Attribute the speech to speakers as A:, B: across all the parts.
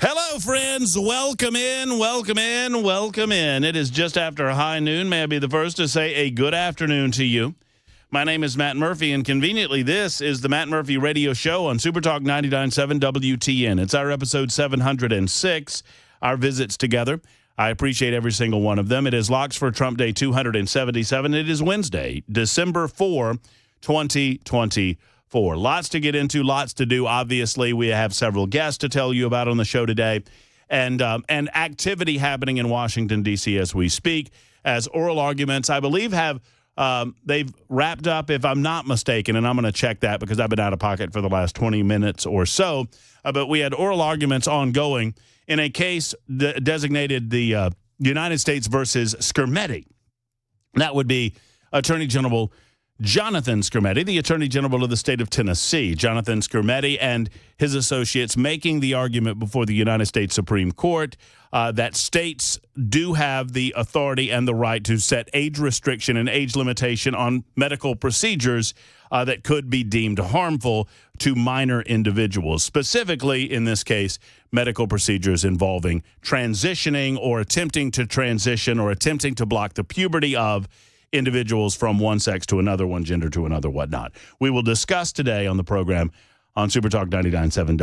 A: Hello, friends. Welcome in, welcome in, welcome in. It is just after high noon. May I be the first to say a good afternoon to you. My name is Matt Murphy, and conveniently, this is the Matt Murphy Radio Show on Supertalk 99.7 WTN. It's our episode 706, our visits together. I appreciate every single one of them. It is Locks for Trump Day 277. It is Wednesday, December 4, 2024. Lots to get into, lots to do. Obviously, we have several guests to tell you about on the show today, and activity happening in Washington, D.C. as we speak, as oral arguments, I believe, they've wrapped up, if I'm not mistaken, and I'm going to check that because I've been out of pocket for the last 20 minutes or so, but we had oral arguments ongoing in a case designated the United States versus Skrmetti. That would be Attorney General Jonathan Skrmetti, the Attorney General of the state of Tennessee. Jonathan Skrmetti and his associates making the argument before the United States Supreme Court that states do have the authority and the right to set age restriction and age limitation on medical procedures that could be deemed harmful to minor individuals. Specifically, in this case, medical procedures involving transitioning or attempting to transition or attempting to block the puberty of individuals from one sex to another, one gender to another, whatnot. We will discuss today on the program on Supertalk 99.7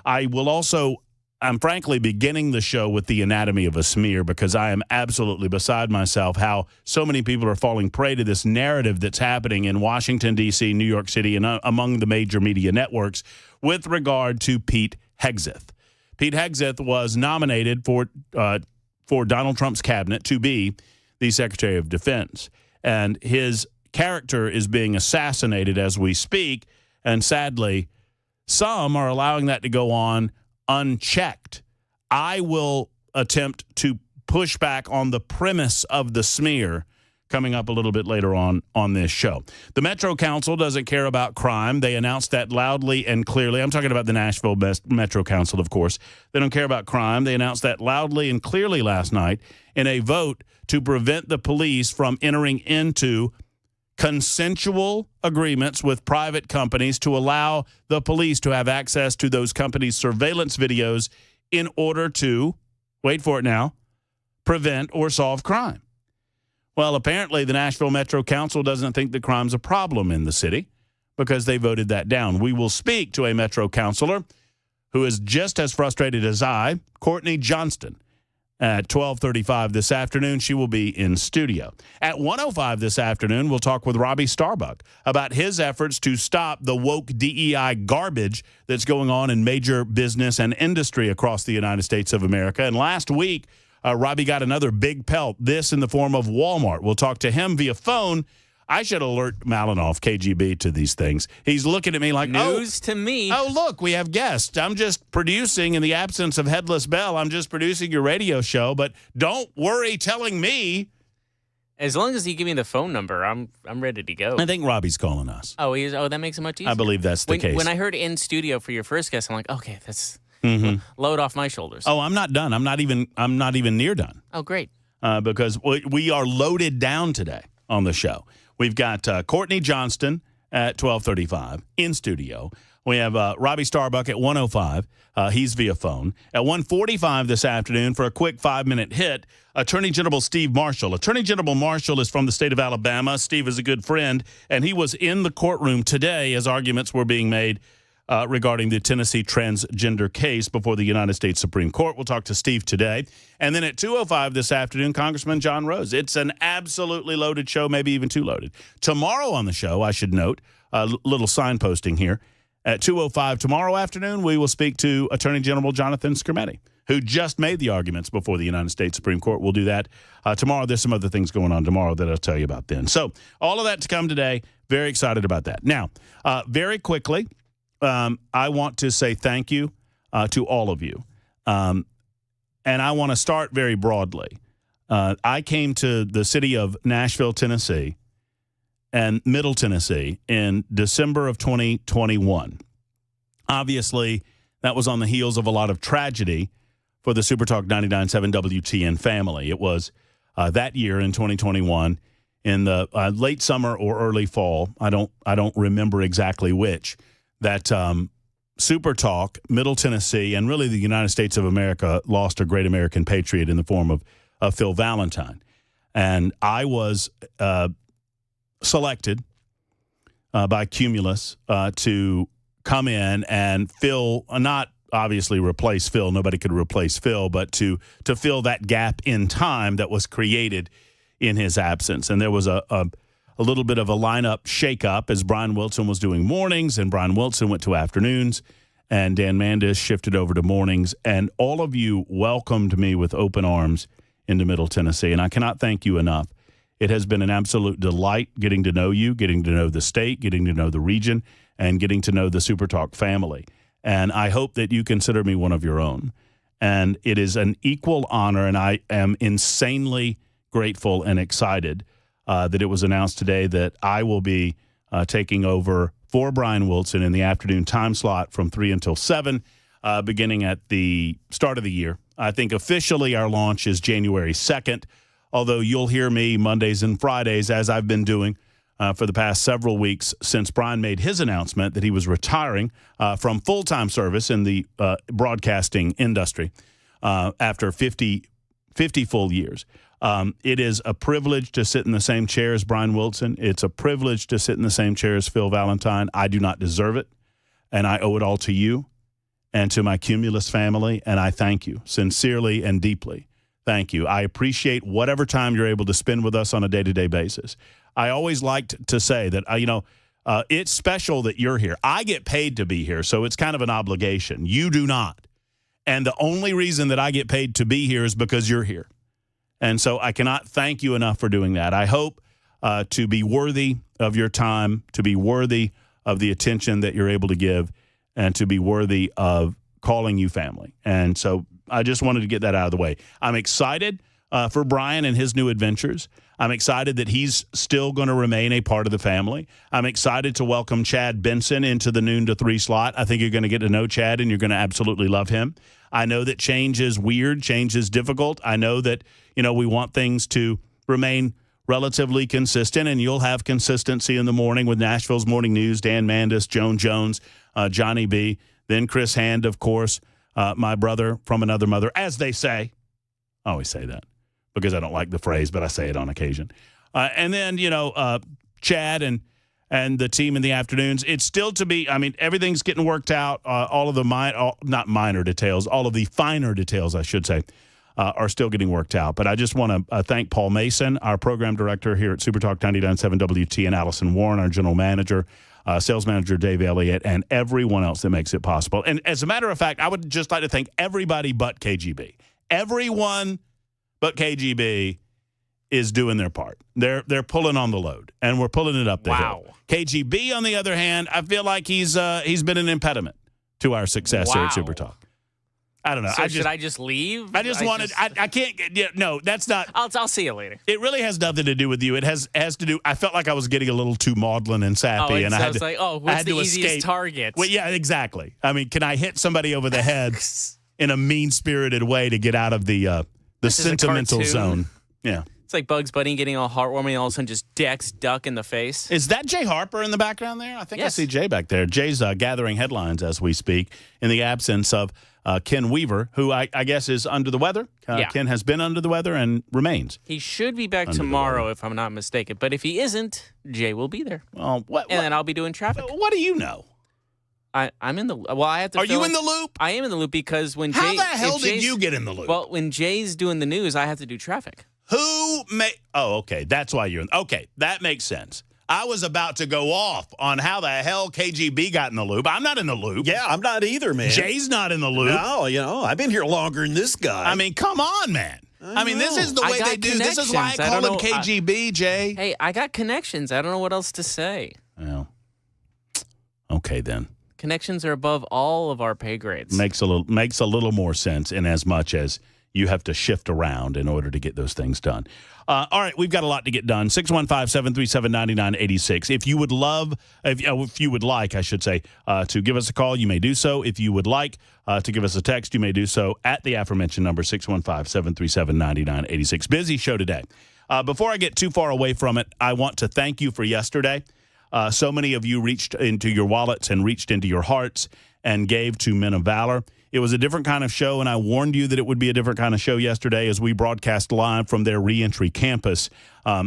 A: WTN. I'm frankly beginning the show with the anatomy of a smear because I am absolutely beside myself how so many people are falling prey to this narrative that's happening in Washington, D.C., New York City, and among the major media networks with regard to Pete Hegseth. Pete Hegseth was nominated for Donald Trump's cabinet to be the Secretary of Defense, and his character is being assassinated as we speak, and sadly, some are allowing that to go on unchecked. I will attempt to push back on the premise of the smear coming up a little bit later on this show. The Metro Council doesn't care about crime. They announced that loudly and clearly. I'm talking about the Nashville Metro Council, of course. They don't care about crime. They announced that loudly and clearly last night in a vote to prevent the police from entering into consensual agreements with private companies to allow the police to have access to those companies' surveillance videos in order to, wait for it now, prevent or solve crime. Well, apparently the Nashville Metro Council doesn't think that crime's a problem in the city because they voted that down. We will speak to a Metro councilor who is just as frustrated as I, Courtney Johnston. At 12:35 this afternoon, she will be in studio. At 1:05 this afternoon, we'll talk with Robbie Starbuck about his efforts to stop the woke DEI garbage that's going on in major business and industry across the United States of America. And last week, Robbie got another big pelt, this in the form of Walmart. We'll talk to him via phone. I should alert Malinoff, KGB, to these things. He's looking at me like,
B: news to me.
A: Oh, look, we have guests. I'm just producing, in the absence of Headless Bell, I'm just producing your radio show, but don't worry telling me.
B: As long as you give me the phone number, I'm ready to go.
A: I think Robbie's calling us.
B: Oh, that makes it much easier.
A: I believe that's the case.
B: When I heard in studio for your first guest, I'm like, okay, that's load off my shoulders.
A: Oh, I'm not done. I'm not even near done.
B: Oh, great.
A: Because we are loaded down today on the show. We've got Courtney Johnston at 12:35 in studio. We have Robbie Starbuck at 1:05. He's via phone. At 1:45 this afternoon, for a quick 5-minute hit, Attorney General Steve Marshall. Attorney General Marshall is from the state of Alabama. Steve is a good friend, and he was in the courtroom today as arguments were being made regarding the Tennessee transgender case before the United States Supreme Court. We'll talk to Steve today. And then at 2:05 this afternoon, Congressman John Rose. It's an absolutely loaded show, maybe even too loaded. Tomorrow on the show, I should note, a little signposting here. At 2:05 tomorrow afternoon, we will speak to Attorney General Jonathan Skrmetti, who just made the arguments before the United States Supreme Court. We'll do that tomorrow. There's some other things going on tomorrow that I'll tell you about then. So all of that to come today. Very excited about that. Now, very quickly, I want to say thank you to all of you. And I want to start very broadly. I came to the city of Nashville, Tennessee, and Middle Tennessee in December of 2021. Obviously, that was on the heels of a lot of tragedy for the Supertalk 99.7 WTN family. It was that year in 2021 in the late summer or early fall. I don't remember exactly which, that Super Talk, Middle Tennessee, and really the United States of America lost a great American patriot in the form of Phil Valentine. And I was selected by Cumulus to come in and fill, not obviously replace Phil. Nobody could replace Phil, but to fill that gap in time that was created in his absence. And there was a little bit of a lineup shakeup as Brian Wilson was doing mornings, and Brian Wilson went to afternoons, and Dan Mandis shifted over to mornings. And all of you welcomed me with open arms into Middle Tennessee, and I cannot thank you enough. It has been an absolute delight getting to know you, getting to know the state, getting to know the region, and getting to know the Super Talk family. And I hope that you consider me one of your own. And it is an equal honor, and I am insanely grateful and excited that it was announced today that I will be taking over for Brian Wilson in the afternoon time slot from 3 until 7, beginning at the start of the year. I think officially our launch is January 2nd, although you'll hear me Mondays and Fridays, as I've been doing for the past several weeks since Brian made his announcement that he was retiring from full-time service in the broadcasting industry after 50 full years. It is a privilege to sit in the same chair as Brian Wilson. It's a privilege to sit in the same chair as Phil Valentine. I do not deserve it, and I owe it all to you and to my Cumulus family, and I thank you sincerely and deeply. Thank you. I appreciate whatever time you're able to spend with us on a day-to-day basis. I always liked to say that, it's special that you're here. I get paid to be here, so it's kind of an obligation. You do not. And the only reason that I get paid to be here is because you're here. And so I cannot thank you enough for doing that. I hope to be worthy of your time, to be worthy of the attention that you're able to give, and to be worthy of calling you family. And so I just wanted to get that out of the way. I'm excited for Brian and his new adventures. I'm excited that he's still going to remain a part of the family. I'm excited to welcome Chad Benson into the noon to 3 slot. I think you're going to get to know Chad, and you're going to absolutely love him. I know that change is weird. Change is difficult. I know that, we want things to remain relatively consistent, and you'll have consistency in the morning with Nashville's Morning News, Dan Mandis, Joan Jones, Johnny B., then Chris Hand, of course, my brother from another mother, as they say. I always say that because I don't like the phrase, but I say it on occasion. And then, Chad and the team in the afternoons. It's still to be, everything's getting worked out. All of the not minor details, all of the finer details, I should say, are still getting worked out. But I just want to thank Paul Mason, our program director here at Super Talk 99.7 WT, and Allison Warren, our general manager, sales manager Dave Elliott, and everyone else that makes it possible. And as a matter of fact, I would just like to thank everybody but KGB. Everyone but KGB is doing their part. They're pulling on the load, and we're pulling it up the hill. KGB, on the other hand, I feel like he's been an impediment to our success here at Super Talk. I don't know.
B: So should I just leave?
A: I can't. No, that's not.
B: I'll see you later.
A: It really has nothing to do with you. It has to do. I felt like I was getting a little too maudlin and sappy, and I had to.
B: What's the easiest target?
A: Well, yeah, exactly. Can I hit somebody over the head in a mean-spirited way to get out of the sentimental zone? Yeah.
B: It's like Bugs Bunny getting all heartwarming, and all of a sudden just decks Duck in the face.
A: Is that Jay Harper in the background there? I think
B: yes.
A: I see Jay back there. Jay's gathering headlines as we speak in the absence of Ken Weaver, who I guess is under the weather. Ken has been under the weather and remains.
B: He should be back tomorrow, if I'm not mistaken. But if he isn't, Jay will be there.
A: Well,
B: and then I'll be doing traffic.
A: What do you know?
B: I'm in the. Well, I have to.
A: Are you in the loop?
B: I am in the loop because when
A: How the hell did you get in the loop?
B: Well, when Jay's doing the news, I have to do traffic.
A: Oh, okay. That's why you're in. Okay, that makes sense. I was about to go off on how the hell KGB got in the loop. I'm not in the loop.
C: Yeah, I'm not either, man.
A: Jay's not in the loop.
C: No, I've been here longer than this guy.
A: Come on, man. This is the way they do. This is why I call him KGB, Jay.
B: Hey, I got connections. I don't know what else to say.
A: Well, okay then.
B: Connections are above all of our pay grades.
A: Makes a little more sense in as much as you have to shift around in order to get those things done. All right, we've got a lot to get done. 615-737-9986. If you would like, I should say, to give us a call, you may do so. If you would like to give us a text, you may do so at the aforementioned number, 615-737-9986. Busy show today. Before I get too far away from it, I want to thank you for yesterday. So many of you reached into your wallets and reached into your hearts and gave to Men of Valor. It was a different kind of show, and I warned you that it would be a different kind of show yesterday as we broadcast live from their reentry campus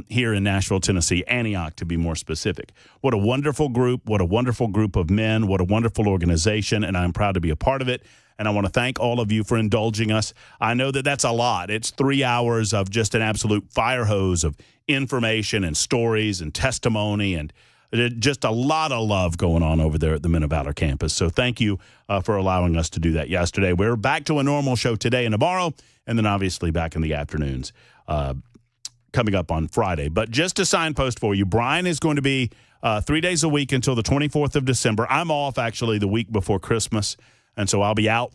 A: here in Nashville, Tennessee, Antioch to be more specific. What a wonderful group. What a wonderful group of men. What a wonderful organization, and I'm proud to be a part of it. And I want to thank all of you for indulging us. I know that that's a lot. It's 3 hours of just an absolute fire hose of information and stories and testimony and just a lot of love going on over there at the Men of Valor campus. So thank you for allowing us to do that yesterday. We're back to a normal show today and tomorrow, and then obviously back in the afternoons coming up on Friday. But just a signpost for you, Brian is going to be 3 days a week until the 24th of December. I'm off actually the week before Christmas, and so I'll be out.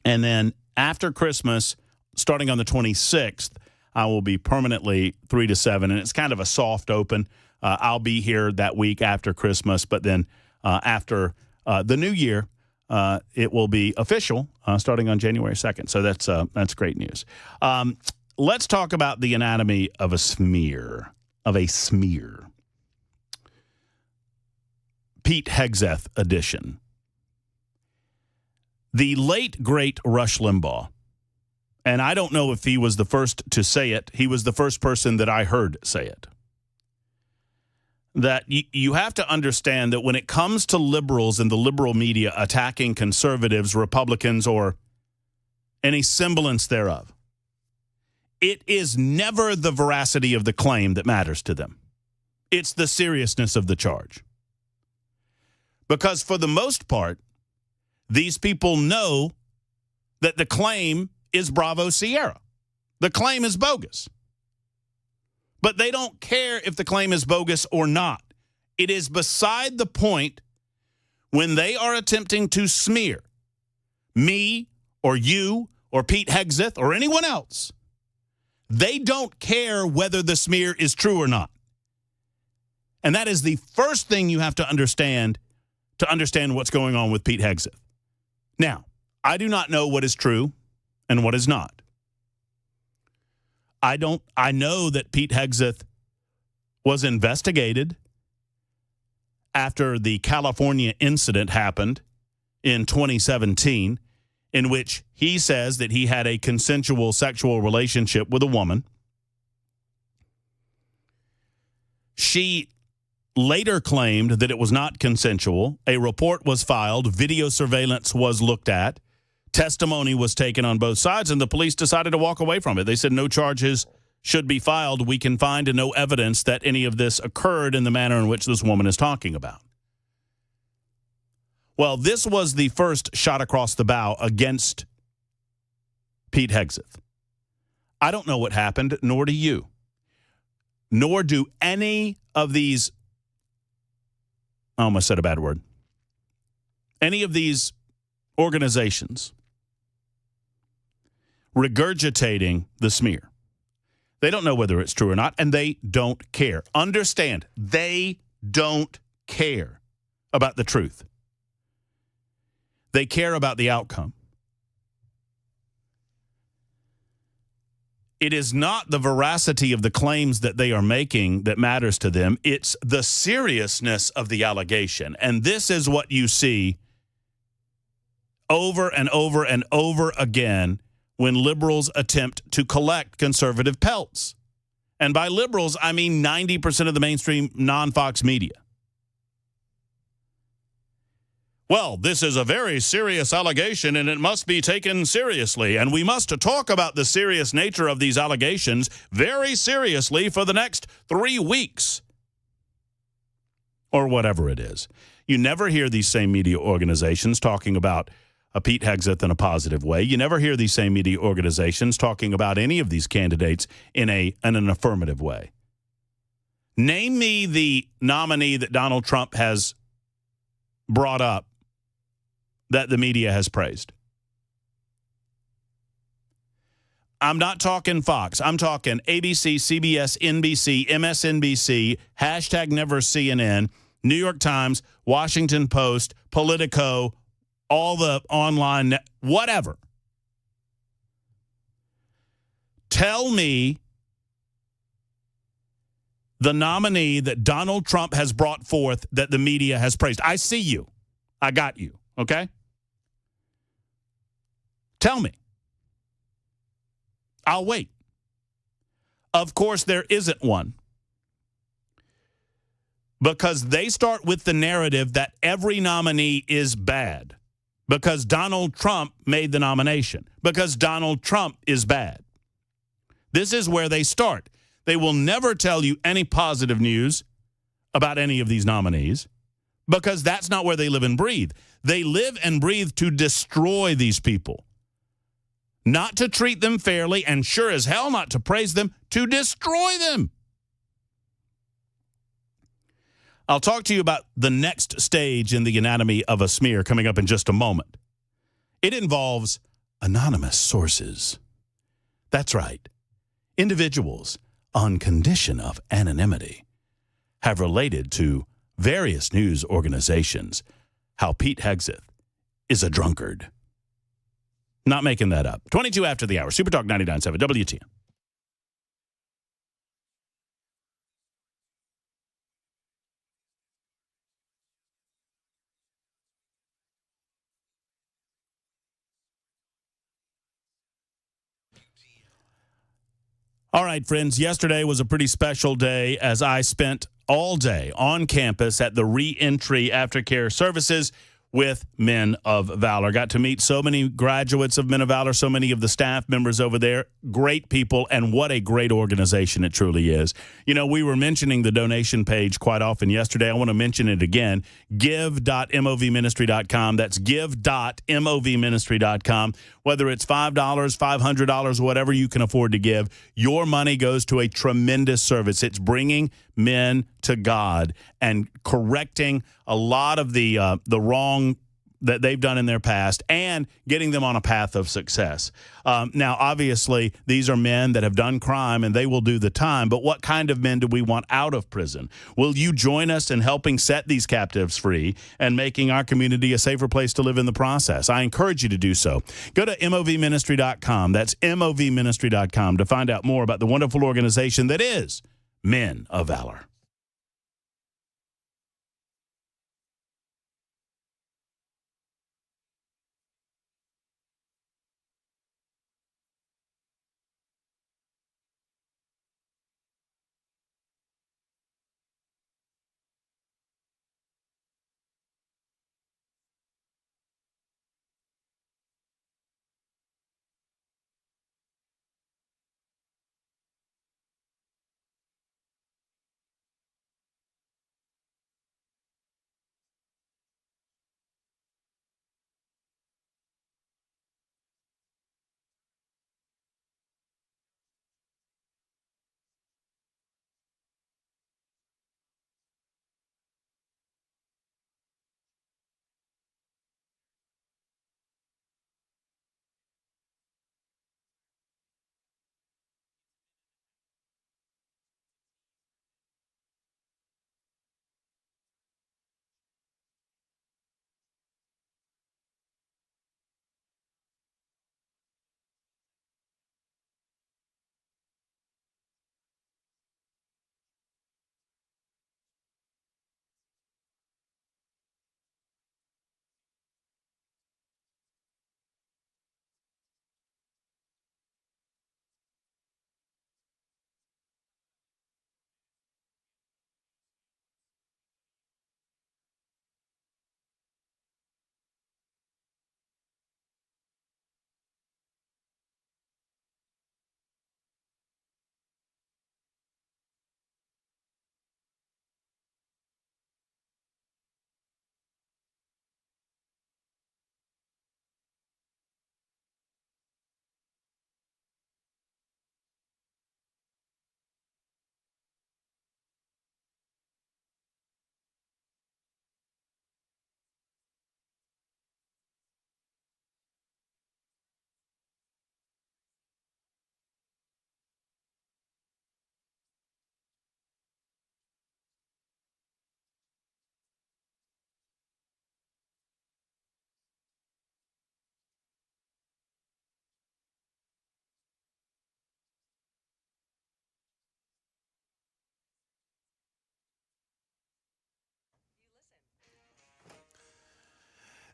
A: And then after Christmas, starting on the 26th, I will be permanently 3 to 7, and it's kind of a soft open. I'll be here that week after Christmas, but then after the new year, it will be official starting on January 2nd. So that's great news. Let's talk about the anatomy of a smear. Pete Hegseth edition. The late, great Rush Limbaugh, and I don't know if he was the first to say it. He was the first person that I heard say it. That you have to understand that when it comes to liberals and the liberal media attacking conservatives, Republicans, or any semblance thereof, it is never the veracity of the claim that matters to them. It's the seriousness of the charge. Because for the most part, these people know that the claim is Bravo Sierra. The claim is bogus. But they don't care if the claim is bogus or not. It is beside the point when they are attempting to smear me or you or Pete Hegseth or anyone else. They don't care whether the smear is true or not. And that is the first thing you have to understand what's going on with Pete Hegseth. Now, I do not know what is true and what is not. I know that Pete Hegseth was investigated after the California incident happened in 2017, in which he says that he had a consensual sexual relationship with a woman. She later claimed that it was not consensual. A report was filed. Video surveillance was looked at. Testimony was taken on both sides, and the police decided to walk away from it. They said no charges should be filed. We can find no evidence that any of this occurred in the manner in which this woman is talking about. Well, this was the first shot across the bow against Pete Hegseth. I don't know what happened, nor do you. Nor do any of these, I almost said a bad word, any of these organizations regurgitating the smear. They don't know whether it's true or not, and they don't care. Understand, they don't care about the truth. They care about the outcome. It is not the veracity of the claims that they are making that matters to them. It's the seriousness of the allegation. And this is what you see over and over and over again when liberals attempt to collect conservative pelts. And by liberals, I mean 90% of the mainstream non-Fox media. Well, this is a very serious allegation, and it must be taken seriously. And we must talk about the serious nature of these allegations very seriously for the next 3 weeks. Or whatever it is. You never hear these same media organizations talking about Pete Hegseth in a positive way. You never hear these same media organizations talking about any of these candidates in an affirmative way. Name me the nominee that Donald Trump has brought up that the media has praised. I'm not talking Fox. I'm talking ABC, CBS, NBC, MSNBC, #NeverCNN, New York Times, Washington Post, Politico, all the online, whatever. Tell me the nominee that Donald Trump has brought forth that the media has praised. I see you. I got you. Okay? Tell me. I'll wait. Of course, there isn't one. Because they start with the narrative that every nominee is bad. Because Donald Trump made the nomination. Because Donald Trump is bad. This is where they start. They will never tell you any positive news about any of these nominees because that's not where they live and breathe. They live and breathe to destroy these people, not to treat them fairly, and sure as hell not to praise them, to destroy them. I'll talk to you about the next stage in the anatomy of a smear coming up in just a moment. It involves anonymous sources. That's right. Individuals on condition of anonymity have related to various news organizations how Pete Hegseth is a drunkard. Not making that up. 22 after the hour. Super Talk 99.7 WTN. All right, friends, yesterday was a pretty special day as I spent all day on campus at the Reentry Aftercare Services with Men of Valor. Got to meet so many graduates of Men of Valor, so many of the staff members over there. Great people, and what a great organization it truly is. You know, we were mentioning the donation page quite often yesterday. I want to mention it again. Give.movministry.com. That's give.movministry.com. Whether it's $5, $500, whatever you can afford to give, your money goes to a tremendous service. It's bringing men to God and correcting a lot of the wrong that they've done in their past and getting them on a path of success. Now, obviously, these are men that have done crime and they will do the time, but what kind of men do we want out of prison? Will you join us in helping set these captives free and making our community a safer place to live in the process? I encourage you to do so. Go to movministry.com. That's movministry.com to find out more about the wonderful organization that is Men of Valor.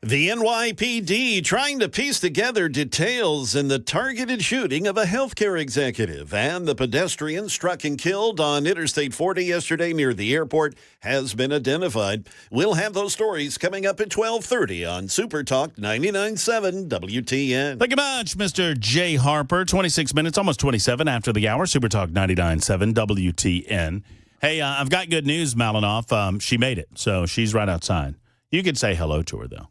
C: The NYPD trying to piece together details in the targeted shooting of a healthcare executive, and the pedestrian struck and killed on Interstate 40 yesterday near the airport has been identified. We'll have those stories coming up at 12:30 on Super Talk 99.7 WTN.
A: Thank you much, Mr. Jay Harper. 26 minutes, almost 27 after the hour. Super Talk 99.7 WTN. Hey, I've got good news, Malinoff. She made it, so she's right outside. You could say hello to her, though.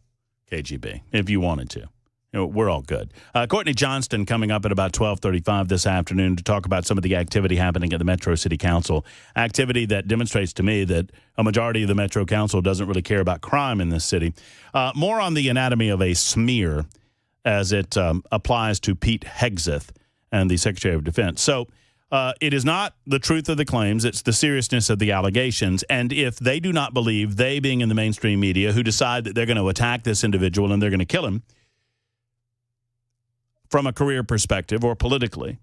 A: KGB, if you wanted to. We're all good. Courtney Johnston coming up at about 12:35 this afternoon to talk about some of the activity happening at the Metro City Council, activity that demonstrates to me that a majority of the Metro Council doesn't really care about crime in this city. More on the anatomy of a smear as it applies to Pete Hegseth and the Secretary of Defense. So it is not the truth of the claims, it's the seriousness of the allegations. And if they do not believe, they being in the mainstream media, who decide that they're going to attack this individual and they're going to kill him from a career perspective or politically,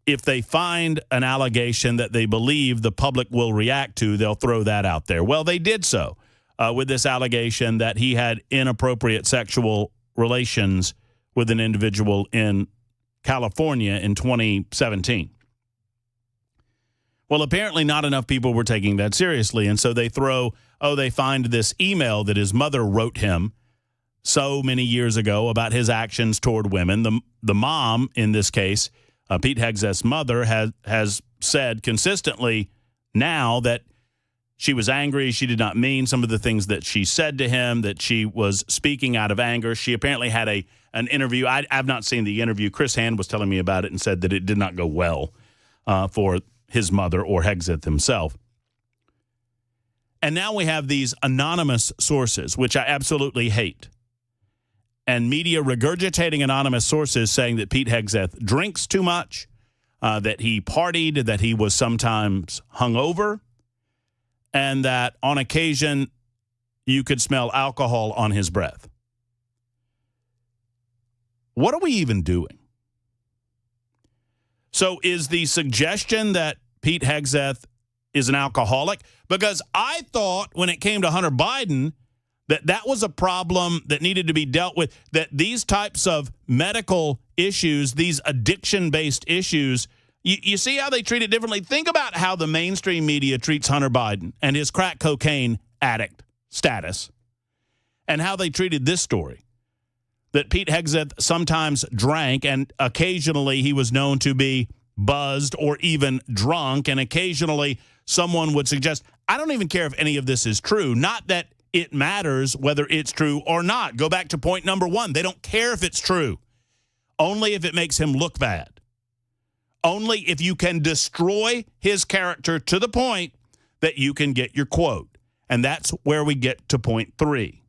A: if they find an allegation that they believe the public will react to, they'll throw that out there. Well, they did so with this allegation that he had inappropriate sexual relations with an individual in California in 2017. Well, apparently not enough people were taking that seriously, and so they they find this email that his mother wrote him so many years ago about his actions toward women. The mom, in this case, Pete Hegseth's mother, has said consistently now that she was angry. She did not mean some of the things that she said to him, that she was speaking out of anger. She apparently had an interview. I've not seen the interview. Chris Hand was telling me about it and said that it did not go well for his mother or Hegseth himself. And now we have these anonymous sources, which I absolutely hate. And media regurgitating anonymous sources saying that Pete Hegseth drinks too much, that he partied, that he was sometimes hungover, and that on occasion you could smell alcohol on his breath. What are we even doing? So is the suggestion that Pete Hegseth is an alcoholic? Because I thought when it came to Hunter Biden that was a problem that needed to be dealt with, that these types of medical issues, these addiction-based issues, you see how they treat it differently? Think about how the mainstream media treats Hunter Biden and his crack cocaine addict status, and how they treated this story, that Pete Hegseth sometimes drank, and occasionally he was known to be buzzed or even drunk, and occasionally someone would suggest, I don't even care if any of this is true, not that it matters whether it's true or not. Go back to point number one. They don't care if it's true, only if it makes him look bad. Only if you can destroy his character to the point that you can get your quote. And that's where we get to point three.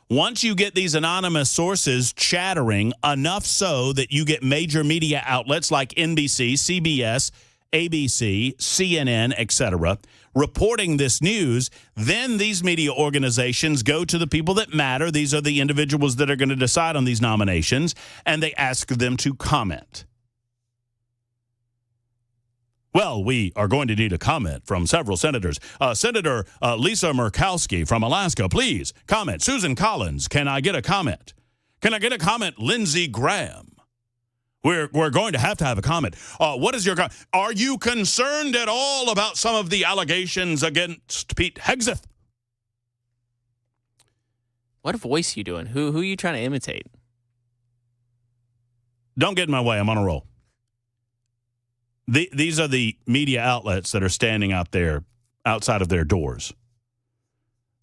A: Once you get these anonymous sources chattering enough so that you get major media outlets like NBC, CBS, ABC, CNN, etc., reporting this news, then these media organizations go to the people that matter. These are the individuals that are going to decide on these nominations, and they ask them to comment. Well, we are going to need a comment from several senators. Senator Lisa Murkowski from Alaska, please comment. Susan Collins, can I get a comment? Can I get a comment? Lindsey Graham. We're going to have a comment. What is your comment? Are you concerned at all about some of the allegations against Pete Hegseth?
B: What voice are you doing? Who are you trying to imitate?
A: Don't get in my way. I'm on a roll. These are the media outlets that are standing out there outside of their doors.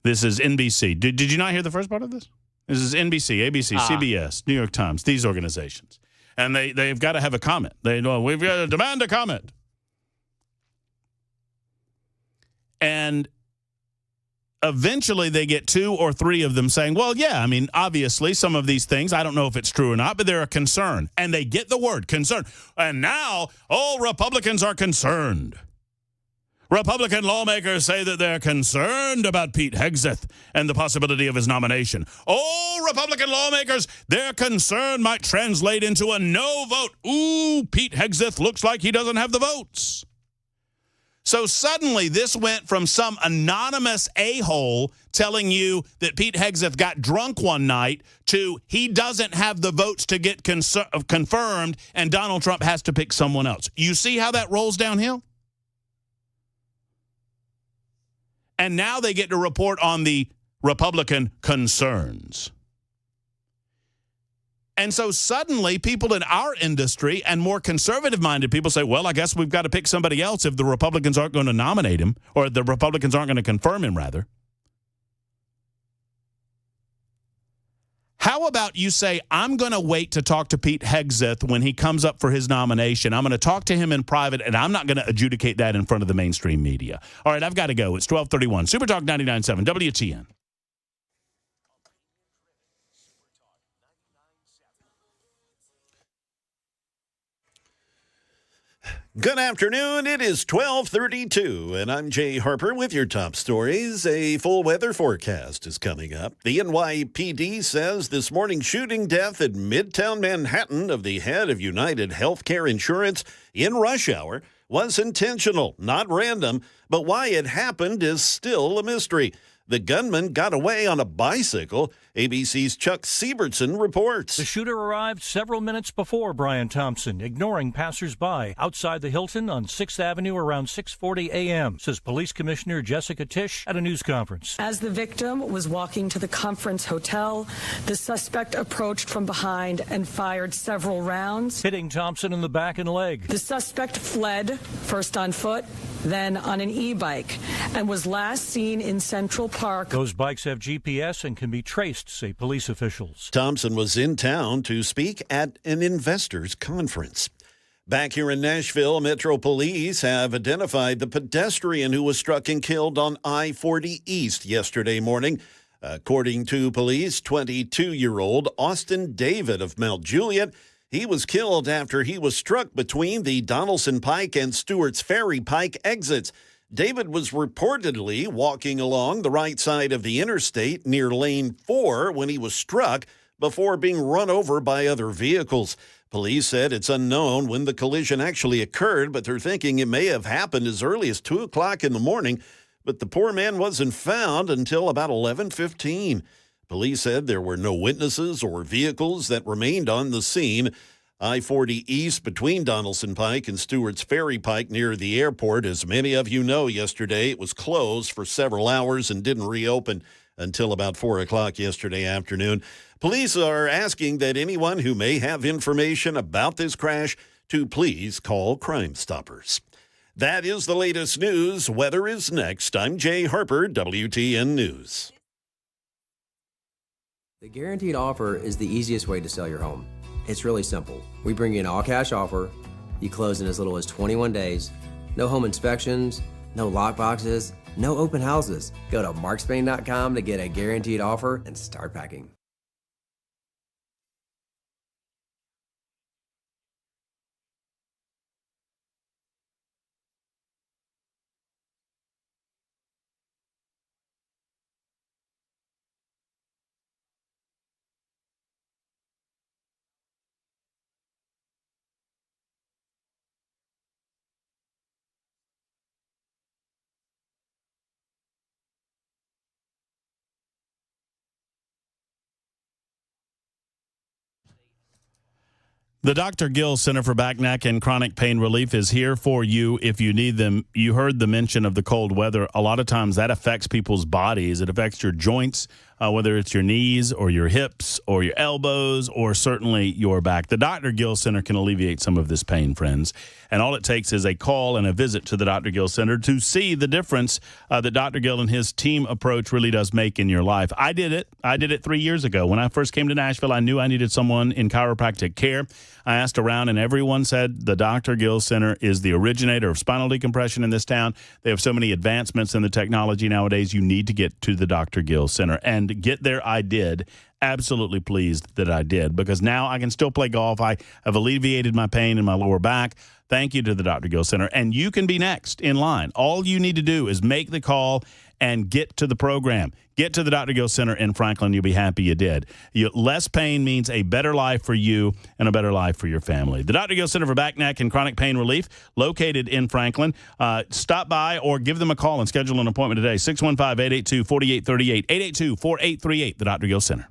A: This is NBC. Did you not hear the first part of this? This is NBC, ABC, CBS, New York Times, these organizations. And they've got to have a comment. We've got to demand a comment. And eventually they get two or three of them saying, well, yeah, I mean, obviously some of these things, I don't know if it's true or not, but they're a concern. And they get the word concern. And now all Republicans are concerned. Republican lawmakers say that they're concerned about Pete Hegseth and the possibility of his nomination. Oh, Republican lawmakers, their concern might translate into a no vote. Ooh, Pete Hegseth looks like he doesn't have the votes. So suddenly this went from some anonymous a-hole telling you that Pete Hegseth got drunk one night to he doesn't have the votes to get confirmed and Donald Trump has to pick someone else. You see how that rolls downhill? And now they get to report on the Republican concerns. And so suddenly people in our industry and more conservative-minded people say, well, I guess we've got to pick somebody else if the Republicans aren't going to nominate him, or the Republicans aren't going to confirm him, rather. How about you say, I'm going to wait to talk to Pete Hegseth when he comes up for his nomination. I'm going to talk to him in private, and I'm not going to adjudicate that in front of the mainstream media. All right, I've got to go. It's 12:31. Super Talk 99.7 WTN.
C: Good afternoon. It is 12:32, and I'm Jay Harper with your top stories. A full weather forecast is coming up. The NYPD says this morning's shooting death in Midtown Manhattan of the head of United Healthcare Insurance in rush hour was intentional, not random, but why it happened is still a mystery. The gunman got away on a bicycle. ABC's Chuck Siebertson reports.
D: The shooter arrived several minutes before Brian Thompson, ignoring passersby outside the Hilton on 6th Avenue around 6:40 a.m., says Police Commissioner Jessica Tisch at a news conference.
E: As the victim was walking to the conference hotel, the suspect approached from behind and fired several rounds,
D: hitting Thompson in the back and leg.
E: The suspect fled, first on foot, then on an e-bike, and was last seen in Central Park.
D: Those bikes have GPS and can be traced, say police officials.
C: Thompson was in town to speak at an investors conference. Back here in Nashville, Metro Police have identified the pedestrian who was struck and killed on I-40 East yesterday morning. According to police, 22-year-old Austin David of Mount Juliet, he was killed after he was struck between the Donaldson Pike and Stewart's Ferry Pike exits. David was reportedly walking along the right side of the interstate near Lane 4 when he was struck before being run over by other vehicles. Police said it's unknown when the collision actually occurred, but they're thinking it may have happened as early as 2 o'clock in the morning. But the poor man wasn't found until about 11:15. Police said there were no witnesses or vehicles that remained on the scene. I-40 East between Donaldson Pike and Stewart's Ferry Pike near the airport. As many of you know, yesterday it was closed for several hours and didn't reopen until about 4 o'clock yesterday afternoon. Police are asking that anyone who may have information about this crash to please call Crime Stoppers. That is the latest news. Weather is next. I'm Jay Harper, WTN News.
F: The guaranteed offer is the easiest way to sell your home. It's really simple. We bring you an all-cash offer. You close in as little as 21 days. No home inspections, no lockboxes, no open houses. Go to markspain.com to get a guaranteed offer and start packing.
A: The Dr. Gill Center for Back, Neck, and Chronic Pain Relief is here for you if you need them. You heard the mention of the cold weather. A lot of times that affects people's bodies. It affects your joints, whether it's your knees or your hips or your elbows or certainly your back. The Dr. Gill Center can alleviate some of this pain, friends. And all it takes is a call and a visit to the Dr. Gill Center to see the difference that Dr. Gill and his team approach really does make in your life. I did it. I did it 3 years ago. When I first came to Nashville, I knew I needed someone in chiropractic care. I asked around, and everyone said the Dr. Gill Center is the originator of spinal decompression in this town. They have so many advancements in the technology nowadays. You need to get to the Dr. Gill Center. And get there I did. Absolutely pleased that I did, because now I can still play golf. I have alleviated my pain in my lower back. Thank you to the Dr. Gill Center. And you can be next in line. All you need to do is make the call and get to the program. Get to the Dr. Gill Center in Franklin. You'll be happy you did. Less pain means a better life for you and a better life for your family. The Dr. Gill Center for Back, Neck, and Chronic Pain Relief, located in Franklin. Stop by or give them a call and schedule an appointment today. 615-882-4838, 882-4838, the Dr. Gill Center.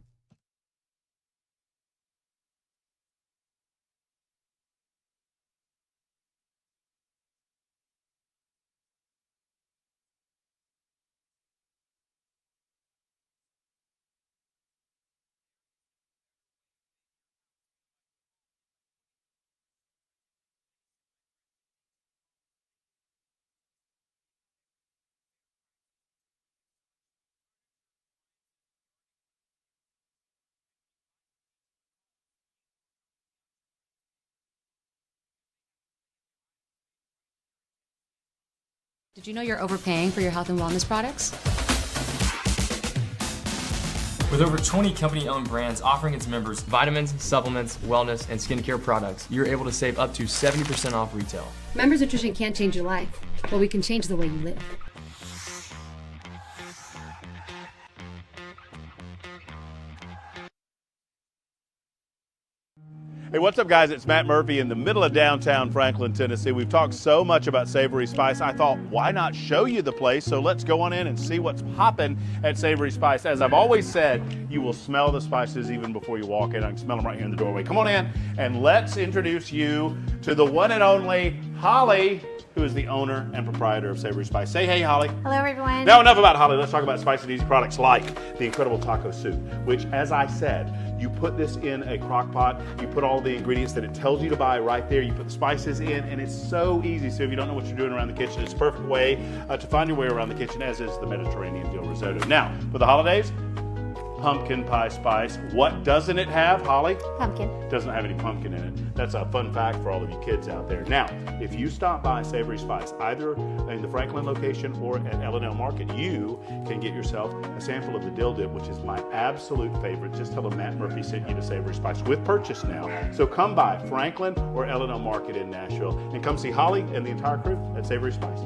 G: Did you know you're overpaying for your health and wellness products?
H: With over 20 company-owned brands offering its members vitamins, supplements, wellness, and skincare products, you're able to save up to 70% off retail.
G: Members Nutrition can't change your life, but we can change the way you live.
A: Hey, what's up, guys? It's Matt Murphy in the middle of downtown Franklin, Tennessee. We've talked so much about Savory Spice. I thought, why not show you the place? So let's go on in and see what's popping at Savory Spice. As I've always said, you will smell the spices even before you walk in. I can smell them right here in the doorway. Come on in, and let's introduce you to the one and only Holly, who is the owner and proprietor of Savory Spice. Say hey, Holly.
I: Hello, everyone.
A: Now, enough about Holly. Let's talk about spicy and easy products like the incredible taco soup, which, as I said, you put this in a crock pot, you put all the ingredients that it tells you to buy right there, you put the spices in, and it's so easy. So if you don't know what you're doing around the kitchen, it's a perfect way to find your way around the kitchen, as is the Mediterranean dill risotto. Now, for the holidays, pumpkin pie spice. What doesn't it have, Holly?
I: Pumpkin.
A: Doesn't have any pumpkin in it. That's a fun fact for all of you kids out there. Now, if you stop by Savory Spice, either in the Franklin location or at L&L Market, you can get yourself a sample of the dill dip, which is my absolute favorite. Just tell them Matt Murphy sent you to Savory Spice with purchase now. So come by Franklin or L&L Market in Nashville and come see Holly and the entire crew at Savory Spice.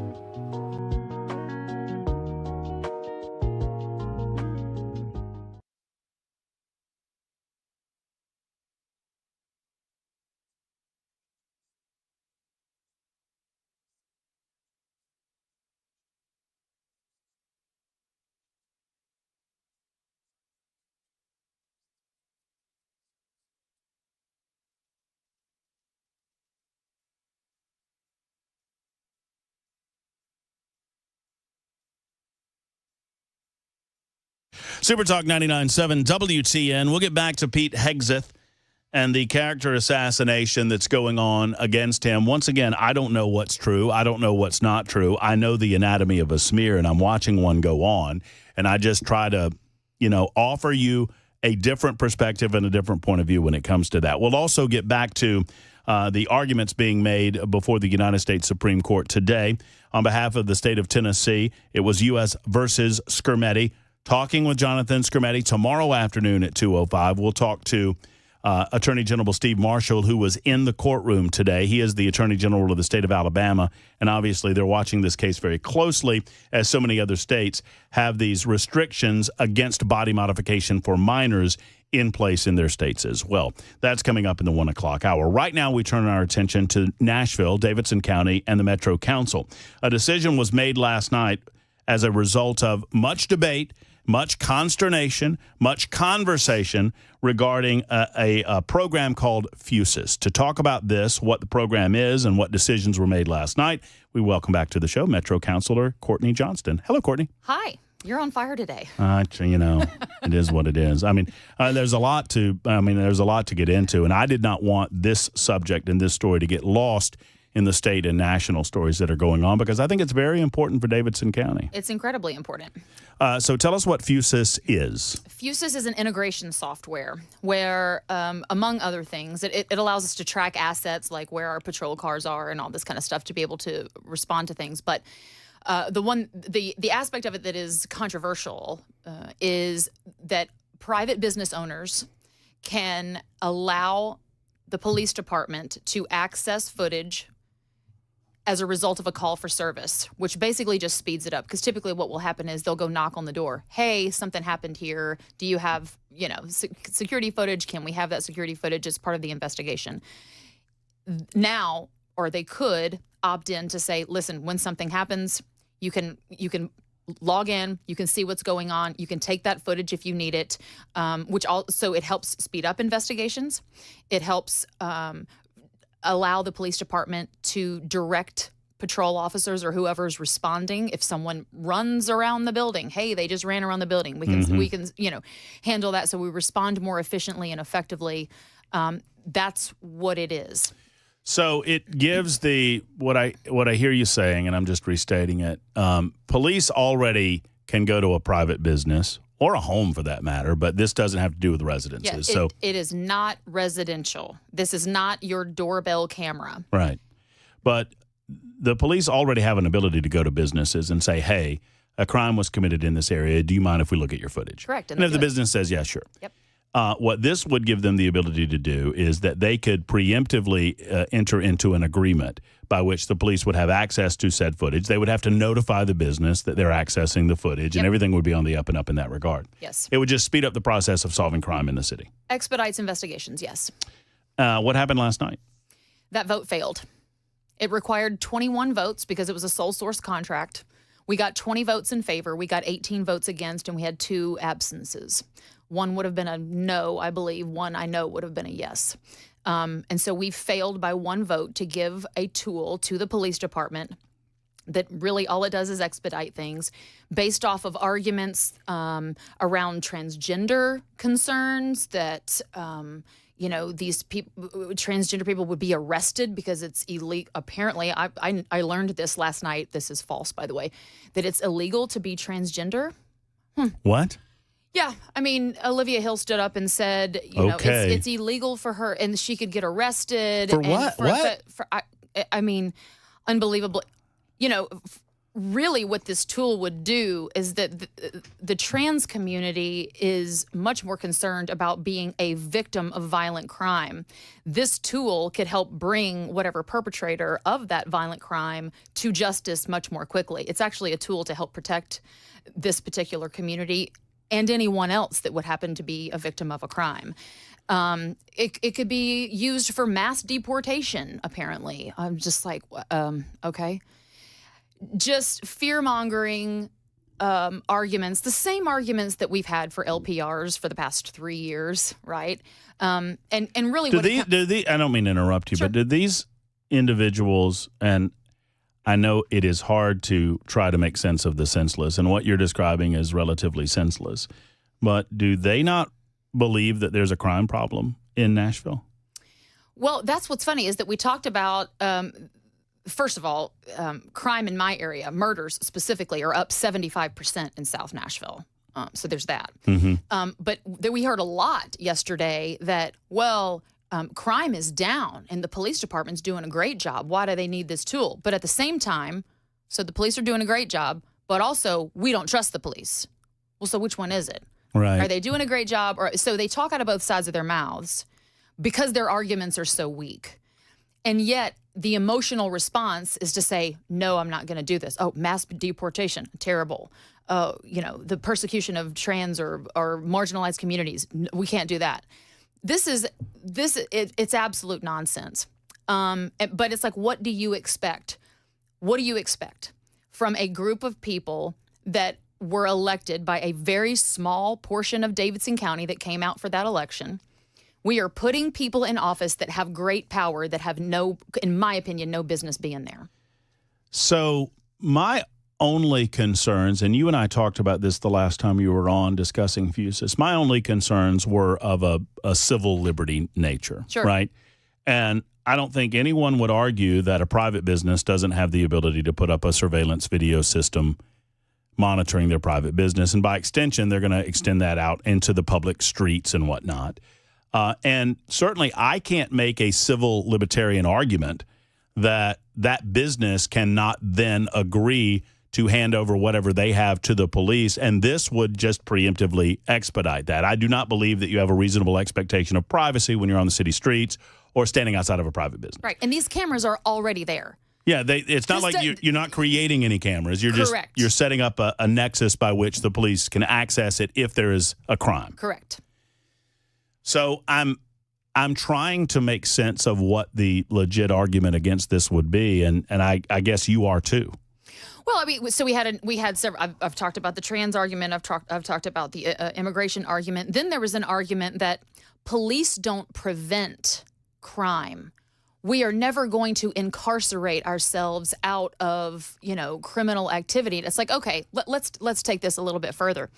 A: Super Talk 99.7 WTN. We'll get back to Pete Hegseth and the character assassination that's going on against him. Once again, I don't know what's true. I don't know what's not true. I know the anatomy of a smear, and I'm watching one go on, and I just try to, offer you a different perspective and a different point of view when it comes to that. We'll also get back to the arguments being made before the United States Supreme Court today. On behalf of the state of Tennessee, it was U.S. versus Skermetti. Talking with Jonathan Skermetti tomorrow afternoon at 2:05. We'll talk to Attorney General Steve Marshall, who was in the courtroom today. He is the Attorney General of the state of Alabama, and obviously they're watching this case very closely, as so many other states have these restrictions against body modification for minors in place in their states as well. That's coming up in the 1 o'clock hour. Right now, we turn our attention to Nashville, Davidson County, and the Metro Council. A decision was made last night as a result of much debate, much consternation, much conversation regarding a program called Fusus. To talk about this, what the program is, and what decisions were made last night, we welcome back to the show Metro Councilor Courtney Johnston. Hello, Courtney.
J: Hi. You're on fire today.
A: It is what it is. There's a lot to get into, and I did not want this subject and this story to get lost in the state and national stories that are going on, because I think it's very important for Davidson County.
J: It's incredibly important.
A: So tell us what Fusus is.
J: Fusus is an integration software where, among other things, it allows us to track assets like where our patrol cars are and all this kind of stuff to be able to respond to things. But the aspect of it that is controversial is that private business owners can allow the police department to access footage as a result of a call for service, which basically just speeds it up. Because typically what will happen is they'll go knock on the door. Hey, something happened here. Do you have, security footage? Can we have that security footage as part of the investigation? Now, or they could opt in to say, listen, when something happens, you can log in, you can see what's going on, you can take that footage if you need it, which also it helps speed up investigations. It helps allow the police department to direct patrol officers or whoever's responding. If someone runs around the building, hey, they just ran around the building, we can handle that so we respond more efficiently and effectively. That's what it is.
A: So it gives what I hear you saying, and I'm just restating it. Police already can go to a private business or a home for that matter, but this doesn't have to do with residences.
J: Yeah, it is not residential. This is not your doorbell camera.
A: Right. But the police already have an ability to go to businesses and say, hey, a crime was committed in this area. Do you mind if we look at your footage?
J: Correct.
A: And if the business says, yeah, sure.
J: Yep.
A: What this would give them the ability to do is that they could preemptively enter into an agreement by which the police would have access to said footage. They would have to notify the business that they're accessing the footage, and everything would be on the up and up in that regard.
J: Yes.
A: It would just speed up the process of solving crime in the city.
J: Expedites investigations, yes.
A: What happened last night?
J: That vote failed. It required 21 votes because it was a sole source contract. We got 20 votes in favor. We got 18 votes against, and we had 2 absences. One would have been a no, I believe. One I know would have been a yes. And so we failed by 1 vote to give a tool to the police department that really all it does is expedite things based off of arguments around transgender concerns that, these people, transgender people would be arrested because it's illegal. Apparently, I learned this last night. This is false, by the way, that it's illegal to be transgender.
A: What?
J: Yeah, I mean, Olivia Hill stood up and said, it's illegal for her, and she could get arrested.
A: For what?
J: I mean, unbelievable. Really what this tool would do is that the trans community is much more concerned about being a victim of violent crime. This tool could help bring whatever perpetrator of that violent crime to justice much more quickly. It's actually a tool to help protect this particular community and anyone else that would happen to be a victim of a crime. It could be used for mass deportation, apparently. I'm just like, okay. Just fear-mongering arguments, the same arguments that we've had for LPRs for the past 3 years, right? And really,
A: I don't mean to interrupt you,
J: Sure.
A: but do these individuals, and I know it is hard to try to make sense of the senseless, and what you're describing is relatively senseless, but do they not believe that there's a crime problem in Nashville?
J: Well, that's what's funny is that we talked about, first of all, crime in my area, murders specifically, are up 75% in South Nashville. So there's that.
A: Mm-hmm.
J: But we heard a lot yesterday that, crime is down and the police department's doing a great job. Why do they need this tool? But at the same time, so the police are doing a great job, but also we don't trust the police. Well, so which one is it?
A: Right.
J: Are they doing a great job? So they talk out of both sides of their mouths because their arguments are so weak. And yet the emotional response is to say, no, I'm not going to do this. Oh, mass deportation, terrible. The persecution of trans or marginalized communities, we can't do that. It's absolute nonsense. But it's like, what do you expect? What do you expect from a group of people that were elected by a very small portion of Davidson County that came out for that election? We are putting people in office that have great power that have in my opinion, no business being there.
A: So my only concerns, and you and I talked about this the last time you were on discussing Fusus, my only concerns were of a civil liberty nature,
J: Sure.
A: Right? And I don't think anyone would argue that a private business doesn't have the ability to put up a surveillance video system monitoring their private business. And by extension, they're going to extend that out into the public streets and whatnot. And certainly I can't make a civil libertarian argument that business cannot then agree to hand over whatever they have to the police, and this would just preemptively expedite that. I do not believe that you have a reasonable expectation of privacy when you're on the city streets or standing outside of a private business.
J: Right, and these cameras are already there.
A: Yeah, it's not like you're not creating any cameras. You're
J: Correct.
A: You're setting up a nexus by which the police can access it if there is a crime.
J: Correct.
A: So I'm trying to make sense of what the legit argument against this would be, and I guess you are too.
J: Well, I mean, so we had several. I've talked about the trans argument. I've talked about the immigration argument. Then there was an argument that police don't prevent crime. We are never going to incarcerate ourselves out of, criminal activity. And it's like, okay, let's take this a little bit further.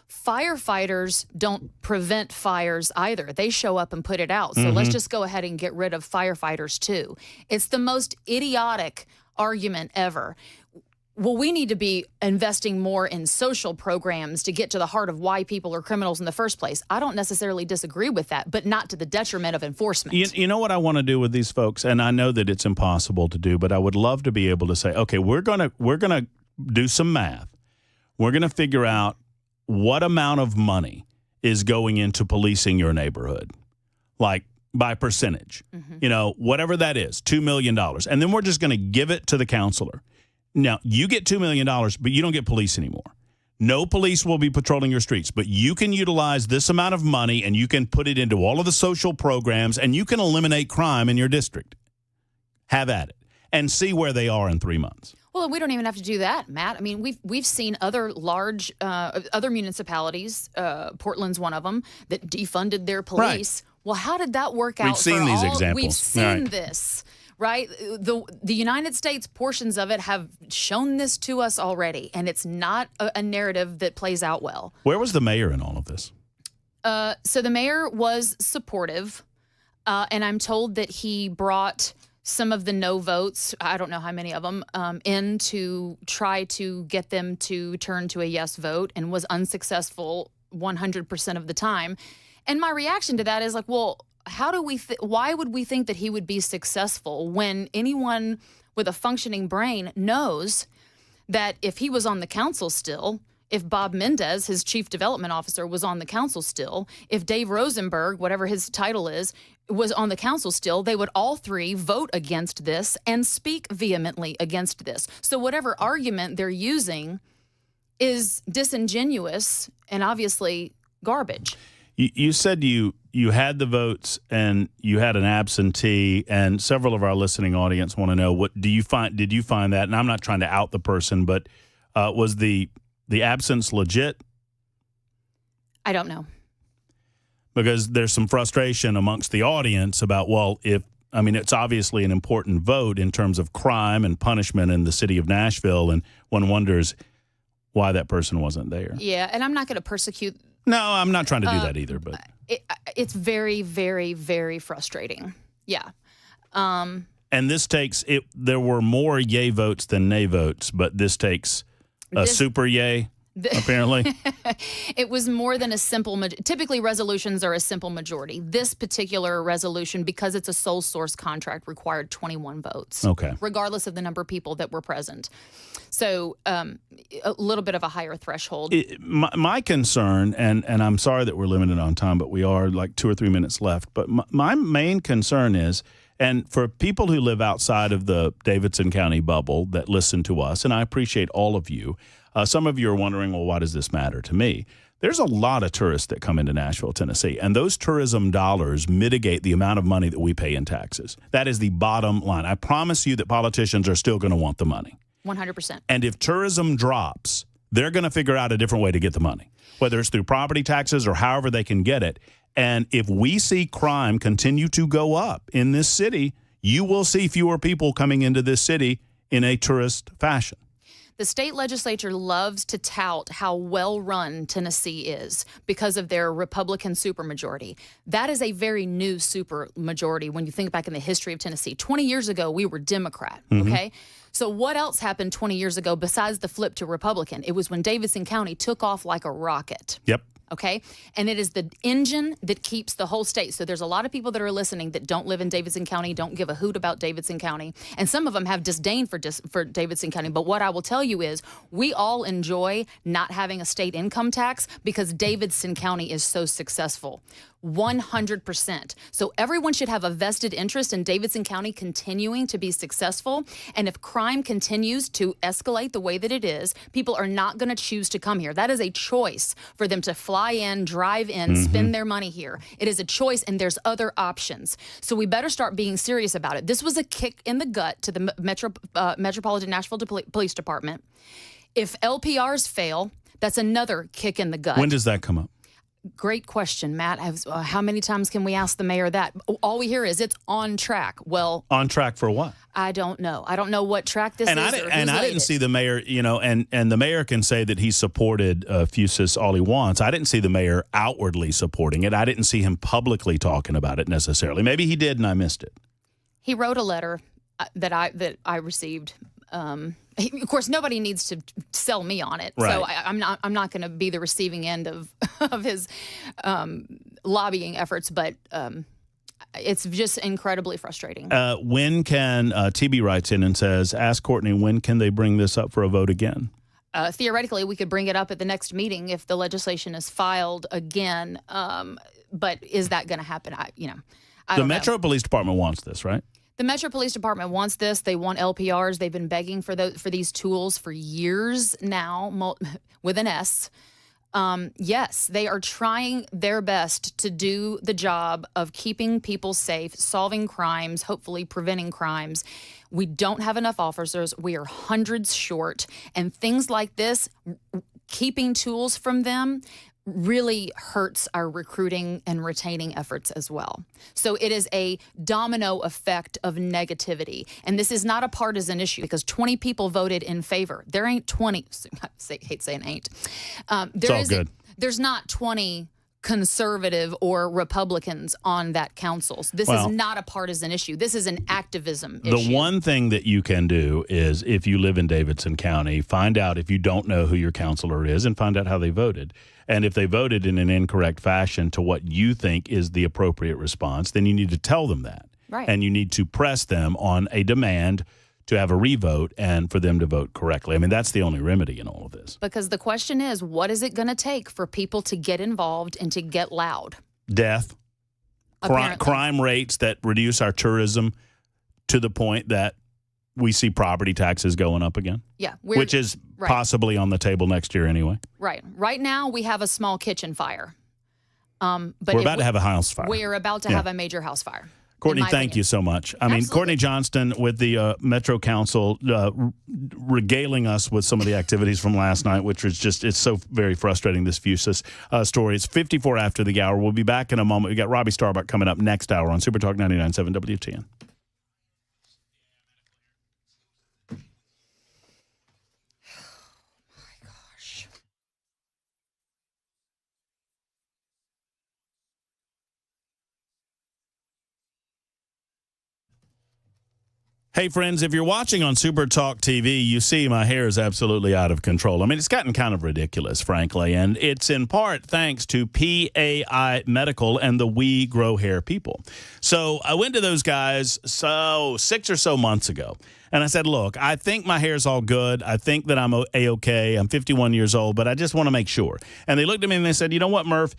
J: Firefighters don't prevent fires either. They show up and put it out. So let's just go ahead and get rid of firefighters too. It's the most idiotic argument ever. Well, we need to be investing more in social programs to get to the heart of why people are criminals in the first place. I don't necessarily disagree with that, but not to the detriment of enforcement.
A: You know what I want to do with these folks, and I know that it's impossible to do, but I would love to be able to say, okay, we're gonna do some math. We're gonna figure out what amount of money is going into policing your neighborhood, like by percentage, whatever that is, $2 million, and then we're just going to give it to the counselor. Now, you get $2 million, but you don't get police anymore. No police will be patrolling your streets, but you can utilize this amount of money and you can put it into all of the social programs and you can eliminate crime in your district. Have at it and see where they are in 3 months.
J: Well, we don't even have to do that, Matt. I mean, we've seen other large, other municipalities, Portland's one of them, that defunded their police. Right. Well, how did that work out?
A: We've seen these examples.
J: We've seen this. Right? The United States portions of it have shown this to us already, and it's not a narrative that plays out well.
A: Where was the mayor in all of this?
J: So the mayor was supportive, and I'm told that he brought some of the no votes, I don't know how many of them, in to try to get them to turn to a yes vote, and was unsuccessful 100% of the time. And my reaction to that is like, well, how do we? Why would we think that he would be successful when anyone with a functioning brain knows that if he was on the council still, if Bob Mendez, his chief development officer, was on the council still, if Dave Rosenberg, whatever his title is, was on the council still, they would all three vote against this and speak vehemently against this. So whatever argument they're using is disingenuous and obviously garbage.
A: You said you had the votes and you had an absentee, and several of our listening audience want to know, what did you find that? And I'm not trying to out the person, but was the absence legit?
J: I don't know.
A: Because there's some frustration amongst the audience about, it's obviously an important vote in terms of crime and punishment in the city of Nashville, and one wonders why that person wasn't there.
J: Yeah, and I'm not going to persecute.
A: No, I'm not trying to do that either, but
J: it's very, very, very frustrating. Yeah.
A: And this takes it. There were more yay votes than nay votes, but this takes a super yay. Apparently,
J: it was more than a simple. Typically, resolutions are a simple majority. This particular resolution, because it's a sole source contract, required 21 votes.
A: Okay,
J: regardless of the number of people that were present. So, a little bit of a higher threshold.
A: My concern, and I'm sorry that we're limited on time, but we are like 2 or 3 minutes left. But my main concern is, and for people who live outside of the Davidson County bubble that listen to us, and I appreciate all of you. Some of you are wondering, well, why does this matter to me? There's a lot of tourists that come into Nashville, Tennessee, and those tourism dollars mitigate the amount of money that we pay in taxes. That is the bottom line. I promise you that politicians are still going to want the money.
J: 100%.
A: And if tourism drops, they're going to figure out a different way to get the money, whether it's through property taxes or however they can get it. And if we see crime continue to go up in this city, you will see fewer people coming into this city in a tourist fashion.
J: The state legislature loves to tout how well-run Tennessee is because of their Republican supermajority. That is a very new supermajority when you think back in the history of Tennessee. 20 years ago, we were Democrat, okay? So what else happened 20 years ago besides the flip to Republican? It was when Davidson County took off like a rocket.
A: Yep.
J: Okay. And it is the engine that keeps the whole state. So there's a lot of people that are listening that don't live in Davidson County, don't give a hoot about Davidson County. And some of them have disdain for Davidson County. But what I will tell you is we all enjoy not having a state income tax because Davidson County is so successful. 100%. So everyone should have a vested interest in Davidson County continuing to be successful. And if crime continues to escalate the way that it is, people are not going to choose to come here. That is a choice for them to fly in, drive in, spend their money here. It is a choice, and there's other options. So we better start being serious about it. This was a kick in the gut to the Metropolitan Nashville Police Department. If LPRs fail, that's another kick in the gut.
A: When does that come up?
J: Great question, Matt. How many times can we ask the mayor that? All we hear is it's on track. Well,
A: on track for what?
J: I don't know. I don't know what track this is.
A: I didn't see the mayor, and the mayor can say that he supported Fusus all he wants. I didn't see the mayor outwardly supporting it. I didn't see him publicly talking about it necessarily. Maybe he did and I missed it.
J: He wrote a letter that I received. Of course, nobody needs to sell me on it,
A: right.
J: So I'm not going to be the receiving end of his lobbying efforts. But it's just incredibly frustrating.
A: When can TB writes in and says, "Ask Courtney, when can they bring this up for a vote again?"
J: Theoretically, we could bring it up at the next meeting if the legislation is filed again. But is that going to happen? I don't know.
A: The Metro Police Department wants this, right?
J: The Metro Police Department wants this. They want LPRs. They've been begging for these tools for years now, with an S. Yes, they are trying their best to do the job of keeping people safe, solving crimes, hopefully preventing crimes. We don't have enough officers. We are hundreds short. And things like this, keeping tools from them, really hurts our recruiting and retaining efforts as well. So it is a domino effect of negativity. And this is not a partisan issue because 20 people voted in favor. There ain't 20, I hate saying ain't.
A: It's all good.
J: There's not 20 conservative or Republicans on that council. This is not a partisan issue. This is an activism issue.
A: The one thing that you can do is, if you live in Davidson County, find out if you don't know who your counselor is and find out how they voted. And if they voted in an incorrect fashion to what you think is the appropriate response, then you need to tell them that.
J: Right.
A: And you need to press them on a demand to have a revote and for them to vote correctly. I mean, that's the only remedy in all of this.
J: Because the question is, what is it going to take for people to get involved and to get loud?
A: Death, crime rates that reduce our tourism to the point that we see property taxes going up again.
J: Yeah.
A: Which is possibly on the table next year anyway.
J: Right. Right now, we have a small kitchen fire. But
A: we're about to have a house fire.
J: We are about to have a major house fire.
A: Courtney, thank you so much. I mean, Courtney Johnston with the Metro Council regaling us with some of the activities from last night, which was just, it's so very frustrating, this Fusus story. It's 54 after the hour. We'll be back in a moment. We got Robbie Starbuck coming up next hour on Super Talk 99.7 WTN. Hey, friends, if you're watching on Super Talk TV, you see my hair is absolutely out of control. I mean, it's gotten kind of ridiculous, frankly, and it's in part thanks to PAI Medical and the We Grow Hair people. So I went to those guys 6 or so months ago, and I said, look, I think my hair's all good. I think that I'm A-okay. I'm 51 years old, but I just want to make sure. And they looked at me and they said, you know what, Murph,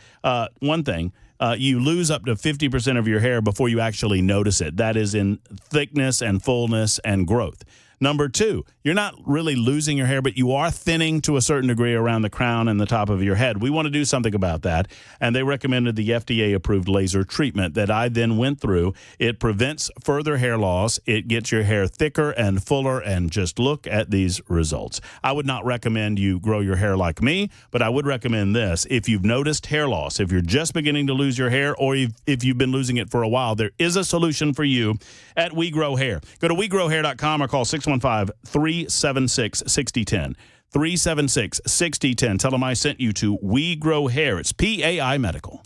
A: one thing. You lose up to 50% of your hair before you actually notice it. That is in thickness and fullness and growth. Number two, you're not really losing your hair, but you are thinning to a certain degree around the crown and the top of your head. We want to do something about that. And they recommended the FDA-approved laser treatment that I then went through. It prevents further hair loss. It gets your hair thicker and fuller, and just look at these results. I would not recommend you grow your hair like me, but I would recommend this. If you've noticed hair loss, if you're just beginning to lose your hair, or if you've been losing it for a while, there is a solution for you at We Grow Hair. Go to WeGrowHair.com or call 615-376-6010. 376-6010. Tell them I sent you to We Grow Hair. It's PAI Medical.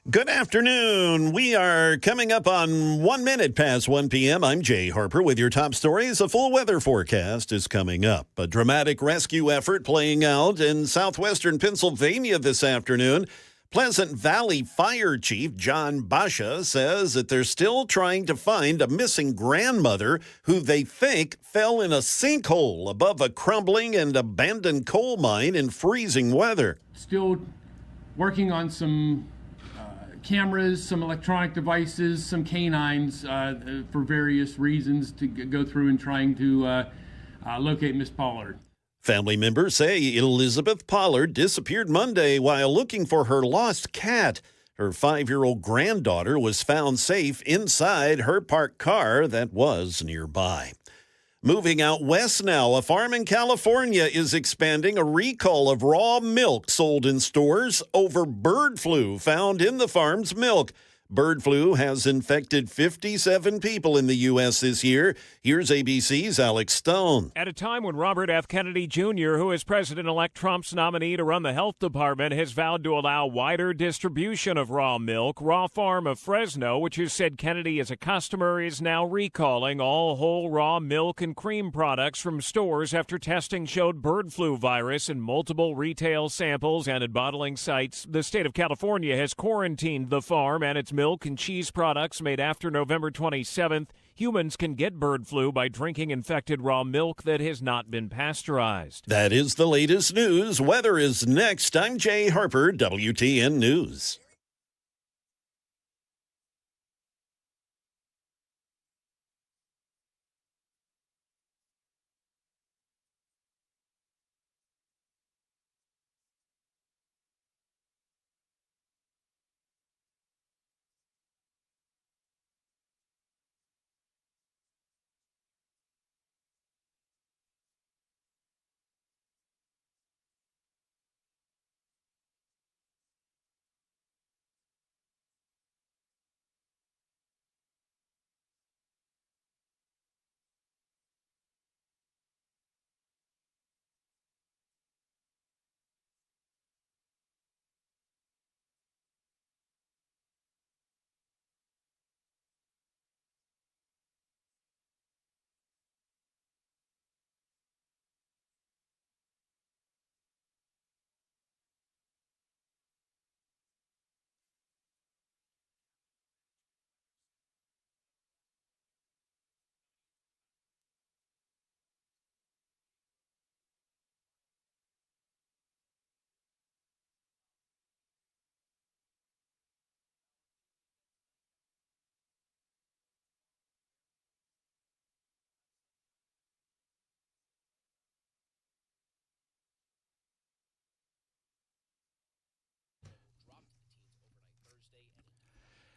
C: Good afternoon. We are coming up on 1 minute past 1 p.m. I'm Jay Harper with your top stories. A full weather forecast is coming up. A dramatic rescue effort playing out in southwestern Pennsylvania this afternoon. Pleasant Valley Fire Chief John Basha says that they're still trying to find a missing grandmother who they think fell in a sinkhole above a crumbling and abandoned coal mine in freezing weather.
I: Still working on some cameras, some electronic devices, some canines for various reasons to go through and trying to locate Miss Pollard.
C: Family members say Elizabeth Pollard disappeared Monday while looking for her lost cat. Her 5-year-old granddaughter was found safe inside her parked car that was nearby. Moving out west now, a farm in California is expanding a recall of raw milk sold in stores over bird flu found in the farm's milk. Bird flu has infected 57 people in the U.S. this year. Here's ABC's Alex Stone.
K: At a time when Robert F. Kennedy Jr., who is President-elect Trump's nominee to run the health department, has vowed to allow wider distribution of raw milk, Raw Farm of Fresno, which has said Kennedy is a customer, is now recalling all whole raw milk and cream products from stores after testing showed bird flu virus in multiple retail samples and at bottling sites. The state of California has quarantined the farm and its milk and cheese products made after November 27th. Humans can get bird flu by drinking infected raw milk that has not been pasteurized.
C: That is the latest news. Weather is next. I'm Jay Harper, WTN News.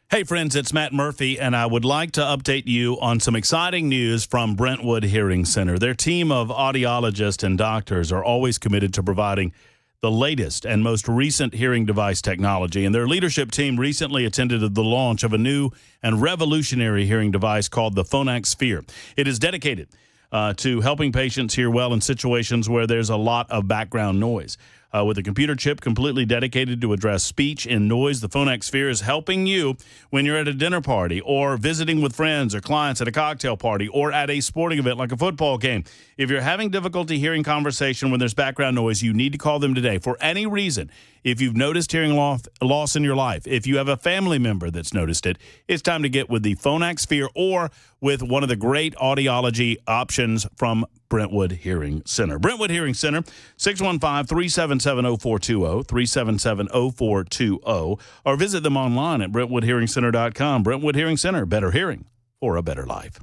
A: Hey, friends, it's Matt Murphy, and I would like to update you on some exciting news from Brentwood Hearing Center. Their team of audiologists and doctors are always committed to providing the latest and most recent hearing device technology, and their leadership team recently attended the launch of a new and revolutionary hearing device called the Phonak Sphere. It is dedicated to helping patients hear well in situations where there's a lot of background noise. With a computer chip completely dedicated to address speech and noise, the Phonak Sphere is helping you when you're at a dinner party or visiting with friends or clients at a cocktail party or at a sporting event like a football game. If you're having difficulty hearing conversation when there's background noise, you need to call them today. For any reason, if you've noticed hearing loss in your life, if you have a family member that's noticed it, it's time to get with the Phonak Sphere or with one of the great audiology options from Brentwood Hearing Center. Brentwood Hearing Center, 615-377-0420, 377-0420, or visit them online at BrentwoodHearingCenter.com. Brentwood Hearing Center, better hearing for a better life.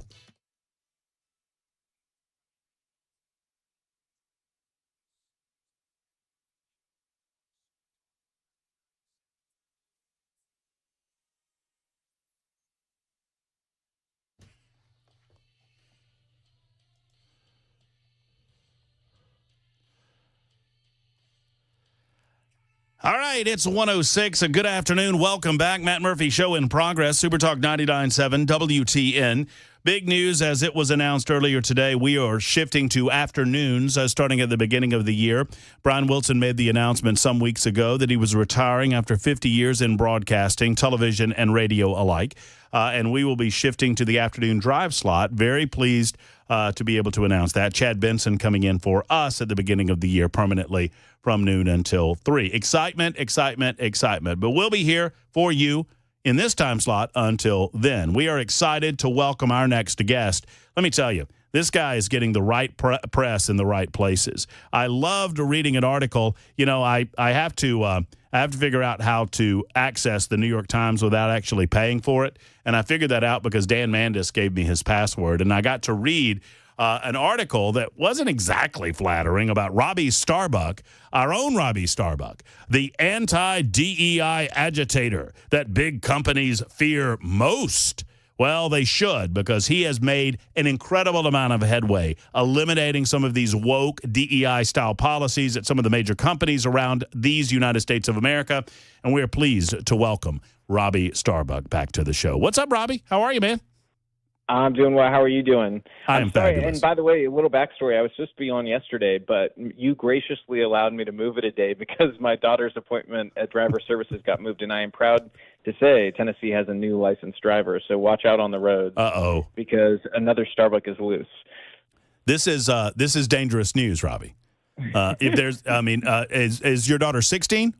A: All right, it's 1:06. A good afternoon. Welcome back. Matt Murphy Show in progress. Super Talk 99.7 WTN. Big news, as it was announced earlier today, we are shifting to afternoons starting at the beginning of the year. Brian Wilson made the announcement some weeks ago that he was retiring after 50 years in broadcasting, television, and radio alike. And we will be shifting to the afternoon drive slot. Very pleased to be able to announce that. Chad Benson coming in for us at the beginning of the year permanently from noon until 3. Excitement, excitement, excitement. But we'll be here for you in this time slot until then. We are excited to welcome our next guest. Let me tell you, this guy is getting the right press in the right places. I loved reading an article. You know, I have to figure out how to access the New York Times without actually paying for it, and I figured that out because Dan Mandis gave me his password, and I got to read an article that wasn't exactly flattering about Robbie Starbuck, our own Robbie Starbuck, the anti-DEI agitator that big companies fear most. Well, they should, because he has made an incredible amount of headway eliminating some of these woke DEI-style policies at some of the major companies around these United States of America. And we are pleased to welcome Robbie Starbuck back to the show. What's up, Robbie? How are you, man?
L: I'm doing well. How are you doing?
A: I'm
L: sorry.
A: fabulous.
L: And by the way, a little backstory. I was supposed to be on yesterday, but you graciously allowed me to move it a day because my daughter's appointment at driver services got moved, and I am proud to say Tennessee has a new licensed driver. So watch out on the roads.
A: Uh-oh.
L: Because another Starbuck is loose.
A: This is dangerous news, Robbie. If there's, is your daughter 16?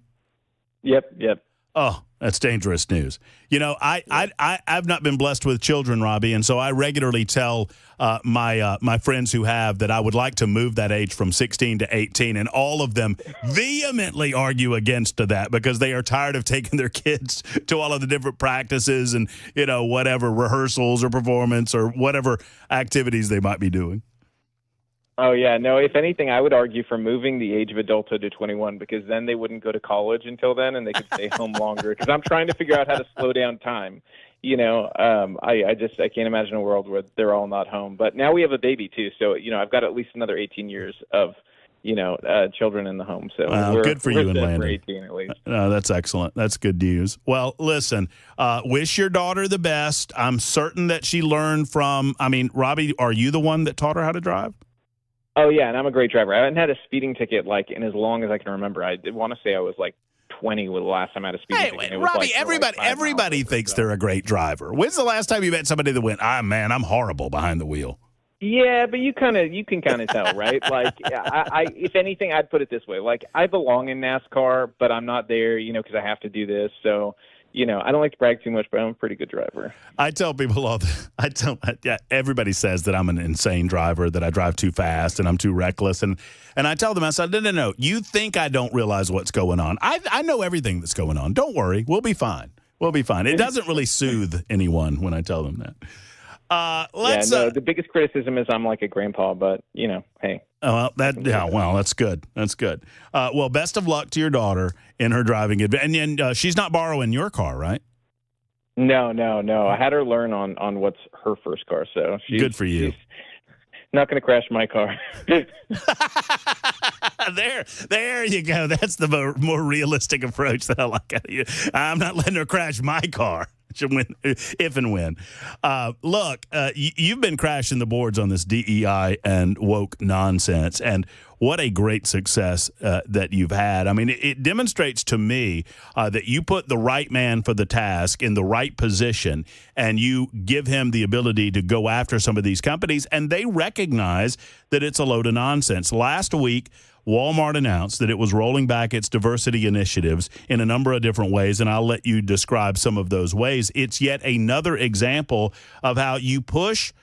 L: Yep.
A: Oh, that's dangerous news. You know, I've not been blessed with children, Robbie, and so I regularly tell my friends who have that I would like to move that age from 16 to 18, and all of them vehemently argue against that because they are tired of taking their kids to all of the different practices and, you know, whatever rehearsals or performance or whatever activities they might be doing.
L: Oh, yeah. No, if anything, I would argue for moving the age of adulthood to 21 because then they wouldn't go to college until then and they could stay home longer because I'm trying to figure out how to slow down time. You know, I can't imagine a world where they're all not home. But now we have a baby, too. So, you know, I've got at least another 18 years of, you know, children in the home. So
A: good for you and Landon.
L: 18 at least.
A: That's excellent. That's good news. Well, listen, wish your daughter the best. I'm certain that she learned from, Robbie, are you the one that taught her how to drive?
L: Oh, yeah, and I'm a great driver. I haven't had a speeding ticket, in as long as I can remember. I want to say I was, 20 was the last time I had a speeding ticket.
A: Hey, Robbie, everybody thinks they're a great driver. When's the last time you met somebody that went, man, I'm horrible behind the wheel?
L: Yeah, but you can kind of tell, right? I if anything, I'd put it this way. I belong in NASCAR, but I'm not there, because I have to do this. So, I don't like to brag too much, but I'm a pretty good driver.
A: I tell people everybody says that I'm an insane driver, that I drive too fast and I'm too reckless. And I tell them, I said, no, you think I don't realize what's going on. I know everything that's going on. Don't worry. We'll be fine. It doesn't really soothe anyone when I tell them that.
L: The biggest criticism is I'm like a grandpa, but hey.
A: That's good. That's good. Well, best of luck to your daughter in her driving adventure. And she's not borrowing your car, right?
L: No. I had her learn on what's her first car, so
A: good for you.
L: She's not going to crash my car.
A: There you go. That's the more realistic approach that I like out of you. I'm not letting her crash my car. If and when. Look, you've been crashing the boards on this DEI and woke nonsense, and what a great success that you've had. It demonstrates to me that you put the right man for the task in the right position, and you give him the ability to go after some of these companies, and they recognize that it's a load of nonsense. Last week, Walmart announced that it was rolling back its diversity initiatives in a number of different ways, and I'll let you describe some of those ways. It's yet another example of how you push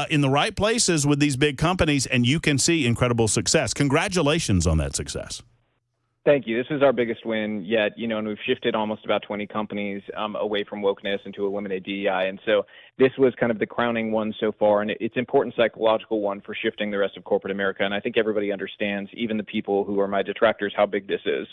A: in the right places with these big companies, and you can see incredible success. Congratulations on that success.
L: Thank you. This is our biggest win yet, and we've shifted almost about 20 companies away from wokeness and to eliminate DEI. And so this was kind of the crowning one so far, and it's an important psychological one for shifting the rest of corporate America. And I think everybody understands, even the people who are my detractors, how big this is.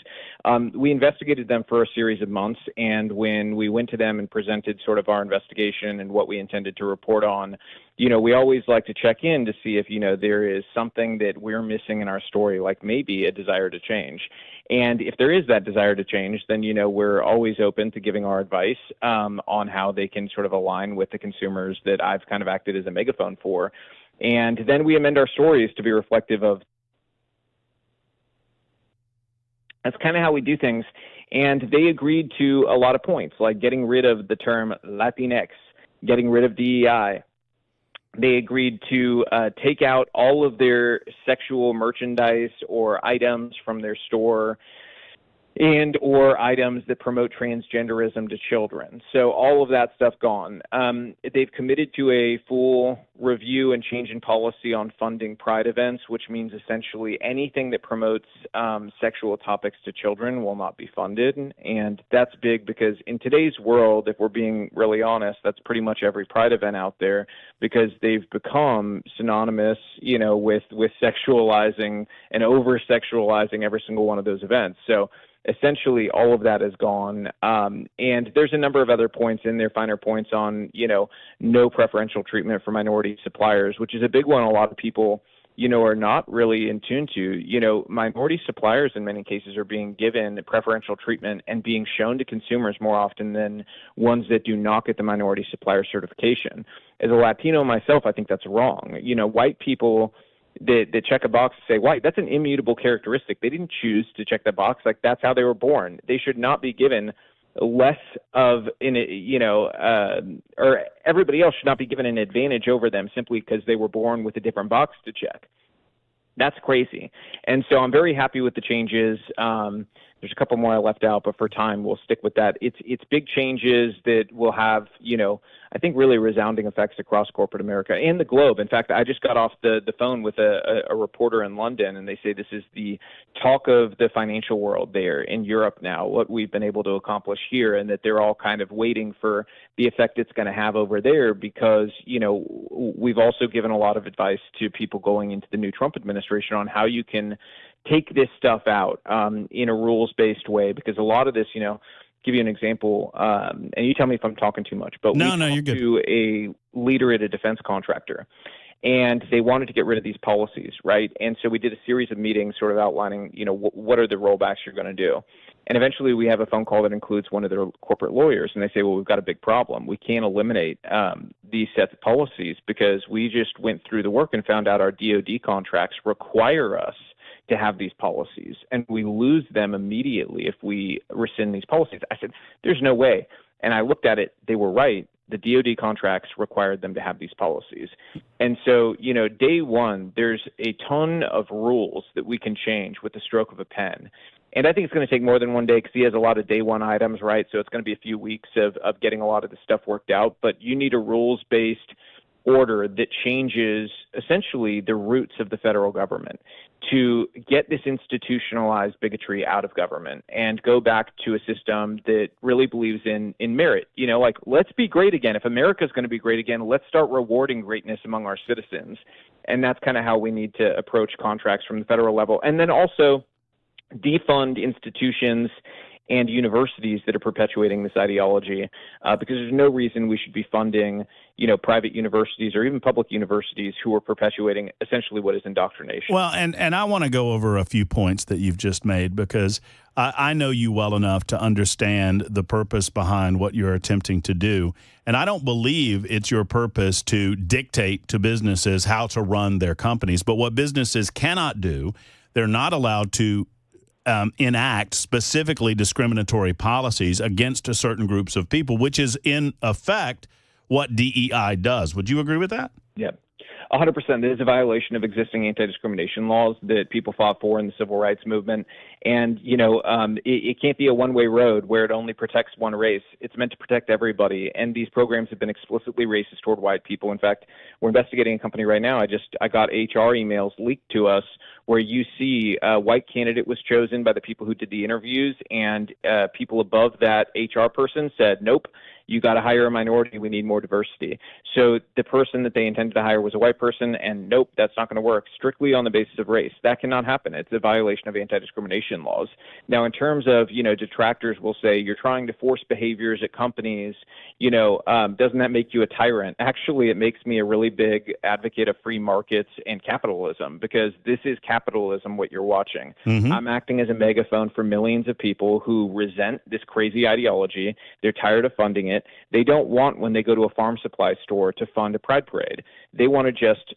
L: We investigated them for a series of months, and when we went to them and presented sort of our investigation and what we intended to report on, we always like to check in to see if, there is something that we're missing in our story, like maybe a desire to change. And if there is that desire to change, then, we're always open to giving our advice on how they can sort of align with the consumers that I've kind of acted as a megaphone for. And then we amend our stories to be reflective of. That's kind of how we do things. And they agreed to a lot of points, like getting rid of the term Latinx, getting rid of DEI. They agreed to take out all of their sexual merchandise or items from their store and or items that promote transgenderism to children. So all of that stuff gone. They've committed to a full review and change in policy on funding Pride events, which means essentially anything that promotes sexual topics to children will not be funded. And that's big because in today's world, if we're being really honest, that's pretty much every Pride event out there, because they've become synonymous, with sexualizing and over-sexualizing every single one of those events. So essentially, all of that is gone. And there's a number of other points in there, finer points on, no preferential treatment for minority suppliers, which is a big one a lot of people, are not really in tune to. Minority suppliers in many cases are being given preferential treatment and being shown to consumers more often than ones that do not get the minority supplier certification. As a Latino myself, I think that's wrong. White people that check a box to say white, that's an immutable characteristic. They didn't choose to check that box. Like, that's how they were born. They should not be given less of or everybody else should not be given an advantage over them simply because they were born with a different box to check. That's crazy. And so I'm very happy with the changes. There's a couple more I left out, but for time, we'll stick with that. It's big changes that will have, I think really resounding effects across corporate America and the globe. In fact, I just got off the phone with a reporter in London, and they say this is the talk of the financial world there in Europe now, what we've been able to accomplish here, and that they're all kind of waiting for the effect it's going to have over there because, we've also given a lot of advice to people going into the new Trump administration on how you can take this stuff out in a rules-based way, because a lot of this, give you an example, and you tell me if I'm talking too much, but
A: No, you're good.
L: To a leader at a defense contractor, and they wanted to get rid of these policies, right? And so we did a series of meetings sort of outlining, what are the rollbacks you're going to do? And eventually we have a phone call that includes one of their corporate lawyers, and they say, well, we've got a big problem. We can't eliminate these sets of policies because we just went through the work and found out our DoD contracts require us to have these policies, and we lose them immediately if we rescind these policies. I said, there's no way. And I looked at it. They were right. The DoD contracts required them to have these policies. And so, day one, there's a ton of rules that we can change with the stroke of a pen. And I think it's going to take more than one day because he has a lot of day one items, right? So it's going to be a few weeks of getting a lot of the stuff worked out. But you need a rules-based order that changes essentially the roots of the federal government to get this institutionalized bigotry out of government and go back to a system that really believes in merit. Let's be great again. If America's going to be great again, let's start rewarding greatness among our citizens. And that's kind of how we need to approach contracts from the federal level. And then also defund institutions and universities that are perpetuating this ideology, because there's no reason we should be funding, private universities or even public universities who are perpetuating essentially what is indoctrination.
A: Well, and I want to go over a few points that you've just made because I know you well enough to understand the purpose behind what you're attempting to do. And I don't believe it's your purpose to dictate to businesses how to run their companies. But what businesses cannot do, they're not allowed to enact specifically discriminatory policies against certain groups of people, which is in effect what DEI does. Would you agree with that?
L: Yeah, 100%. It is a violation of existing anti-discrimination laws that people fought for in the civil rights movement. And, it can't be a one-way road where it only protects one race. It's meant to protect everybody. And these programs have been explicitly racist toward white people. In fact, we're investigating a company right now. I got HR emails leaked to us where you see a white candidate was chosen by the people who did the interviews, and people above that HR person said, nope, you got to hire a minority. We need more diversity. So the person that they intended to hire was a white person, and nope, that's not going to work strictly on the basis of race. That cannot happen. It's a violation of anti-discrimination laws. Now, in terms of, detractors will say you're trying to force behaviors at companies, doesn't that make you a tyrant? Actually, it makes me a really big advocate of free markets and capitalism, because this is capitalism, what you're watching. I'm acting as a megaphone for millions of people who resent this crazy ideology. They're tired of funding it. They don't want, when they go to a farm supply store, to fund a pride parade. They want to just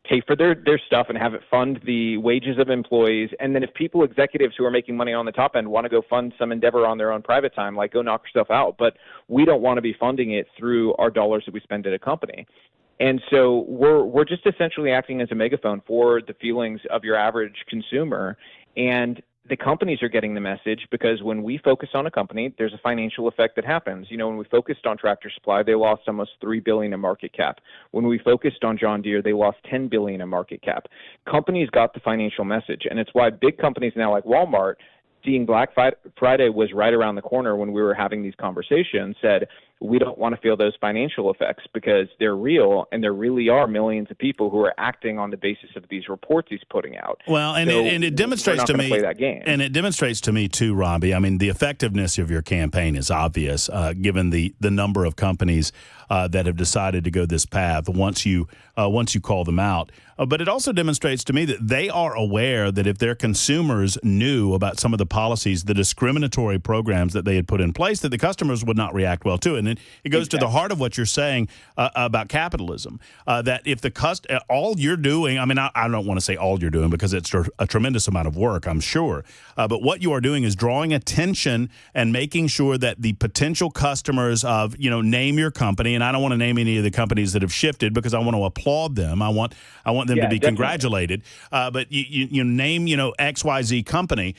L: pay for their stuff and have it fund the wages of employees. And then if executives who are making money on the top end want to go fund some endeavor on their own private time, like go knock yourself out. But we don't want to be funding it through our dollars that we spend at a company. And so we're just essentially acting as a megaphone for the feelings of your average consumer. And the companies are getting the message, because when we focus on a company, there's a financial effect that happens. When we focused on Tractor Supply, they lost almost $3 billion in market cap. When we focused on John Deere, they lost $10 billion in market cap. Companies got the financial message, and it's why big companies now like Walmart, seeing Black Friday was right around the corner when we were having these conversations, said, we don't want to feel those financial effects, because they're real, and there really are millions of people who are acting on the basis of these reports he's putting out.
A: Well, and it demonstrates to me,
L: play that game.
A: And it demonstrates to me too, Robbie. I mean, the effectiveness of your campaign is obvious, given the number of companies that have decided to go this path once you call them out. But it also demonstrates to me that they are aware that if their consumers knew about some of the policies, the discriminatory programs that they had put in place, that the customers would not react well to it. And it goes to the heart of what you're saying about capitalism, that if all you're doing, I mean, I don't want to say all you're doing, because it's a tremendous amount of work, I'm sure. But what you are doing is drawing attention and making sure that the potential customers of, name your company, and I don't want to name any of the companies that have shifted, because I want to applaud them. I want them to be
L: definitely
A: congratulated. But you name, XYZ company.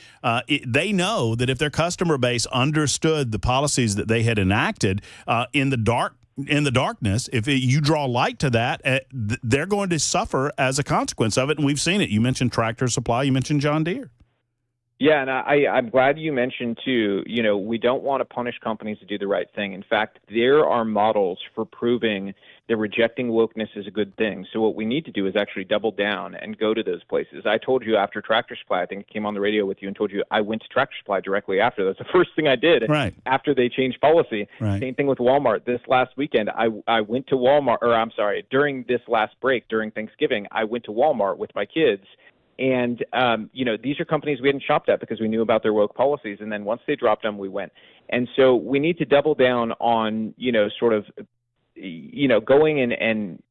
A: They know that if their customer base understood the policies that they had enacted in the darkness, if you draw light to that, they're going to suffer as a consequence of it. And we've seen it. You mentioned Tractor Supply. You mentioned John Deere.
L: Yeah, and I'm glad you mentioned, too, we don't want to punish companies to do the right thing. In fact, there are models for proving that rejecting wokeness is a good thing. So what we need to do is actually double down and go to those places. I told you after Tractor Supply, I think I came on the radio with you and told you I went to Tractor Supply directly after. That's the first thing I did after they changed policy.
A: Right.
L: Same thing with Walmart. This last weekend, I went to Walmart, during this last break, during Thanksgiving, I went to Walmart with my kids. And, these are companies we hadn't shopped at because we knew about their woke policies. And then once they dropped them, we went. And so we need to double down on, going and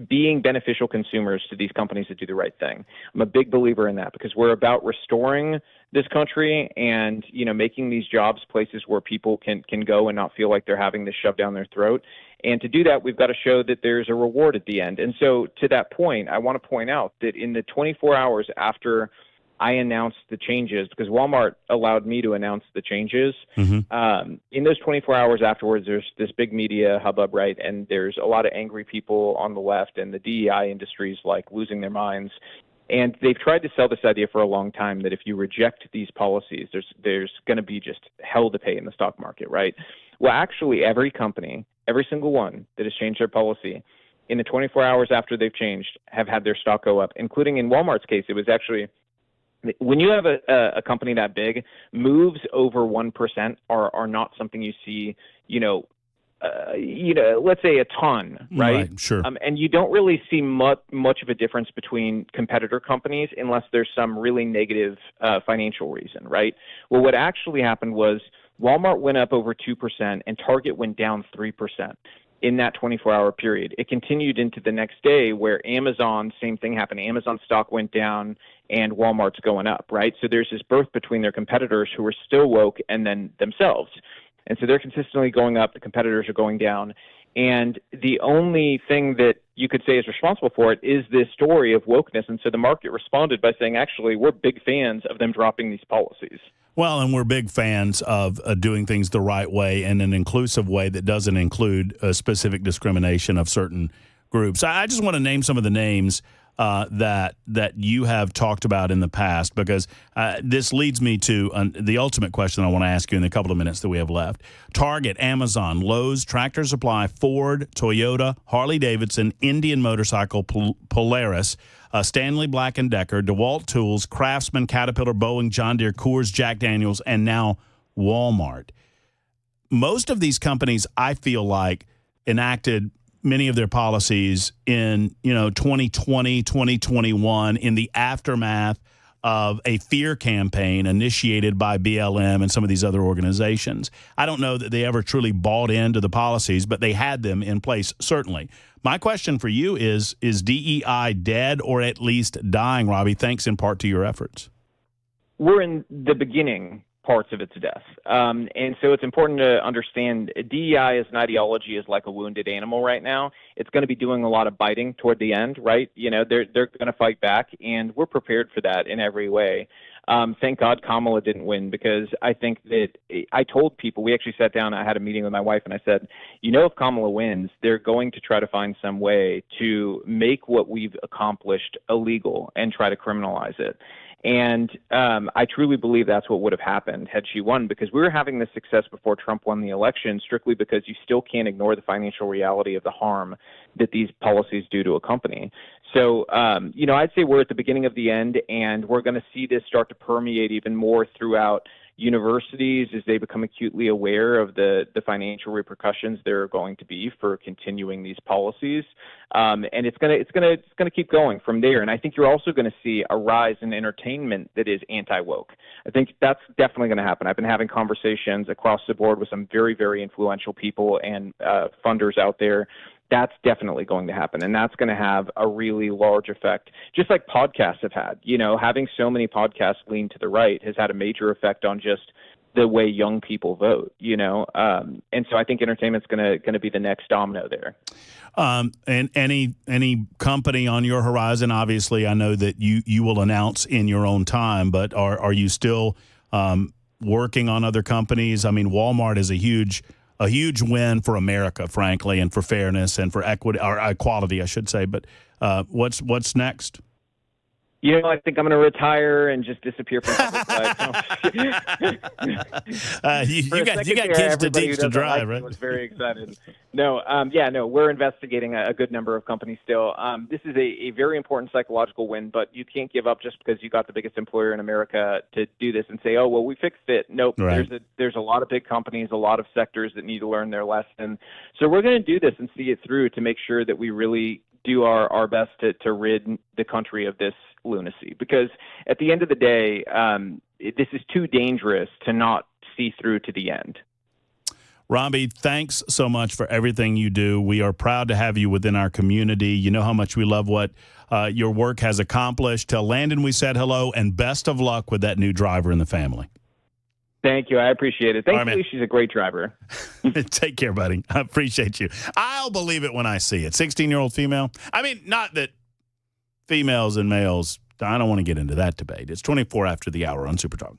L: being beneficial consumers to these companies that do the right thing. I'm a big believer in that, because we're about restoring this country and, making these jobs places where people can go and not feel like they're having this shoved down their throat. And to do that, we've got to show that there's a reward at the end. And so to that point, I want to point out that in the 24 hours after I announced the changes, because Walmart allowed me to announce the changes, in those 24 hours afterwards, there's this big media hubbub, right? And there's a lot of angry people on the left, and the DEI industry is like losing their minds. And they've tried to sell this idea for a long time that if you reject these policies, there's going to be just hell to pay in the stock market, right? Well, actually, every company, every single one that has changed their policy in the 24 hours after they've changed have had their stock go up, including in Walmart's case. It was actually, when you have a company that big, moves over 1% are not something you see, let's say a ton, right?
A: Sure.
L: And you don't really see much of a difference between competitor companies unless there's some really negative financial reason, right? Well, what actually happened was Walmart went up over 2% and Target went down 3% in that 24-hour period. It continued into the next day where Amazon, same thing happened. Amazon stock went down and Walmart's going up, right? So there's this birth between their competitors who are still woke and then themselves. And so they're consistently going up. The competitors are going down. And the only thing that you could say is responsible for it is this story of wokeness. And so the market responded by saying, actually, we're big fans of them dropping these policies.
A: Well, and we're big fans of doing things the right way and an inclusive way that doesn't include specific discrimination of certain groups. I just want to name some of the names that you have talked about in the past? Because this leads me to the ultimate question I want to ask you in the couple of minutes that we have left. Target, Amazon, Lowe's, Tractor Supply, Ford, Toyota, Harley-Davidson, Indian Motorcycle, Polaris, Stanley Black & Decker, DeWalt Tools, Craftsman, Caterpillar, Boeing, John Deere, Coors, Jack Daniels, and now Walmart. Most of these companies, I feel like, enacted many of their policies in 2020, 2021, in the aftermath of a fear campaign initiated by BLM and some of these other organizations. I don't know that they ever truly bought into the policies, but they had them in place, certainly. My question for you is DEI dead or at least dying, Robbie, thanks in part to your efforts?
L: We're in the beginning parts of its death. And so it's important to understand DEI as an ideology is like a wounded animal right now. It's going to be doing a lot of biting toward the end, right? They're going to fight back, and we're prepared for that in every way. Thank God Kamala didn't win, because I think that I told people, we actually sat down, I had a meeting with my wife, and I said, if Kamala wins, they're going to try to find some way to make what we've accomplished illegal and try to criminalize it. And I truly believe that's what would have happened had she won, because we were having this success before Trump won the election strictly because you still can't ignore the financial reality of the harm that these policies do to a company. So, I'd say we're at the beginning of the end, and we're going to see this start to permeate even more throughout universities as they become acutely aware of the financial repercussions there are going to be for continuing these policies. And it's gonna keep going from there. And I think you're also going to see a rise in entertainment that is anti-woke. I think that's definitely going to happen. I've been having conversations across the board with some very, very influential people and funders out there. That's definitely going to happen, and that's going to have a really large effect, just like podcasts have had. Having so many podcasts lean to the right has had a major effect on just the way young people vote, and so I think entertainment's going to be the next domino there.
A: And any company on your horizon, obviously, I know that you will announce in your own time, but are you still working on other companies? I mean, Walmart is a huge win for America, frankly, and for fairness and for equity, or equality, I should say. But what's next?
L: I think I'm going to retire and just disappear from public life.
A: You got kids to teach to drive, right?
L: I was very excited. No, we're investigating a good number of companies still. This is a very important psychological win, but you can't give up just because you got the biggest employer in America to do this and say, oh, well, we fixed it. Nope. Right. There's a lot of big companies, a lot of sectors that need to learn their lesson. So we're going to do this and see it through to make sure that we really do our best to rid the country of this lunacy, because at the end of the day, this is too dangerous to not see through to the end.
A: Robbie, thanks so much for everything you do. We are proud to have you within our community. You know how much we love what your work has accomplished. Tell Landon we said hello, and best of luck with that new driver in the family.
L: Thank you. I appreciate it. Thankfully,
A: right,
L: she's a great driver.
A: Take care, buddy. I appreciate you. I'll believe it when I see it. 16-year-old female. I mean, not that females and males, I don't want to get into that debate. It's 24 after the hour on Super Talk.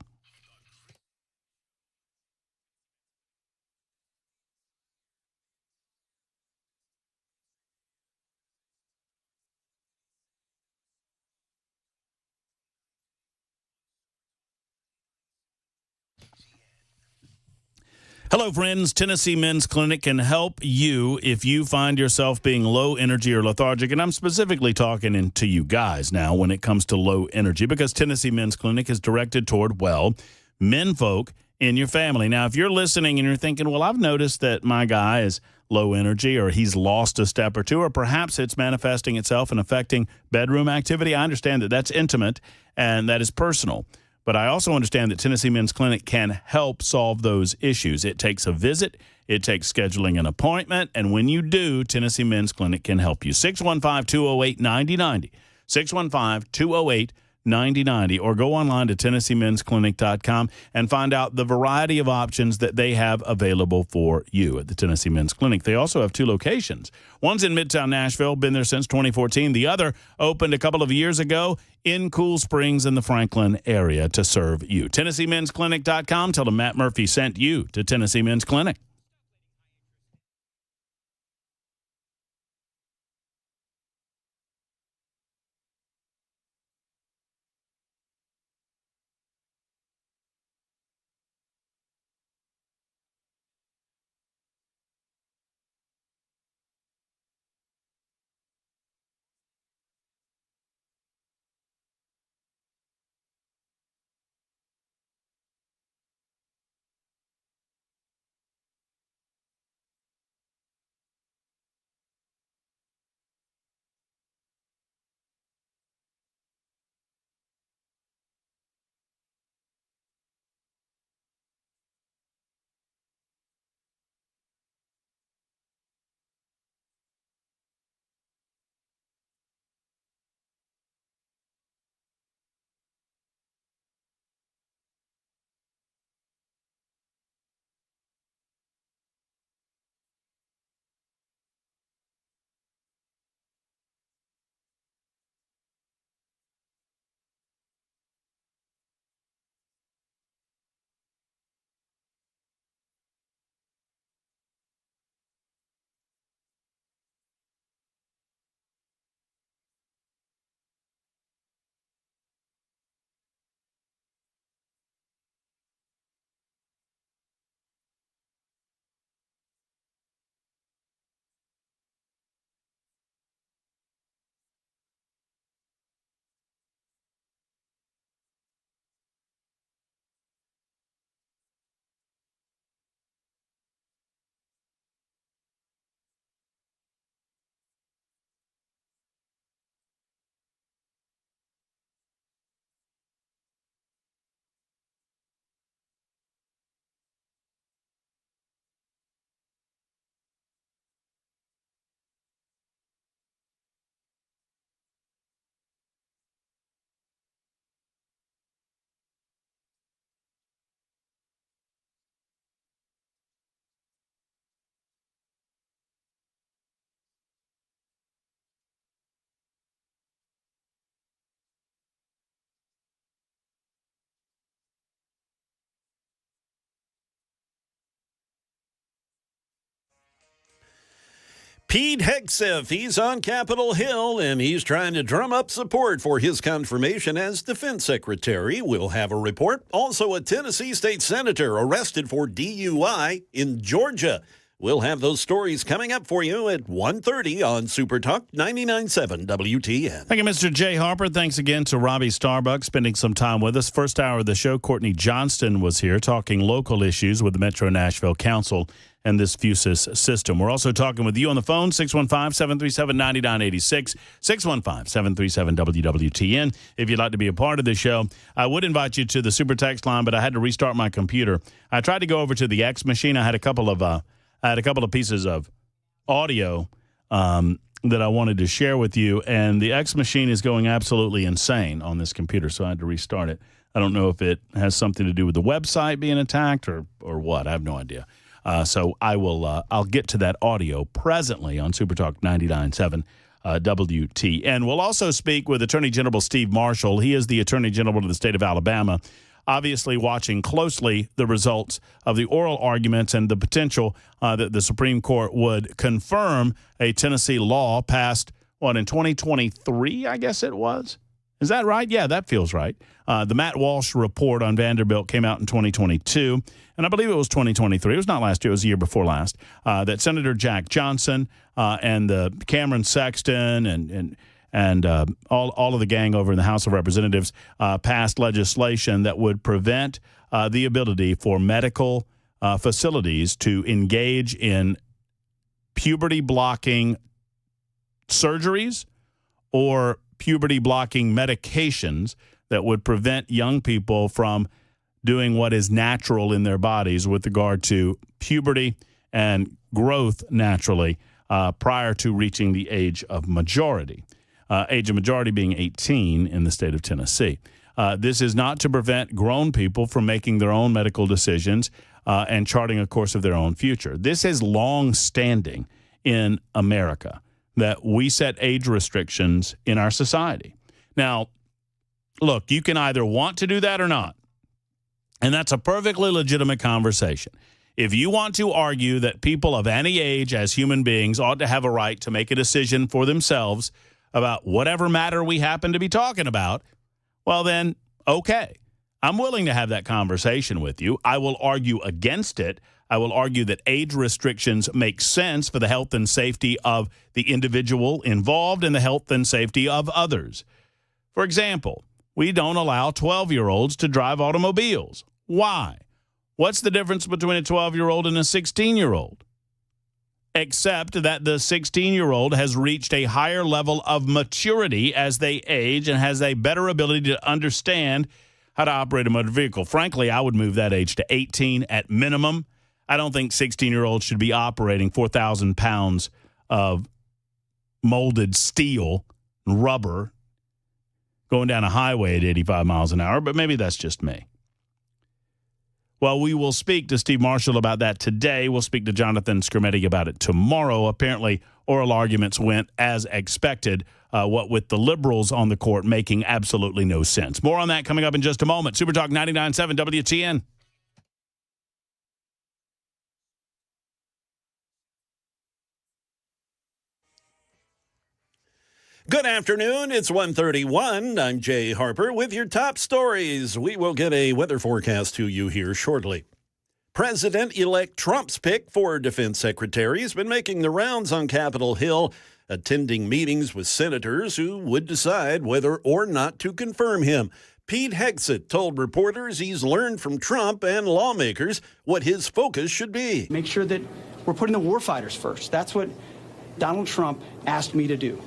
A: Hello, friends. Tennessee Men's Clinic can help you if you find yourself being low energy or lethargic. And I'm specifically talking to you guys now when it comes to low energy, because Tennessee Men's Clinic is directed toward, menfolk in your family. Now, if you're listening and you're thinking, well, I've noticed that my guy is low energy, or he's lost a step or two, or perhaps it's manifesting itself and affecting bedroom activity, I understand that that's intimate and that is personal. But I also understand that Tennessee Men's Clinic can help solve those issues. It takes a visit. It takes scheduling an appointment. And when you do, Tennessee Men's Clinic can help you. 615-208-9090. 615-208-9090. 9090, or go online to TennesseeMen'sClinic.com and find out the variety of options that they have available for you at the Tennessee Men's Clinic. They also have 2 locations. One's in Midtown Nashville, been there since 2014. The other opened a couple of years ago in Cool Springs in the Franklin area to serve you. TennesseeMen'sClinic.com. Tell them Matt Murphy sent you to Tennessee Men's Clinic.
C: Pete Hegseth, he's on Capitol Hill, and he's trying to drum up support for his confirmation as defense secretary. We'll have a report. Also, a Tennessee state senator arrested for DUI in Georgia. We'll have those stories coming up for you at 1:30 on Super Talk 99.7 WTN.
A: Thank you, Mr. Jay Harper. Thanks again to Robbie Starbuck spending some time with us. First hour of the show, Courtney Johnston was here talking local issues with the Metro Nashville Council and this FUSIS system. We're also talking with you on the phone, 615-737-9986, 615-737-WWTN. If you'd like to be a part of the show, I would invite you to the super text line, but I had to restart my computer. I tried to go over to the X machine. I had a couple of pieces of audio that I wanted to share with you, and the X machine is going absolutely insane on this computer, so I had to restart it. I don't know if it has something to do with the website being attacked or what. I have no idea. So I'll get to that audio presently on Super Talk 99.7 WTN. We'll also speak with Attorney General Steve Marshall. He is the Attorney General of the state of Alabama, obviously watching closely the results of the oral arguments and the potential that the Supreme Court would confirm a Tennessee law passed, in 2023, I guess it was? Is that right? Yeah, that feels right. The Matt Walsh report on Vanderbilt came out in 2022, and I believe it was 2023. It was not last year. It was the year before last. That Senator Jack Johnson and Cameron Sexton and all of the gang over in the House of Representatives passed legislation that would prevent the ability for medical facilities to engage in puberty-blocking surgeries or puberty-blocking medications that would prevent young people from doing what is natural in their bodies with regard to puberty and growth naturally prior to reaching the age of majority. Age of majority being 18 in the state of Tennessee. This is not to prevent grown people from making their own medical decisions and charting a course of their own future. This is long-standing in America, that we set age restrictions in our society. Now, look, you can either want to do that or not, and that's a perfectly legitimate conversation. If you want to argue that people of any age as human beings ought to have a right to make a decision for themselves about whatever matter we happen to be talking about, well then, okay. I'm willing to have that conversation with you. I will argue against it. I will argue that age restrictions make sense for the health and safety of the individual involved and the health and safety of others. For example, we don't allow 12-year-olds to drive automobiles. Why? What's the difference between a 12-year-old and a 16-year-old? Except that the 16-year-old has reached a higher level of maturity as they age and has a better ability to understand how to operate a motor vehicle. Frankly, I would move that age to 18 at minimum. I don't think 16-year-olds should be operating 4,000 pounds of molded steel and rubber going down a highway at 85 miles an hour, but maybe that's just me. Well, we will speak to Steve Marshall about that today. We'll speak to Jonathan Skrmetti about it tomorrow. Apparently, oral arguments went as expected, what with the liberals on the court making absolutely no sense. More on that coming up in just a moment. Super Talk 99.7 WTN.
C: Good afternoon. It's 1:31. I'm Jay Harper with your top stories. We will get a weather forecast to you here shortly. President-elect Trump's pick for defense secretary has been making the rounds on Capitol Hill, attending meetings with senators who would decide whether or not to confirm him. Pete Hegseth told reporters he's learned from Trump and lawmakers what his focus should be.
M: Make sure that we're putting the warfighters first. That's what Donald Trump asked me to do.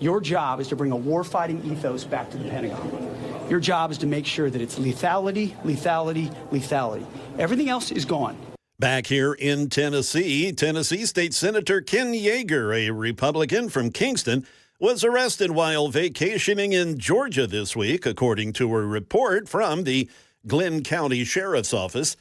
M: Your job is to bring a warfighting ethos back to the Pentagon. Your job is to make sure that it's lethality, lethality, lethality. Everything else is gone.
C: Back here in Tennessee, Tennessee State Senator Ken Yeager, a Republican from Kingston, was arrested while vacationing in Georgia this week, according to a report from the Glenn County Sheriff's Office.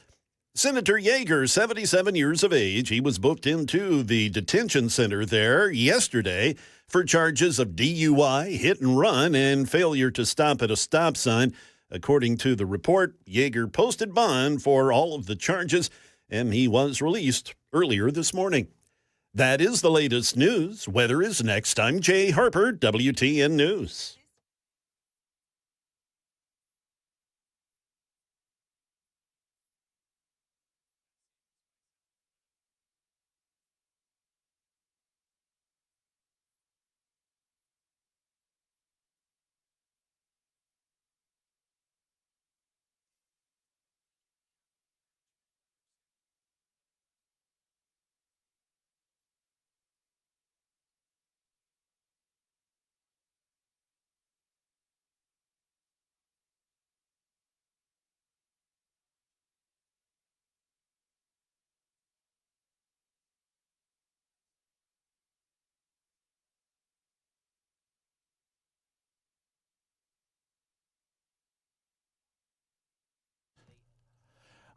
C: Senator Yeager, 77 years of age, he was booked into the detention center there yesterday for charges of DUI, hit and run, and failure to stop at a stop sign. According to the report, Yeager posted bond for all of the charges, and he was released earlier this morning. That is the latest news. Weather is next. I'm Jay Harper, WTN News.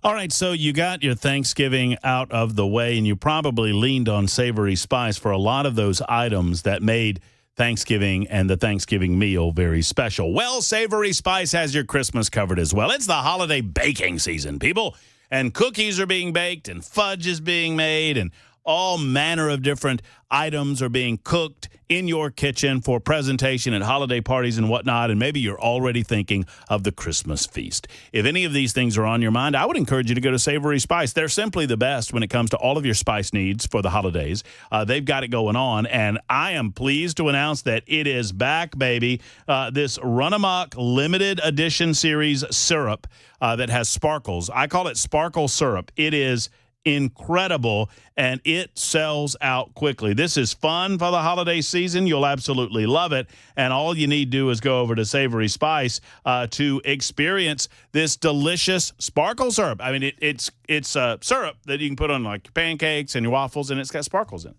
A: All right, so you got your Thanksgiving out of the way, and you probably leaned on Savory Spice for a lot of those items that made Thanksgiving and the Thanksgiving meal very special. Well, Savory Spice has your Christmas covered as well. It's the holiday baking season, people, and cookies are being baked, and fudge is being made, and all manner of different items are being cooked in your kitchen for presentation at holiday parties and whatnot, and maybe you're already thinking of the Christmas feast. If any of these things are on your mind, I would encourage you to go to Savory Spice. They're simply the best when it comes to all of your spice needs for the holidays. They've got it going on, and I am pleased to announce that it is back, baby. This Run Amok limited edition series syrup that has sparkles. I call it sparkle syrup. It is incredible, and it sells out quickly. This is fun for the holiday season. You'll absolutely love it, and all you need to do is go over to Savory Spice to experience this delicious sparkle syrup. I mean, it's syrup that you can put on like your pancakes and your waffles, and it's got sparkles in it.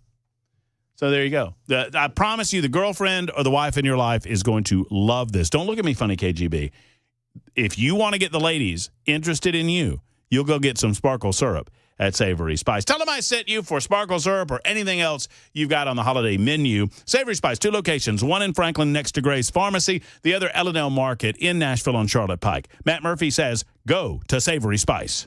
A: So there you go. I promise you the girlfriend or the wife in your life is going to love this. Don't look at me funny, KGB. If you want to get the ladies interested in you, you'll go get some sparkle syrup at Savory Spice. Tell them I sent you for sparkle syrup or anything else you've got on the holiday menu. Savory Spice, 2 locations, one in Franklin next to Grace Pharmacy, the other L&L Market in Nashville on Charlotte Pike. Matt Murphy says, go to Savory Spice.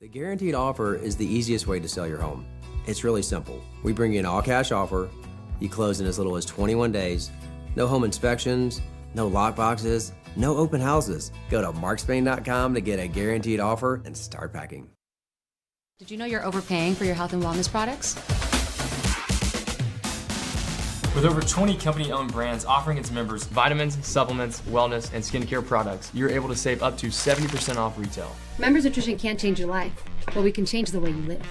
F: The guaranteed offer is the easiest way to sell your home. It's really simple. We bring you an all-cash offer. You close in as little as 21 days. No home inspections, no lock boxes, no open houses. Go to markspain.com to get a guaranteed offer and start packing.
G: Did you know you're overpaying for your health and wellness products?
H: With over 20 company-owned brands offering its members vitamins, supplements, wellness, and skincare products, you're able to save up to 70% off retail.
G: Members Nutrition can't change your life, but we can change the way you live.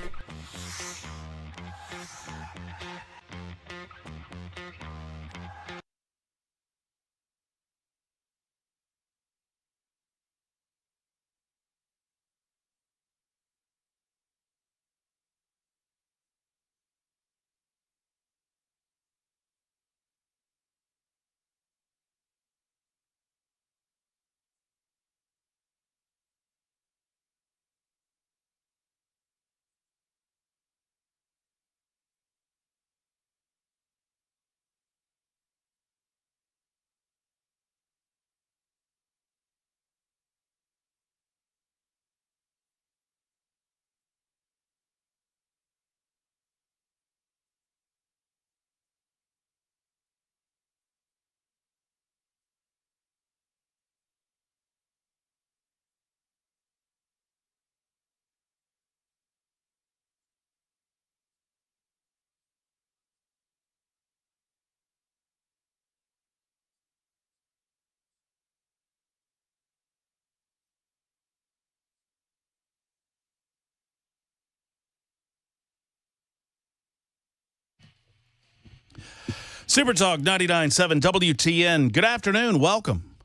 A: Super Talk 99.7 WTN. Good afternoon. Welcome.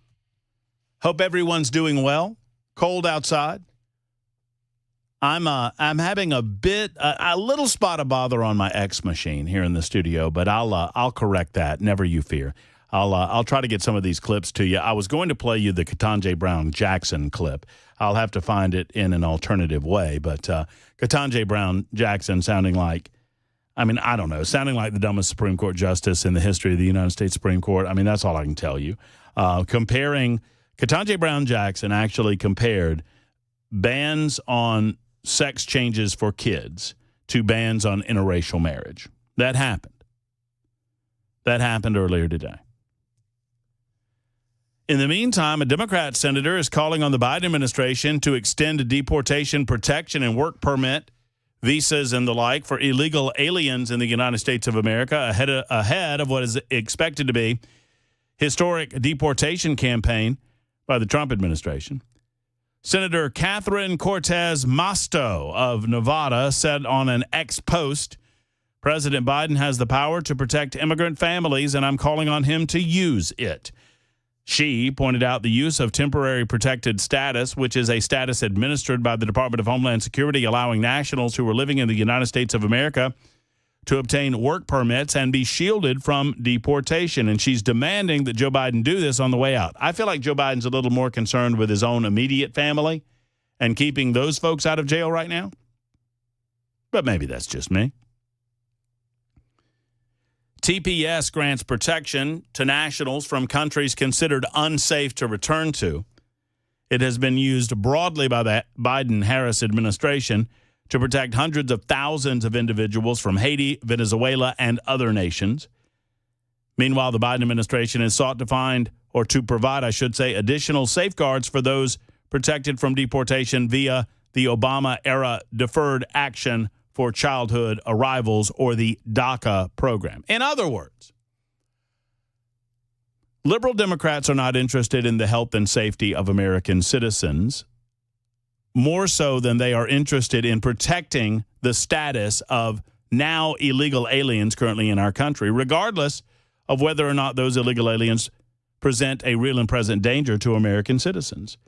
A: Hope everyone's doing well. Cold outside. I'm having a little spot of bother on my X machine here in the studio, but I'll correct that. Never you fear. I'll try to get some of these clips to you. I was going to play you the Ketanji Brown Jackson clip. I'll have to find it in an alternative way, but Ketanji Brown Jackson sounding like the dumbest Supreme Court justice in the history of the United States Supreme Court. I mean, that's all I can tell you. Comparing Ketanji Brown Jackson actually compared bans on sex changes for kids to bans on interracial marriage. That happened. That happened earlier today. In the meantime, a Democrat senator is calling on the Biden administration to extend deportation protection and work permit, visas, and the like for illegal aliens in the United States of America ahead of what is expected to be historic deportation campaign by the Trump administration. Senator Catherine Cortez Masto of Nevada said on an X post, President Biden has the power to protect immigrant families, and I'm calling on him to use it. She pointed out the use of temporary protected status, which is a status administered by the Department of Homeland Security, allowing nationals who are living in the United States of America to obtain work permits and be shielded from deportation. And she's demanding that Joe Biden do this on the way out. I feel like Joe Biden's a little more concerned with his own immediate family and keeping those folks out of jail right now. But maybe that's just me. TPS grants protection to nationals from countries considered unsafe to return to. It has been used broadly by the Biden-Harris administration to protect hundreds of thousands of individuals from Haiti, Venezuela, and other nations. Meanwhile, the Biden administration has sought to provide additional safeguards for those protected from deportation via the Obama-era Deferred Action for Childhood Arrivals, or the DACA program. In other words, liberal Democrats are not interested in the health and safety of American citizens, more so than they are interested in protecting the status of now illegal aliens currently in our country, regardless of whether or not those illegal aliens present a real and present danger to American citizens.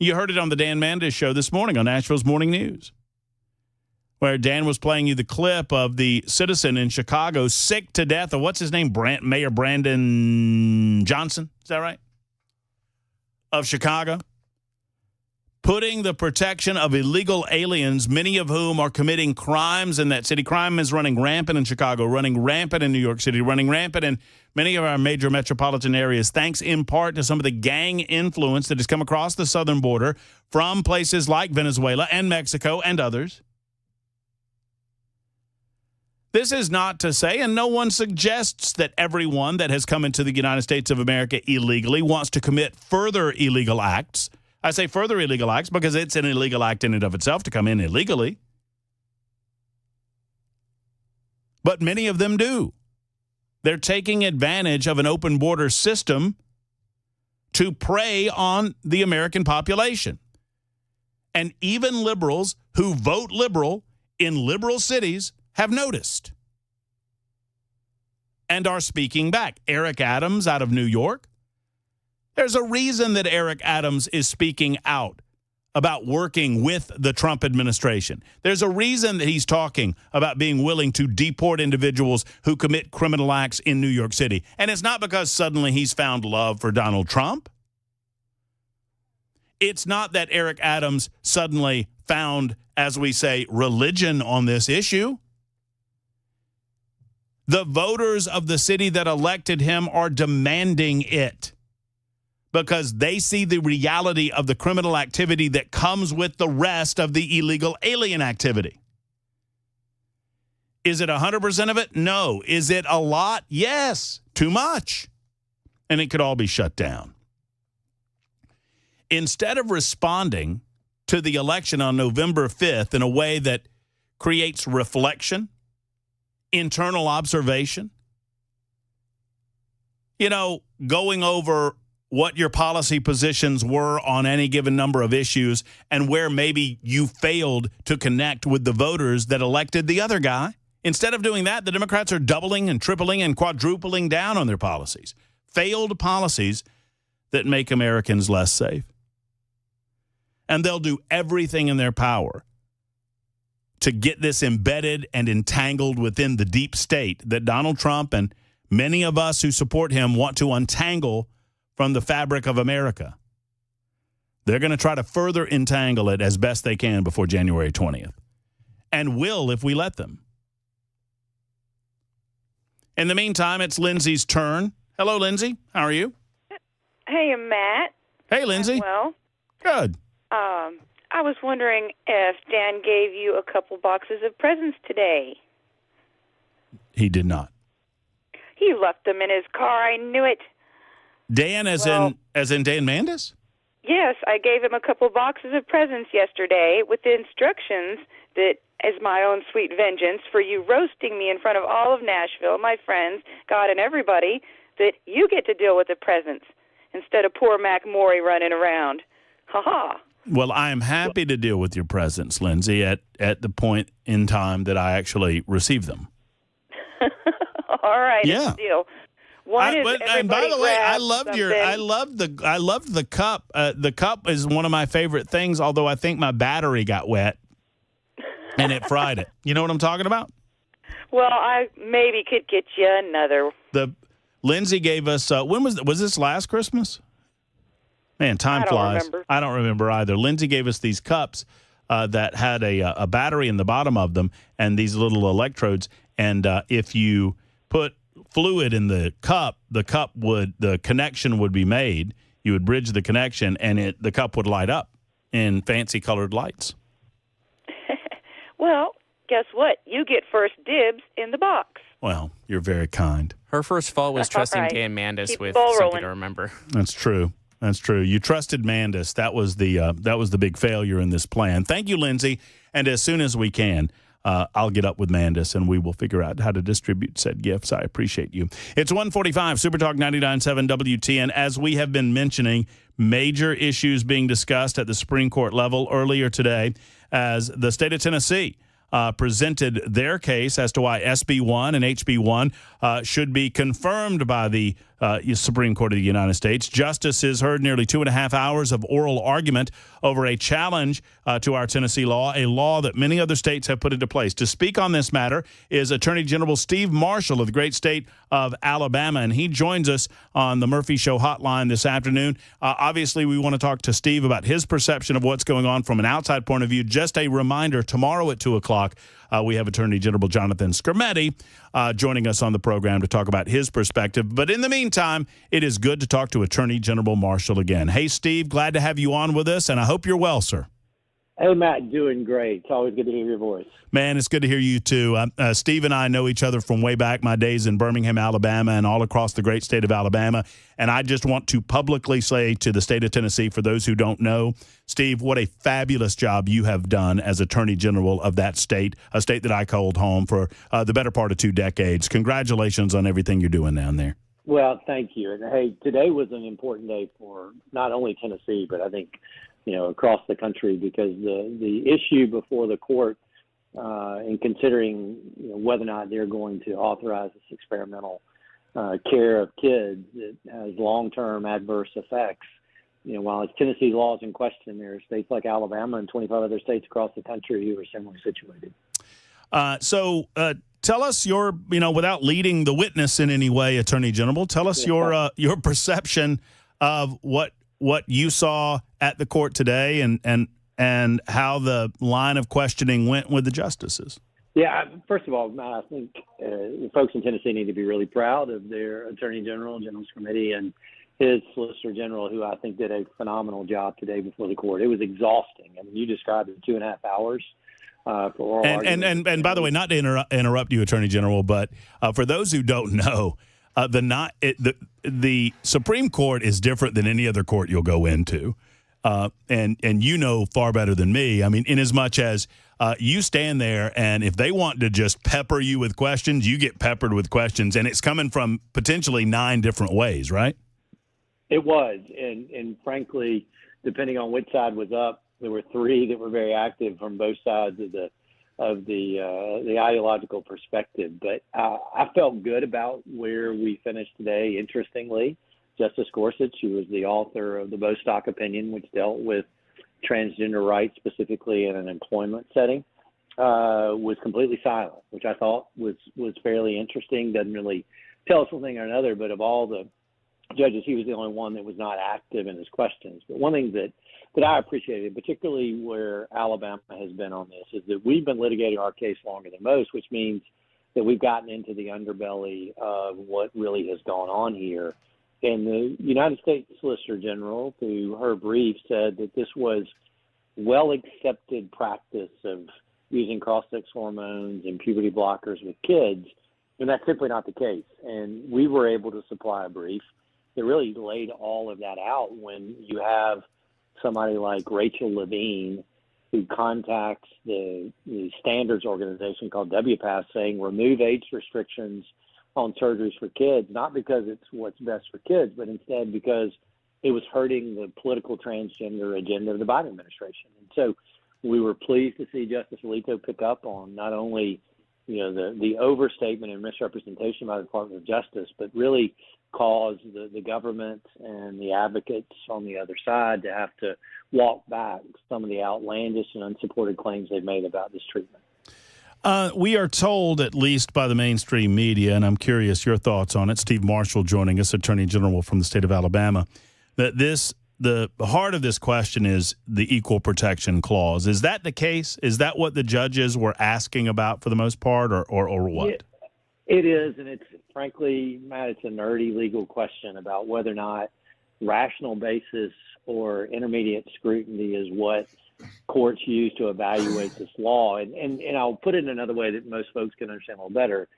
A: You heard it on the Dan Mandis Show this morning on Nashville's Morning News, where Dan was playing you the clip of the citizen in Chicago sick to death of, what's his name, Mayor Brandon Johnson, is that right? Of Chicago. Putting the protection of illegal aliens, many of whom are committing crimes in that city. Crime is running rampant in Chicago, running rampant in New York City, running rampant in many of our major metropolitan areas, thanks in part to some of the gang influence that has come across the southern border from places like Venezuela and Mexico and others. This is not to say, and no one suggests, that everyone that has come into the United States of America illegally wants to commit further illegal acts. I say further illegal acts because it's an illegal act in and of itself to come in illegally. But many of them do. They're taking advantage of an open border system to prey on the American population. And even liberals who vote liberal in liberal cities have noticed and are speaking back. Eric Adams out of New York. There's a reason that Eric Adams is speaking out about working with the Trump administration. There's a reason that he's talking about being willing to deport individuals who commit criminal acts in New York City. And it's not because suddenly he's found love for Donald Trump. It's not that Eric Adams suddenly found, as we say, religion on this issue. The voters of the city that elected him are demanding it because they see the reality of the criminal activity that comes with the rest of the illegal alien activity. Is it 100% of it? No. Is it a lot? Yes. Too much. And it could all be shut down. Instead of responding to the election on November 5th in a way that creates reflection, internal observation, going over what your policy positions were on any given number of issues and where maybe you failed to connect with the voters that elected the other guy Instead of doing that, the Democrats are doubling and tripling and quadrupling down on their policies. Failed policies that make Americans less safe. And they'll do everything in their power to get this embedded and entangled within the deep state that Donald Trump and many of us who support him want to untangle from the fabric of America. They're going to try to further entangle it as best they can before January 20th. And will if we let them. In the meantime, it's Lindsay's turn. Hello, Lindsay. How are you?
N: Hey, Matt.
A: Hey, Lindsay.
N: Well,
A: good.
N: I was wondering if Dan gave you a couple boxes of presents today.
A: He did not.
N: He left them in his car. I knew it.
A: Dan, as in Dan Mandis?
N: Yes, I gave him a couple boxes of presents yesterday with the instructions that as my own sweet vengeance for you roasting me in front of all of Nashville, my friends, God, and everybody, that you get to deal with the presents instead of poor Mac Morey running around. Ha-ha.
A: Well, I am happy to deal with your presents, Lindsay, at the point in time that I actually receive them.
N: All right,
A: yeah.
N: it's a deal. One is
A: and by the way, I loved
N: something.
A: I loved the cup. The cup is one of my favorite things, although I think my battery got wet and it fried it. You know what I'm talking about?
N: Well, I maybe could get you another.
A: Lindsay gave us when was this last Christmas? Man, time flies.
N: Remember.
A: I don't remember either. Lindsay gave us these cups that had a battery in the bottom of them and these little electrodes. And if you put fluid in the connection would be made. You would bridge the connection, and the cup would light up in fancy colored lights.
N: Well, guess what? You get first dibs in the box.
A: Well, you're very kind.
B: Her first fault was trusting
N: right.
B: Dan Mandis
N: Keep
B: with
N: the ball
B: something
N: rolling.
B: to remember.
A: That's true. That's true. You trusted Mandis. That was the big failure in this plan. Thank you, Lindsay. And as soon as we can, I'll get up with Mandis and we will figure out how to distribute said gifts. I appreciate you. It's 1:45, Super Talk 99.7 WTN. As we have been mentioning, major issues being discussed at the Supreme Court level earlier today as the state of Tennessee presented their case as to why SB 1 and HB 1 should be confirmed by the Supreme Court of the United States. Justices heard nearly 2.5 hours of oral argument over a challenge to our Tennessee law, a law that many other states have put into place. To speak on this matter is Attorney General Steve Marshall of the great state of Alabama, and he joins us on the Murphy Show hotline this afternoon. Obviously, we want to talk to Steve about his perception of what's going on from an outside point of view. Just a reminder, tomorrow at 2 o'clock, we have Attorney General Jonathan Skrmetti joining us on the program to talk about his perspective. But in the meantime, it is good to talk to Attorney General Marshall again. Hey, Steve, glad to have you on with us, and I hope you're well, sir.
O: Hey, Matt, doing great. It's always good to hear your voice.
A: Man, it's good to hear you, too. Steve and I know each other from way back my days in Birmingham, Alabama, and all across the great state of Alabama. And I just want to publicly say to the state of Tennessee, for those who don't know, Steve, what a fabulous job you have done as Attorney General of that state, a state that I called home for the better part of 2 decades. Congratulations on everything you're doing down there.
O: Well, thank you. And, hey, today was an important day for not only Tennessee, but I think, across the country, because the issue before the court in considering whether or not they're going to authorize this experimental care of kids that has long-term adverse effects. While it's Tennessee laws in question, there are states like Alabama and 25 other states across the country who are similarly situated.
A: So tell us your, without leading the witness in any way, Attorney General, tell us your perception of what you saw at the court today and how the line of questioning went with the justices.
O: Yeah, first of all, Matt, I think folks in Tennessee need to be really proud of their Attorney General, General Skrmetti, and his Solicitor General, who I think did a phenomenal job today before the court. It was exhausting. I mean, you described it 2.5 hours for oral argument.
A: And by the way, not to interrupt you, Attorney General, but for those who don't know, the Supreme Court is different than any other court you'll go into. And you know far better than me. I mean, in as much as you stand there and if they want to just pepper you with questions, you get peppered with questions. And it's coming from potentially 9 different ways, right?
O: It was. And frankly, depending on which side was up, there were 3 that were very active from both sides of the ideological perspective. But I felt good about where we finished today. Interestingly, Justice Gorsuch, who was the author of the Bostock opinion, which dealt with transgender rights specifically in an employment setting, was completely silent, which I thought was fairly interesting. Doesn't really tell us one thing or another, but of all the judges, he was the only one that was not active in his questions. But one thing that I appreciated, particularly where Alabama has been on this, is that we've been litigating our case longer than most, which means that we've gotten into the underbelly of what really has gone on here. And the United States Solicitor General, through her brief, said that this was well-accepted practice of using cross-sex hormones and puberty blockers with kids, and that's simply not the case. And we were able to supply a brief that really laid all of that out when you have somebody like Rachel Levine, who contacts the standards organization called WPATH, saying remove age restrictions on surgeries for kids, not because it's what's best for kids, but instead because it was hurting the political transgender agenda of the Biden administration. And so we were pleased to see Justice Alito pick up on not only the overstatement and misrepresentation by the Department of Justice, but really cause the government and the advocates on the other side to have to walk back some of the outlandish and unsupported claims they've made about this treatment.
A: We are told, at least by the mainstream media, and I'm curious your thoughts on it, Steve Marshall joining us, Attorney General from the state of Alabama, that the heart of this question is the Equal Protection Clause. Is that the case? Is that what the judges were asking about for the most part, or what?
O: It is, and it's frankly, Matt, it's a nerdy legal question about whether or not rational basis or intermediate scrutiny is what courts use to evaluate this law. And I'll put it in another way that most folks can understand a little better.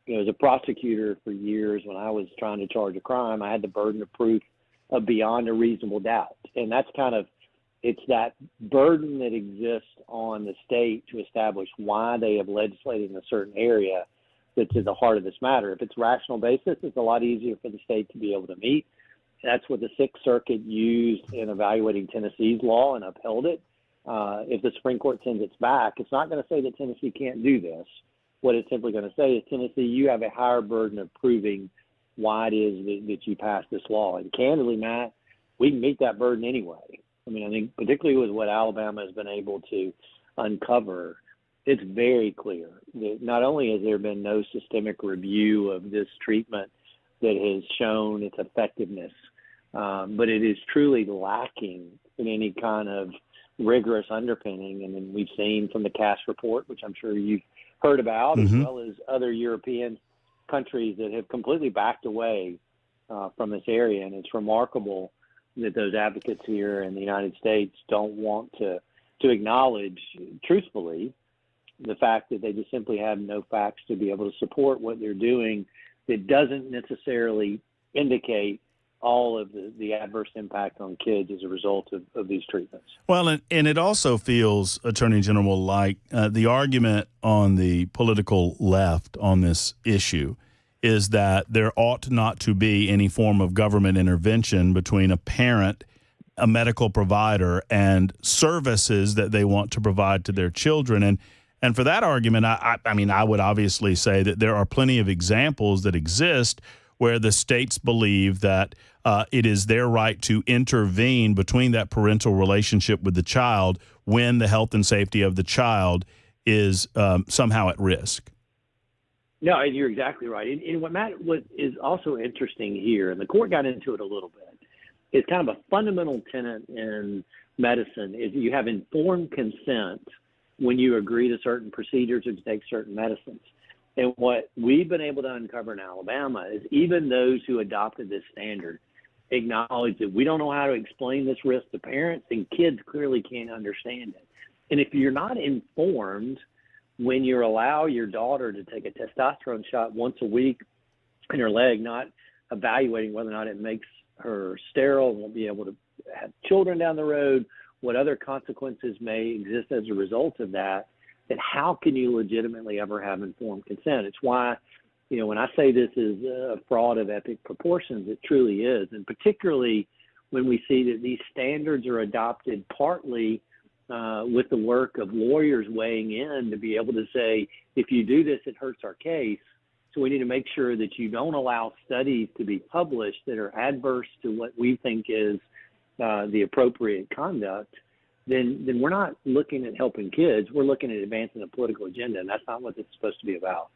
O: As a prosecutor for years, when I was trying to charge a crime, I had the burden of proof of beyond a reasonable doubt. And that's it's that burden that exists on the state to establish why they have legislated in a certain area that's at the heart of this matter. If it's rational basis, it's a lot easier for the state to be able to meet. That's what the Sixth Circuit used in evaluating Tennessee's law and upheld it. If the Supreme Court sends it back, it's not going to say that Tennessee can't do this. What it's simply going to say is, Tennessee, you have a higher burden of proving why it is that you passed this law. And candidly, Matt, we can meet that burden anyway. I mean, I think particularly with what Alabama has been able to uncover, it's very clear that not only has there been no systemic review of this treatment that has shown its effectiveness, but it is truly lacking in any kind of rigorous underpinning. And then we've seen from the Cass report, which I'm sure you've heard about, as well as other European countries that have completely backed away from this area. And it's remarkable that those advocates here in the United States don't want to acknowledge truthfully the fact that they just simply have no facts to be able to support what they're doing that doesn't necessarily indicate all of the adverse impact on kids as a result of these treatments. Well,
A: and it also feels, Attorney General, like the argument on the political left on this issue is that there ought not to be any form of government intervention between a parent, a medical provider, and services that they want to provide to their children. And for that argument, I mean, I would obviously say that there are plenty of examples that exist where the states believe that it is their right to intervene between that parental relationship with the child when the health and safety of the child is somehow at risk.
O: No, and you're exactly right. And what is also interesting here, and the court got into it a little bit, is kind of a fundamental tenet in medicine is you have informed consent when you agree to certain procedures or to take certain medicines. And what we've been able to uncover in Alabama is even those who adopted this standard acknowledge that we don't know how to explain this risk to parents, and kids clearly can't understand it. And if you're not informed when you allow your daughter to take a testosterone shot once a week in her leg, not evaluating whether or not it makes her sterile and won't be able to have children down the road, what other consequences may exist as a result of that, then how can you legitimately ever have informed consent? It's why, when I say this is a fraud of epic proportions, it truly is. And particularly when we see that these standards are adopted partly with the work of lawyers weighing in to be able to say, if you do this, it hurts our case. So we need to make sure that you don't allow studies to be published that are adverse to what we think is the appropriate conduct. Then we're not looking at helping kids. We're looking at advancing a political agenda, and that's not what this is supposed to be about.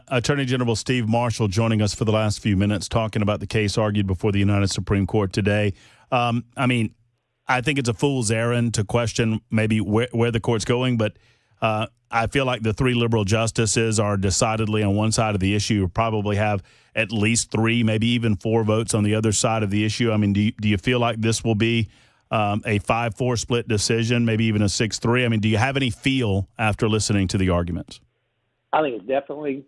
A: Attorney General Steve Marshall joining us for the last few minutes, talking about the case argued before the United Supreme Court today. I think it's a fool's errand to question maybe where the court's going, but I feel like the three liberal justices are decidedly on one side of the issue. You probably have at least 3, maybe even 4 votes on the other side of the issue. I mean, do you feel like this will be a 5-4 split decision, maybe even a 6-3? I mean, do you have any feel after listening to the arguments?
O: I think it's definitely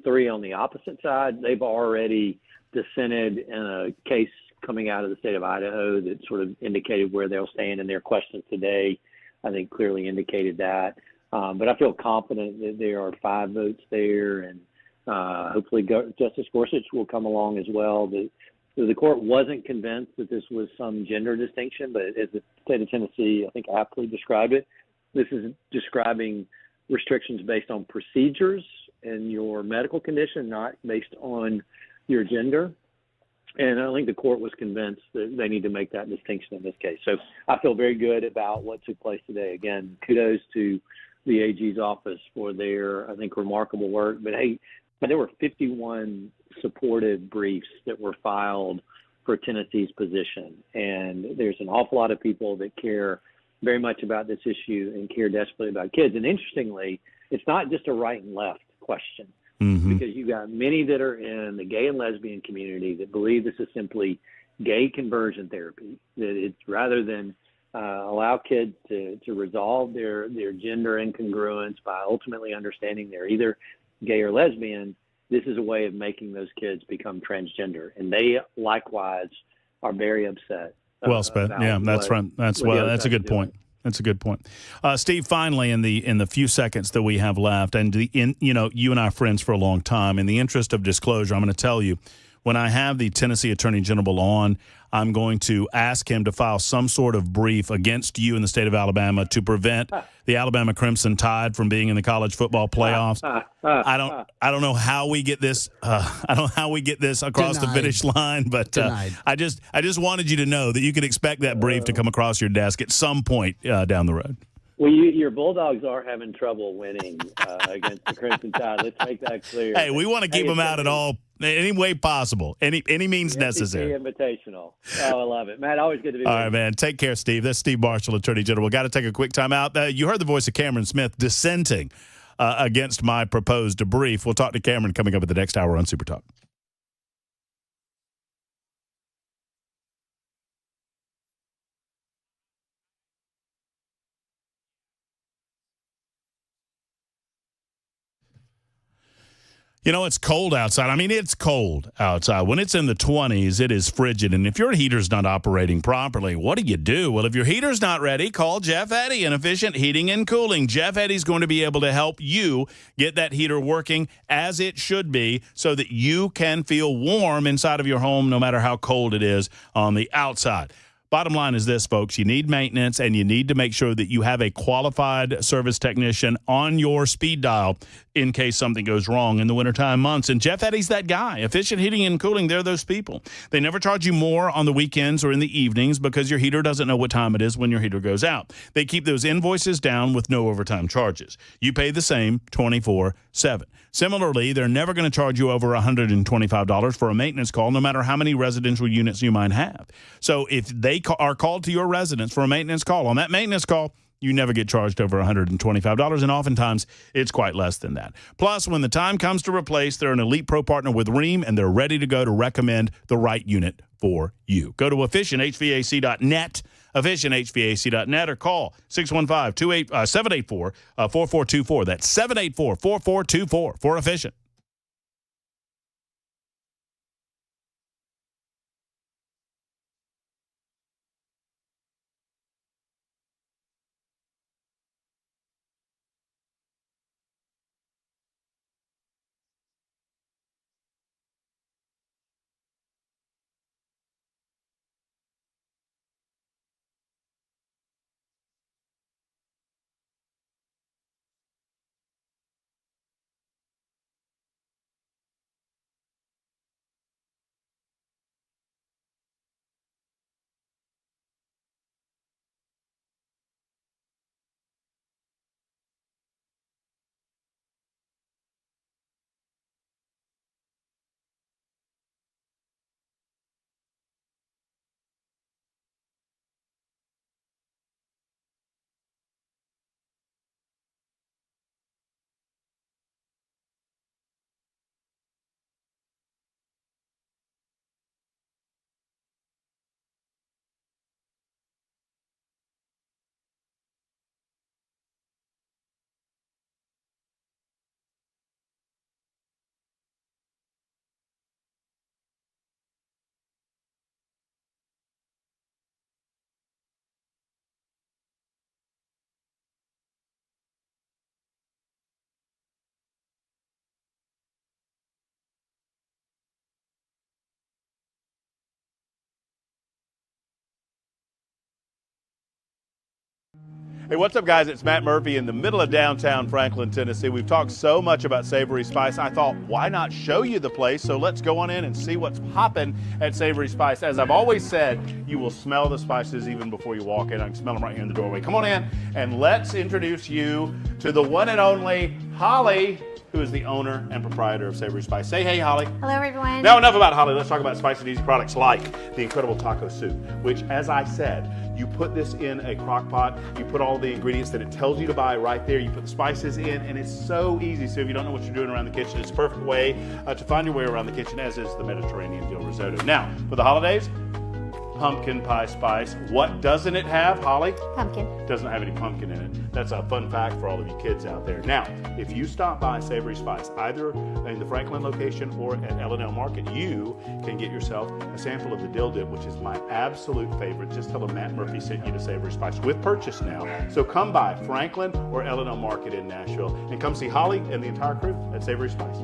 O: 3 on the opposite side. They've already dissented in a case coming out of the state of Idaho that sort of indicated where they'll stand, and their questions today, I think, clearly indicated that. But I feel confident that there are 5 votes there, and hopefully Justice Gorsuch will come along as well. The court wasn't convinced that this was some gender distinction, but as the state of Tennessee, I think, aptly described it, this is describing restrictions based on procedures and your medical condition, not based on your gender. And I think the court was convinced that they need to make that distinction in this case. So I feel very good about what took place today. Again, kudos to the AG's office for their, I think, remarkable work. But hey, there were 51 supportive briefs that were filed for Tennessee's position. And there's an awful lot of people that care very much about this issue and care desperately about kids. And interestingly, it's not just a right and left question. Mm-hmm. Because you got many that are in the gay and lesbian community that believe this is simply gay conversion therapy, that it's rather than allow kids to resolve their gender incongruence by ultimately understanding they're either gay or lesbian, this is a way of making those kids become transgender. And they likewise are very upset.
A: Well spent. Yeah, that's right. That's a good point. That's a good point. Steve, finally, in the few seconds that we have left, and you and I are friends for a long time, in the interest of disclosure, I'm going to tell you, when I have the Tennessee Attorney General on, I'm going to ask him to file some sort of brief against you in the state of Alabama to prevent the Alabama Crimson Tide from being in the college football playoffs. I don't know how we get this. I don't know how we get this across the finish line, but I just wanted you to know that you can expect that brief to come across your desk at some point down the road.
O: Well, your Bulldogs are having trouble winning against the Crimson Tide. Let's make that clear.
A: Hey, we want to keep them out at any way possible, any means necessary.
O: Invitational. Oh, I love it, Matt. Always good to be with you.
A: All right, man. Take care, Steve. That's Steve Marshall, Attorney General. Got to take a quick time out. You heard the voice of Cameron Smith dissenting against my proposed brief. We'll talk to Cameron coming up at the next hour on Super Talk. You know, it's cold outside. I mean, it's cold outside. When it's in the 20s, it is frigid. And if your heater's not operating properly, what do? Well, if your heater's not ready, call Jeff Eddy in Efficient Heating and Cooling. Jeff Eddy's going to be able to help you get that heater working as it should be so that you can feel warm inside of your home no matter how cold it is on the outside. Bottom line is this, folks. You need maintenance, and you need to make sure that you have a qualified service technician on your speed dial in case something goes wrong in the wintertime months. And Jeff Eddy's that guy. Efficient Heating and Cooling, they're those people. They never charge you more on the weekends or in the evenings because your heater doesn't know what time it is when your heater goes out. They keep those invoices down with no overtime charges. You pay the same 24/7. Similarly, they're never going to charge you over $125 for a maintenance call, no matter how many residential units you might have. So if they are called to your residence for a maintenance call, on that maintenance call, you never get charged over $125, and oftentimes it's quite less than that. Plus, when the time comes to replace, they're an Elite Pro partner with Rheem, and they're ready to go to recommend the right unit for you. Go to efficienthvac.net, efficienthvac.net, or call 615-784-4424. That's 784-4424 for Efficient. Hey, what's up, guys? It's Matt Murphy in the middle of downtown Franklin, Tennessee. We've talked so much about Savory Spice. I thought, why not show you the place? So let's go on in and see what's popping at Savory Spice. As I've always said, you will smell the spices even before you walk in. I can smell them right here in the doorway. Come on in and let's introduce you to the one and only Holly, who is the owner and proprietor of Savory Spice. Say hey, Holly.
P: Hello, everyone.
A: Now, enough about Holly. Let's talk about spicy and easy products like the incredible taco soup, which, as I said, you put this in a crock pot, you put all the ingredients that it tells you to buy right there, you put the spices in, and it's so easy. So if you don't know what you're doing around the kitchen, it's a perfect way to find your way around the kitchen, as is the Mediterranean dill risotto. Now, for the holidays, pumpkin pie spice. What doesn't it have, Holly?
P: Pumpkin.
A: Doesn't have any pumpkin in it. That's a fun fact for all of you kids out there. Now, if you stop by Savory Spice, either in the Franklin location or at L&L Market, you can get yourself a sample of the dill dip, which is my absolute favorite. Just tell them Matt Murphy sent you to Savory Spice with purchase now. So come by Franklin or L&L Market in Nashville and come see Holly and the entire crew at Savory Spice.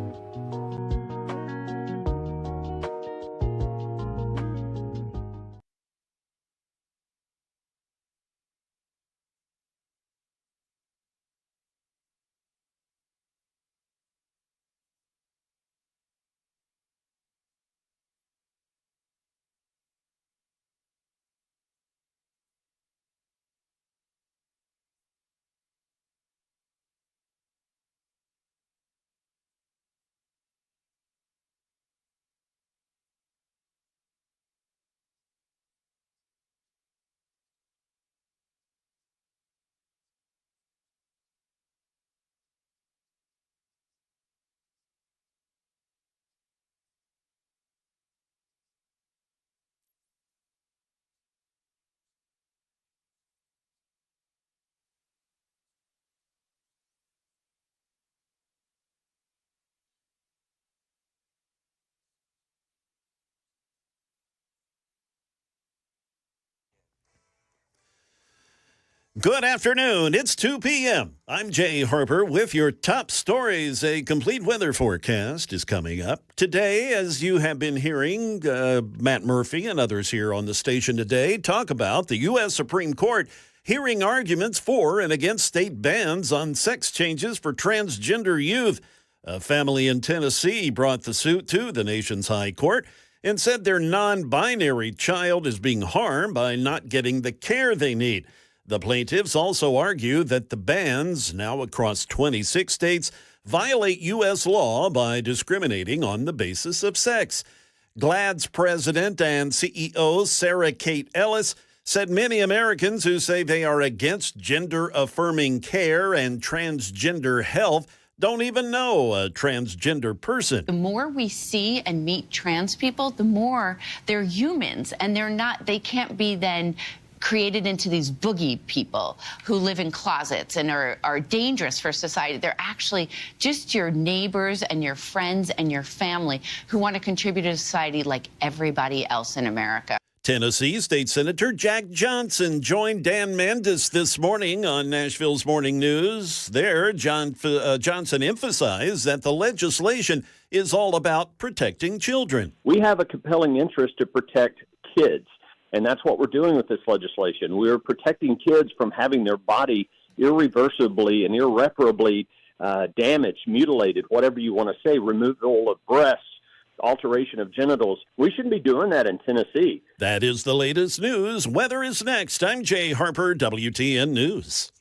C: Good afternoon. It's 2 p.m. I'm Jay Harper with your top stories. A complete weather forecast is coming up. Today, as you have been hearing, Matt Murphy and others here on the station today talk about the U.S. Supreme Court hearing arguments for and against state bans on sex changes for transgender youth. A family in Tennessee brought the suit to the nation's high court and said their non-binary child is being harmed by not getting the care they need. The plaintiffs also argue that the bans, now across 26 states, violate U.S. law by discriminating on the basis of sex. GLAAD's president and CEO Sarah Kate Ellis said many Americans who say they are against gender-affirming care and transgender health don't even know a transgender person.
Q: The more we see and meet trans people, the more they're humans, and they can't be then created into these boogie people who live in closets and are dangerous for society. They're actually just your neighbors and your friends and your family who want to contribute to society like everybody else in America.
C: Tennessee State Senator Jack Johnson joined Dan Mandis this morning on Nashville's Morning News. There, Johnson emphasized that the legislation is all about protecting children.
R: We have a compelling interest to protect kids. And that's what we're doing with this legislation. We're protecting kids from having their body irreversibly and irreparably damaged, mutilated, whatever you want to say, removal of breasts, alteration of genitals. We shouldn't be doing that in Tennessee.
C: That is the latest news. Weather is next. I'm Jay Harper, WTN News.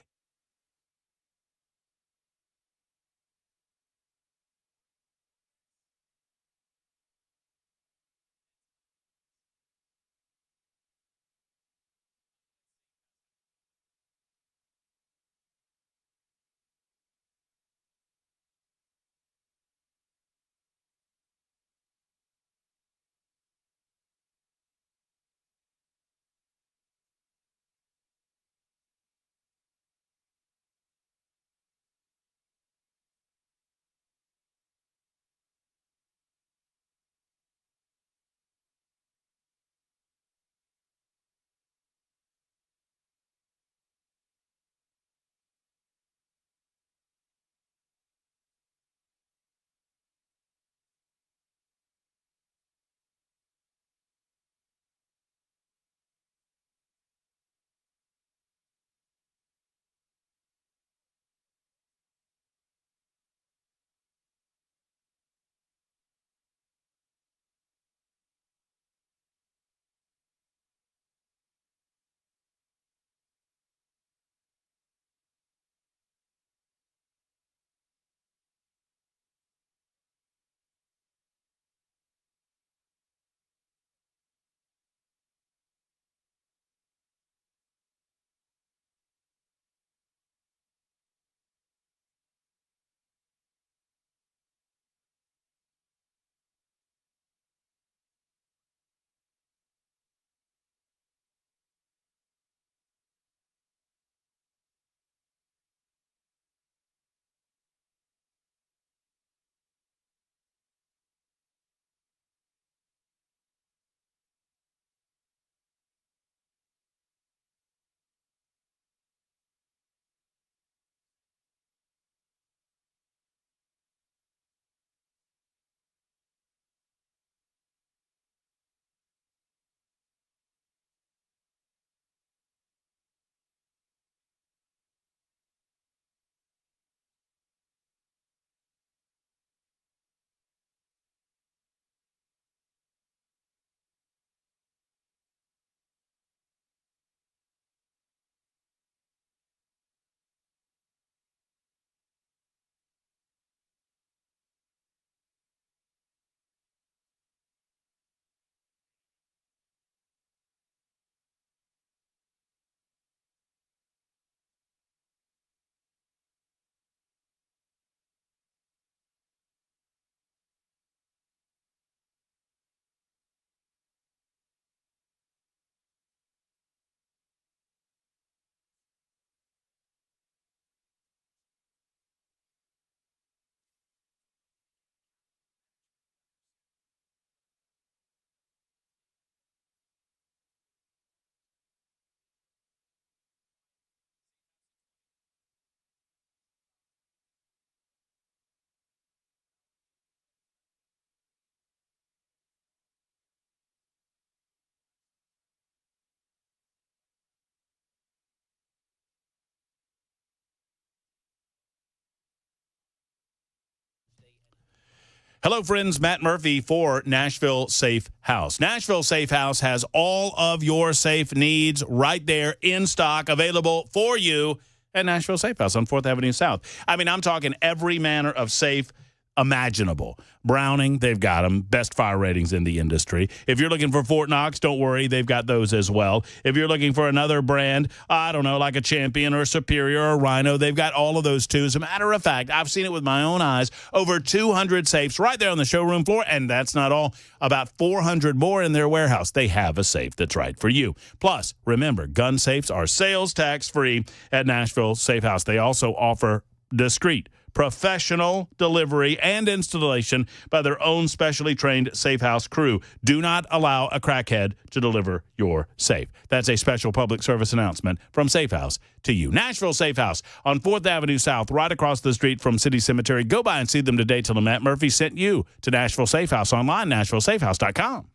A: Hello, friends. Matt Murphy for Nashville Safe House. Nashville Safe House has all of your safe needs right there in stock, available for you at Nashville Safe House on 4th Avenue South. I mean, I'm talking every manner of safe imaginable. Browning, they've got them. Best fire ratings in the industry. If you're looking for Fort Knox, don't worry, they've got those as well. If you're looking for another brand, I don't know, like a Champion or Superior or Rhino, they've got all of those too. As a matter of fact, I've seen it with my own eyes. Over 200 safes right there on the showroom floor, and that's not all. About 400 more in their warehouse. They have a safe that's right for you. Plus, remember, gun safes are sales tax free at Nashville Safe House. They also offer discreet, professional delivery and installation by their own specially trained Safe House crew. Do not allow a crackhead to deliver your safe. That's a special public service announcement from Safe House to you. Nashville Safe House on 4th Avenue South, right across the street from City Cemetery. Go by and see them today. Tell them Matt Murphy sent you to Nashville Safe House online, NashvilleSafeHouse.com.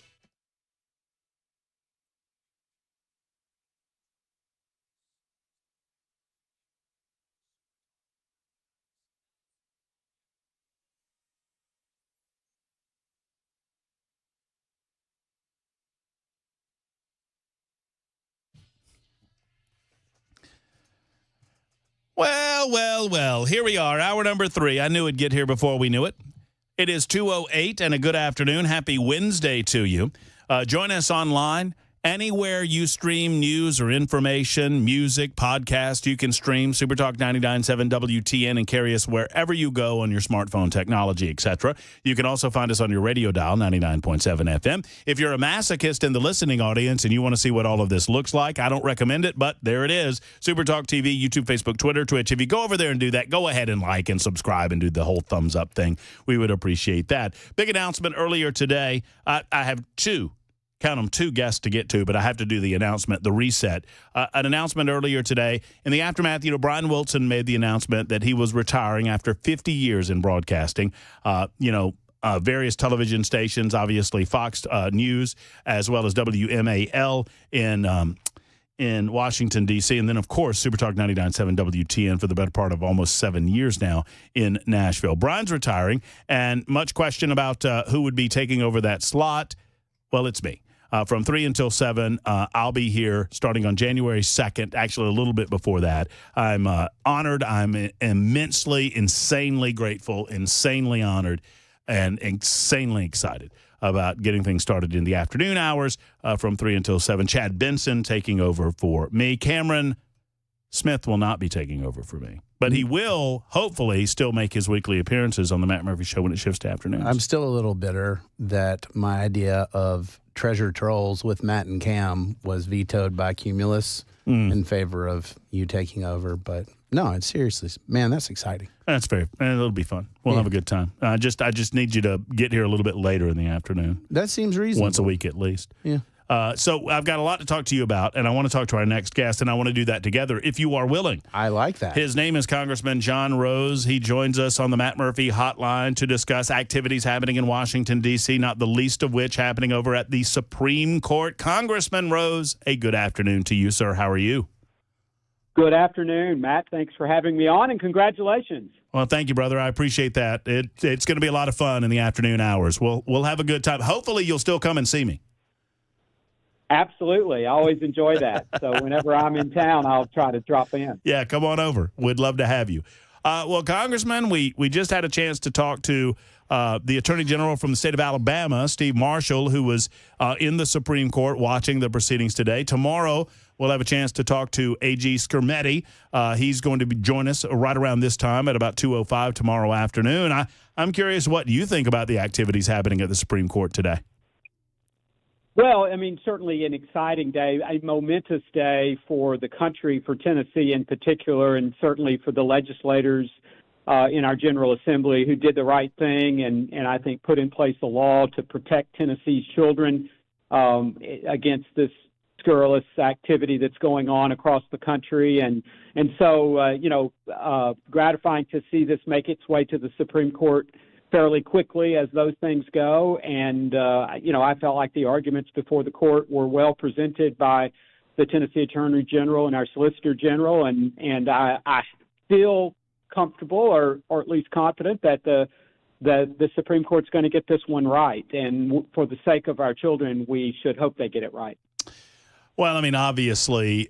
A: Well, here we are, hour number 3. I knew it'd get here before we knew it. It is 2:08 and a good afternoon. Happy Wednesday to you. Join us online. Anywhere you stream news or information, music, podcast, you can stream Supertalk 99.7 WTN and carry us wherever you go on your smartphone technology, etc. You can also find us on your radio dial, 99.7 FM. If you're a masochist in the listening audience and you want to see what all of this looks like, I don't recommend it, but there it is. Supertalk TV, YouTube, Facebook, Twitter, Twitch. If you go over there and do that, go ahead and like and subscribe and do the whole thumbs up thing. We would appreciate that. Big announcement earlier today. I have two guests to get to, but I have to do the announcement, the reset. An announcement earlier today. In the aftermath, Brian Wilson made the announcement that he was retiring after 50 years in broadcasting. Various television stations, obviously Fox News, as well as WMAL in Washington, D.C., and then, of course, Supertalk 99.7 WTN for the better part of almost 7 years now in Nashville. Brian's retiring, and much question about who would be taking over that slot. Well, it's me. From 3 until 7, I'll be here starting on January 2nd, actually a little bit before that. I'm honored. I'm immensely, insanely grateful, insanely honored, and insanely excited about getting things started in the afternoon hours from 3 until 7. Chad Benson taking over for me. Cameron Smith will not be taking over for me, but he will hopefully still make his weekly appearances on the Matt Murphy Show when it shifts to afternoons.
P: I'm still a little bitter that my idea of Treasure Trolls with Matt and Cam was vetoed by Cumulus in favor of you taking over. But no, it's seriously, man, that's exciting.
A: That's fair, and it'll be fun. We'll have a good time. I just need you to get here a little bit later in the afternoon.
P: That seems reasonable.
A: Once a week at least.
P: Yeah.
A: So I've got a lot to talk to you about, and I want to talk to our next guest, and I want to do that together if you are willing.
P: I like that.
A: His name is Congressman John Rose. He joins us on the Matt Murphy hotline to discuss activities happening in Washington, D.C., not the least of which happening over at the Supreme Court. Congressman Rose, a good afternoon to you, sir. How are you?
S: Good afternoon, Matt. Thanks for having me on, and congratulations.
A: Well, thank you, brother. I appreciate that. It's going to be a lot of fun in the afternoon hours. We'll have a good time. Hopefully, you'll still come and see me.
S: Absolutely. I always enjoy that. So whenever I'm in town, I'll try to drop in.
A: Yeah, come on over. We'd love to have you. Well, Congressman, we just had a chance to talk to the Attorney General from the state of Alabama, Steve Marshall, who was in the Supreme Court watching the proceedings today. Tomorrow, we'll have a chance to talk to AG Skermetti. He's going to join us right around this time at about 2:05 tomorrow afternoon. I'm curious what you think about the activities happening at the Supreme Court today.
S: Well, I mean, certainly an exciting day, a momentous day for the country, for Tennessee in particular, and certainly for the legislators in our General Assembly who did the right thing and I think put in place a law to protect Tennessee's children against this scurrilous activity that's going on across the country. And so, gratifying to see this make its way to the Supreme Court fairly quickly as those things go. And, I felt like the arguments before the court were well presented by the Tennessee Attorney General and our Solicitor General. And I feel comfortable or at least confident that the the Supreme Court's going to get this one right. And for the sake of our children, we should hope they get it right.
A: Well, I mean, obviously,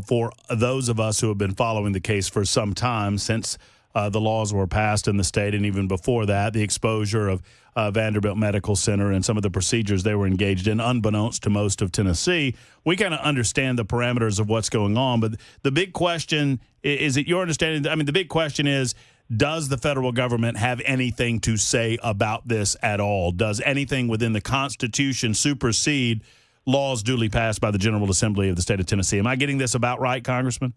A: for those of us who have been following the case for some time since the laws were passed in the state, and even before that, the exposure of Vanderbilt Medical Center and some of the procedures they were engaged in, unbeknownst to most of Tennessee, we kind of understand the parameters of what's going on. But the big question is it your understanding? I mean, the big question is, does the federal government have anything to say about this at all? Does anything within the Constitution supersede laws duly passed by the General Assembly of the state of Tennessee? Am I getting this about right, Congressman?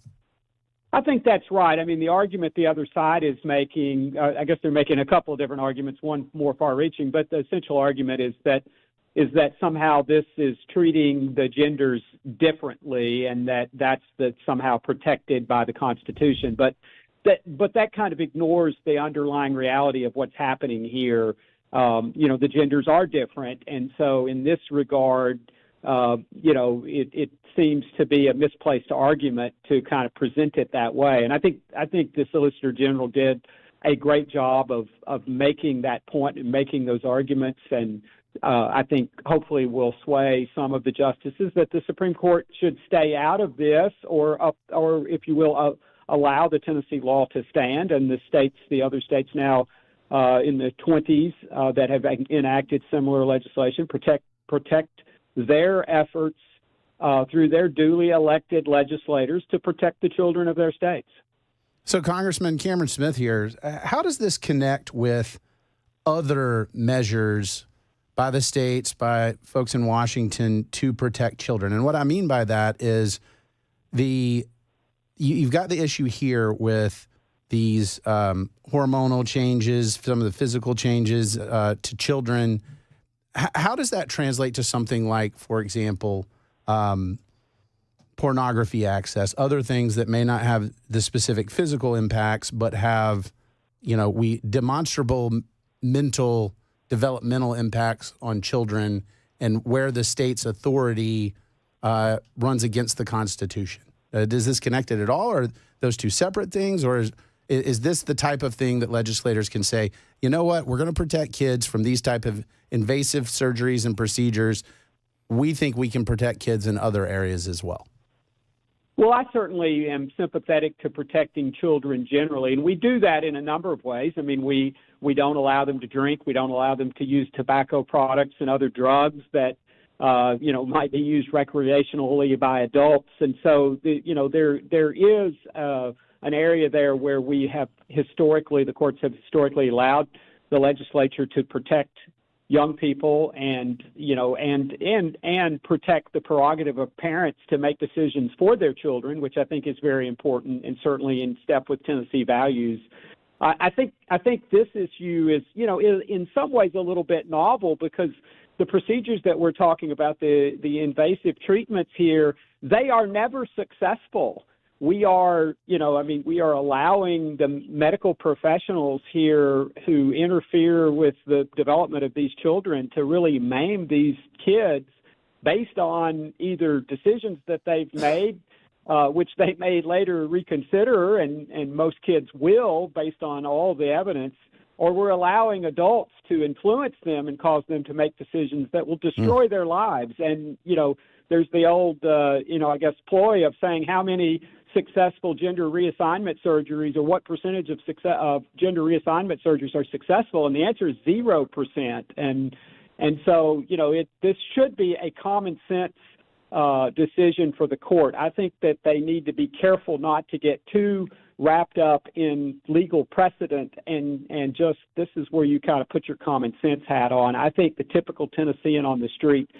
S: I think that's right. I mean, the argument the other side is making, I guess they're making a couple of different arguments, one more far-reaching, but the essential argument is that somehow this is treating the genders differently, and that's somehow protected by the Constitution. But that kind of ignores the underlying reality of what's happening here. The genders are different, and so in this regard, it seems to be a misplaced argument to kind of present it that way. And I think the Solicitor General did a great job of making that point and making those arguments. And I think hopefully will sway some of the justices that the Supreme Court should stay out of this, or if you will, allow the Tennessee law to stand, and the other states now in the 20s that have enacted similar legislation protect their efforts through their duly elected legislators to protect the children of their states.
P: So, Congressman Cameron Smith here, how does this connect with other measures by the states, by folks in Washington to protect children? And what I mean by that is you've got the issue here with these hormonal changes, some of the physical changes to children. How does that translate to something like, for example, pornography access, other things that may not have the specific physical impacts, but have, demonstrable mental, developmental impacts on children, and where the state's authority runs against the Constitution? Does this connect it at all, or are those two separate things, or is this the type of thing that legislators can say, you know what, we're going to protect kids from these type of invasive surgeries and procedures. We think we can protect kids in other areas as well?
S: Well, I certainly am sympathetic to protecting children generally, and we do that in a number of ways. I mean, we don't allow them to drink. We don't allow them to use tobacco products and other drugs that might be used recreationally by adults. And so, there is an area there where the courts have historically allowed the legislature to protect young people and protect the prerogative of parents to make decisions for their children, which I think is very important and certainly in step with Tennessee values. I think this issue is, in some ways a little bit novel, because the procedures that we're talking about, the invasive treatments here, they are never successful. We are allowing the medical professionals here who interfere with the development of these children to really maim these kids based on either decisions that they've made, which they may later reconsider, and most kids will based on all the evidence, or we're allowing adults to influence them and cause them to make decisions that will destroy their lives. And, there's the old, ploy of saying how many successful gender reassignment surgeries, or what percentage of gender reassignment surgeries are successful, and the answer is 0%. And so this should be a common sense decision for the court. I think that they need to be careful not to get too wrapped up in legal precedent, and just this is where you kind of put your common sense hat on. I think the typical Tennessean on the street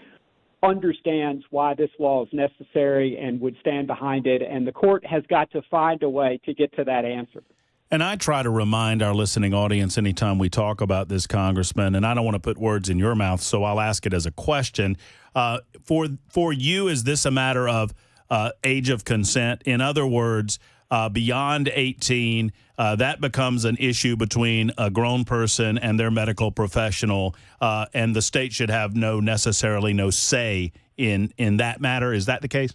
S: understands why this law is necessary and would stand behind it, and the court has got to find a way to get to that answer.
A: And I try to remind our listening audience anytime we talk about this, Congressman, and I don't want to put words in your mouth, so I'll ask it as a question. For you, is this a matter of age of consent? In other words, beyond 18, that becomes an issue between a grown person and their medical professional, and the state should have no say in that matter. Is that the case?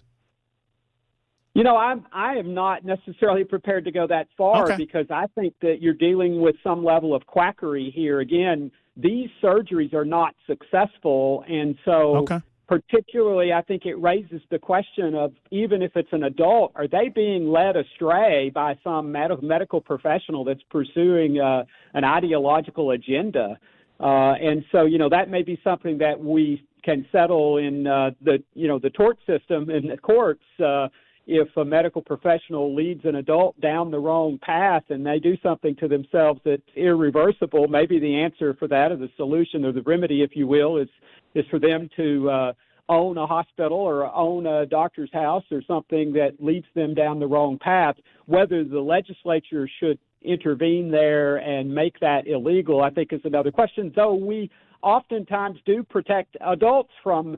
S: You know, I am not necessarily prepared to go that far because I think that you're dealing with some level of quackery here. Again, these surgeries are not successful, and so particularly I think it raises the question of, even if it's an adult, are they being led astray by some medical professional that's pursuing an ideological agenda? And so, you know, that may be something that we can settle in the tort system in the courts. If a medical professional leads an adult down the wrong path and they do something to themselves that's irreversible, maybe the answer for that, or the solution, or the remedy, if you will, is for them to own a hospital or own a doctor's house or something that leads them down the wrong path. Whether the legislature should intervene there and make that illegal, I think, is another question, though we oftentimes do protect adults from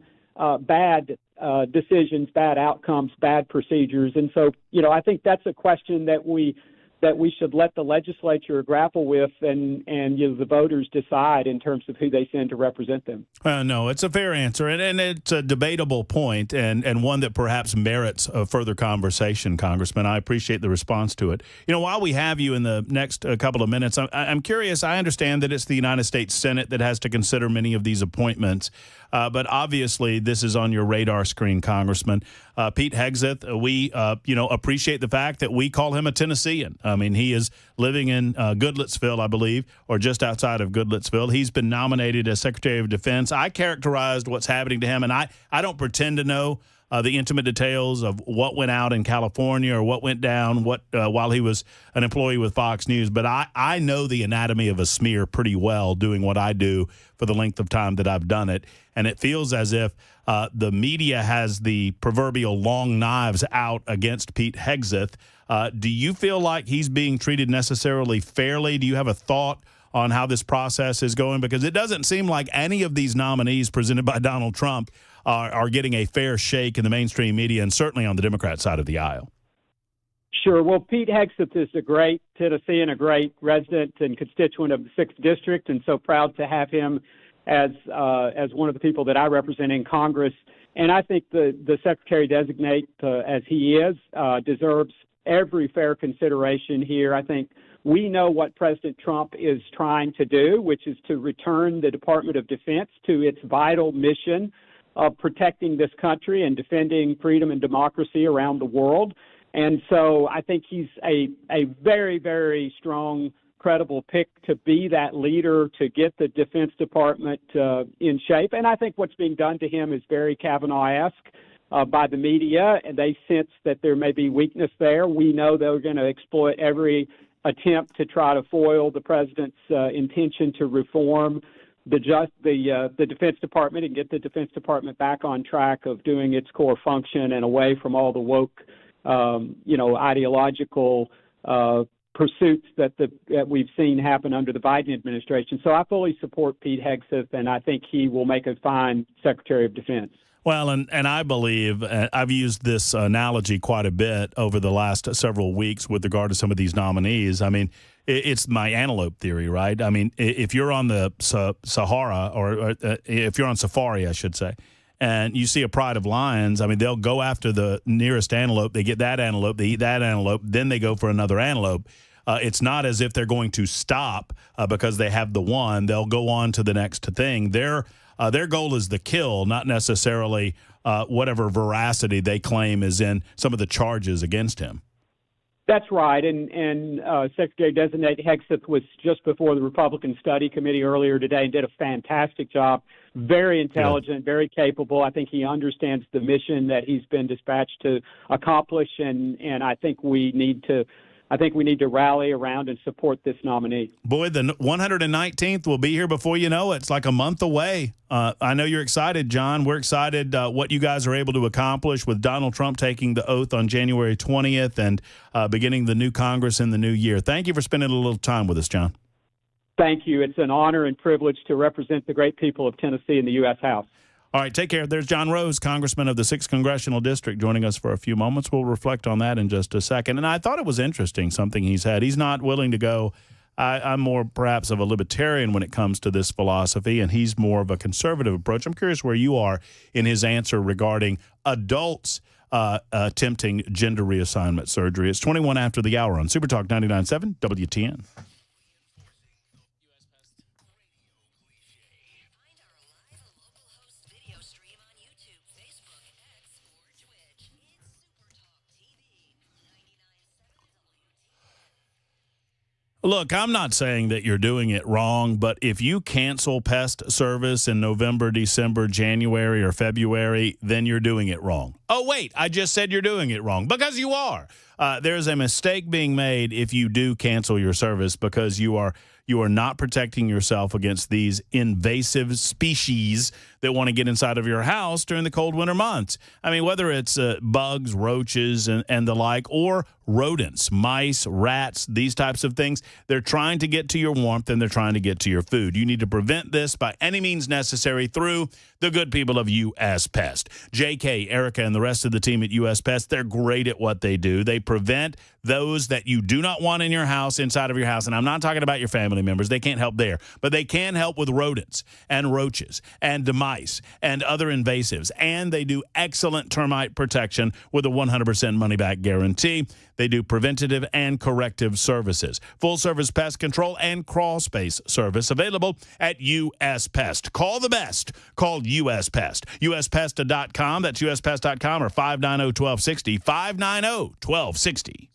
S: bad decisions, bad outcomes, bad procedures. And so, you know, I think that's a question that we should let the legislature grapple with, and you know, the voters decide in terms of who they send to represent them.
A: No, it's a fair answer, and it's a debatable point, and one that perhaps merits a further conversation, Congressman. I appreciate the response to it. You know, while we have you in the next couple of minutes, I'm curious. I understand that it's the United States Senate that has to consider many of these appointments, but obviously this is on your radar screen, Congressman. Pete Hegseth, we appreciate the fact that we call him a Tennessean. I mean, he is living in Goodlettsville, I believe, or just outside of Goodlettsville. He's been nominated as Secretary of Defense. I characterized what's happening to him, and I don't pretend to know the intimate details of what went out in California or what went down while he was an employee with Fox News. But I know the anatomy of a smear pretty well, doing what I do for the length of time that I've done it. And it feels as if the media has the proverbial long knives out against Pete Hegseth. Do you feel like he's being treated necessarily fairly? Do you have a thought on how this process is going? Because it doesn't seem like any of these nominees presented by Donald Trump are getting a fair shake in the mainstream media, and certainly on the Democrat side of the aisle.
S: Sure. Well, Pete Hegseth is a great Tennessean, a great resident and constituent of the 6th District, and so proud to have him as one of the people that I represent in Congress. And I think the Secretary-designate, as he is, deserves every fair consideration here. I think we know what President Trump is trying to do, which is to return the Department of Defense to its vital mission of protecting this country and defending freedom and democracy around the world. And so I think he's a very, very strong, credible pick to be that leader, to get the Defense Department in shape. And I think what's being done to him is very Kavanaugh-esque by the media, and they sense that there may be weakness there. We know they're going to exploit every attempt to try to foil the president's intention to reform the Defense Department and get the Defense Department back on track of doing its core function and away from all the woke, ideological pursuits that we've seen happen under the Biden administration. So I fully support Pete Hegseth, and I think he will make a fine Secretary of Defense.
A: Well, and I believe I've used this analogy quite a bit over the last several weeks with regard to some of these nominees. I mean, it's my antelope theory, right? I mean, if you're on the Sahara or if you're on safari, I should say, and you see a pride of lions, I mean, they'll go after the nearest antelope. They get that antelope, they eat that antelope, then they go for another antelope. It's not as if they're going to stop because they have the one. They'll go on to the next thing. Their goal is the kill, not necessarily whatever veracity they claim is in some of the charges against him.
S: That's right, and Secretary-designate Hegseth was just before the Republican Study Committee earlier today and did a fantastic job. Very intelligent, very capable. I think he understands the mission that he's been dispatched to accomplish, and I think we need to rally around and support this nominee.
A: Boy, the 119th will be here before you know it. It's like a month away. I know you're excited, John. We're excited what you guys are able to accomplish with Donald Trump taking the oath on January 20th and beginning the new Congress in the new year. Thank you for spending a little time with us, John.
S: Thank you. It's an honor and privilege to represent the great people of Tennessee in the U.S. House.
A: All right, take care. There's John Rose, Congressman of the 6th Congressional District, joining us for a few moments. We'll reflect on that in just a second. And I thought it was interesting, something he's had. He's not willing to go. I'm more perhaps of a libertarian when it comes to this philosophy, and he's more of a conservative approach. I'm curious where you are in his answer regarding adults attempting gender reassignment surgery. It's 21 after the hour on Super Talk 99.7 WTN. Look, I'm not saying that you're doing it wrong, but if you cancel pest service in November, December, January, or February, then you're doing it wrong. Oh, wait, I just said you're doing it wrong, because you are. There's a mistake being made if you do cancel your service, because you are not protecting yourself against these invasive species that want to get inside of your house during the cold winter months. I mean, whether it's bugs, roaches, and the like, or rodents, mice, rats, these types of things, they're trying to get to your warmth and they're trying to get to your food. You need to prevent this by any means necessary through the good people of U.S. Pest. JK, Erica, and the rest of the team at U.S. Pest, they're great at what they do. They prevent those that you do not want in your house, inside of your house. And I'm not talking about your family members. They can't help there. But they can help with rodents and roaches and mice and other invasives. And they do excellent termite protection with a 100% money-back guarantee. They do preventative and corrective services. Full-service pest control and crawl space service available at U.S. Pest. Call the best. Call U.S. Pest. USPest.com. That's USPest.com or 590-1260. 590-1260.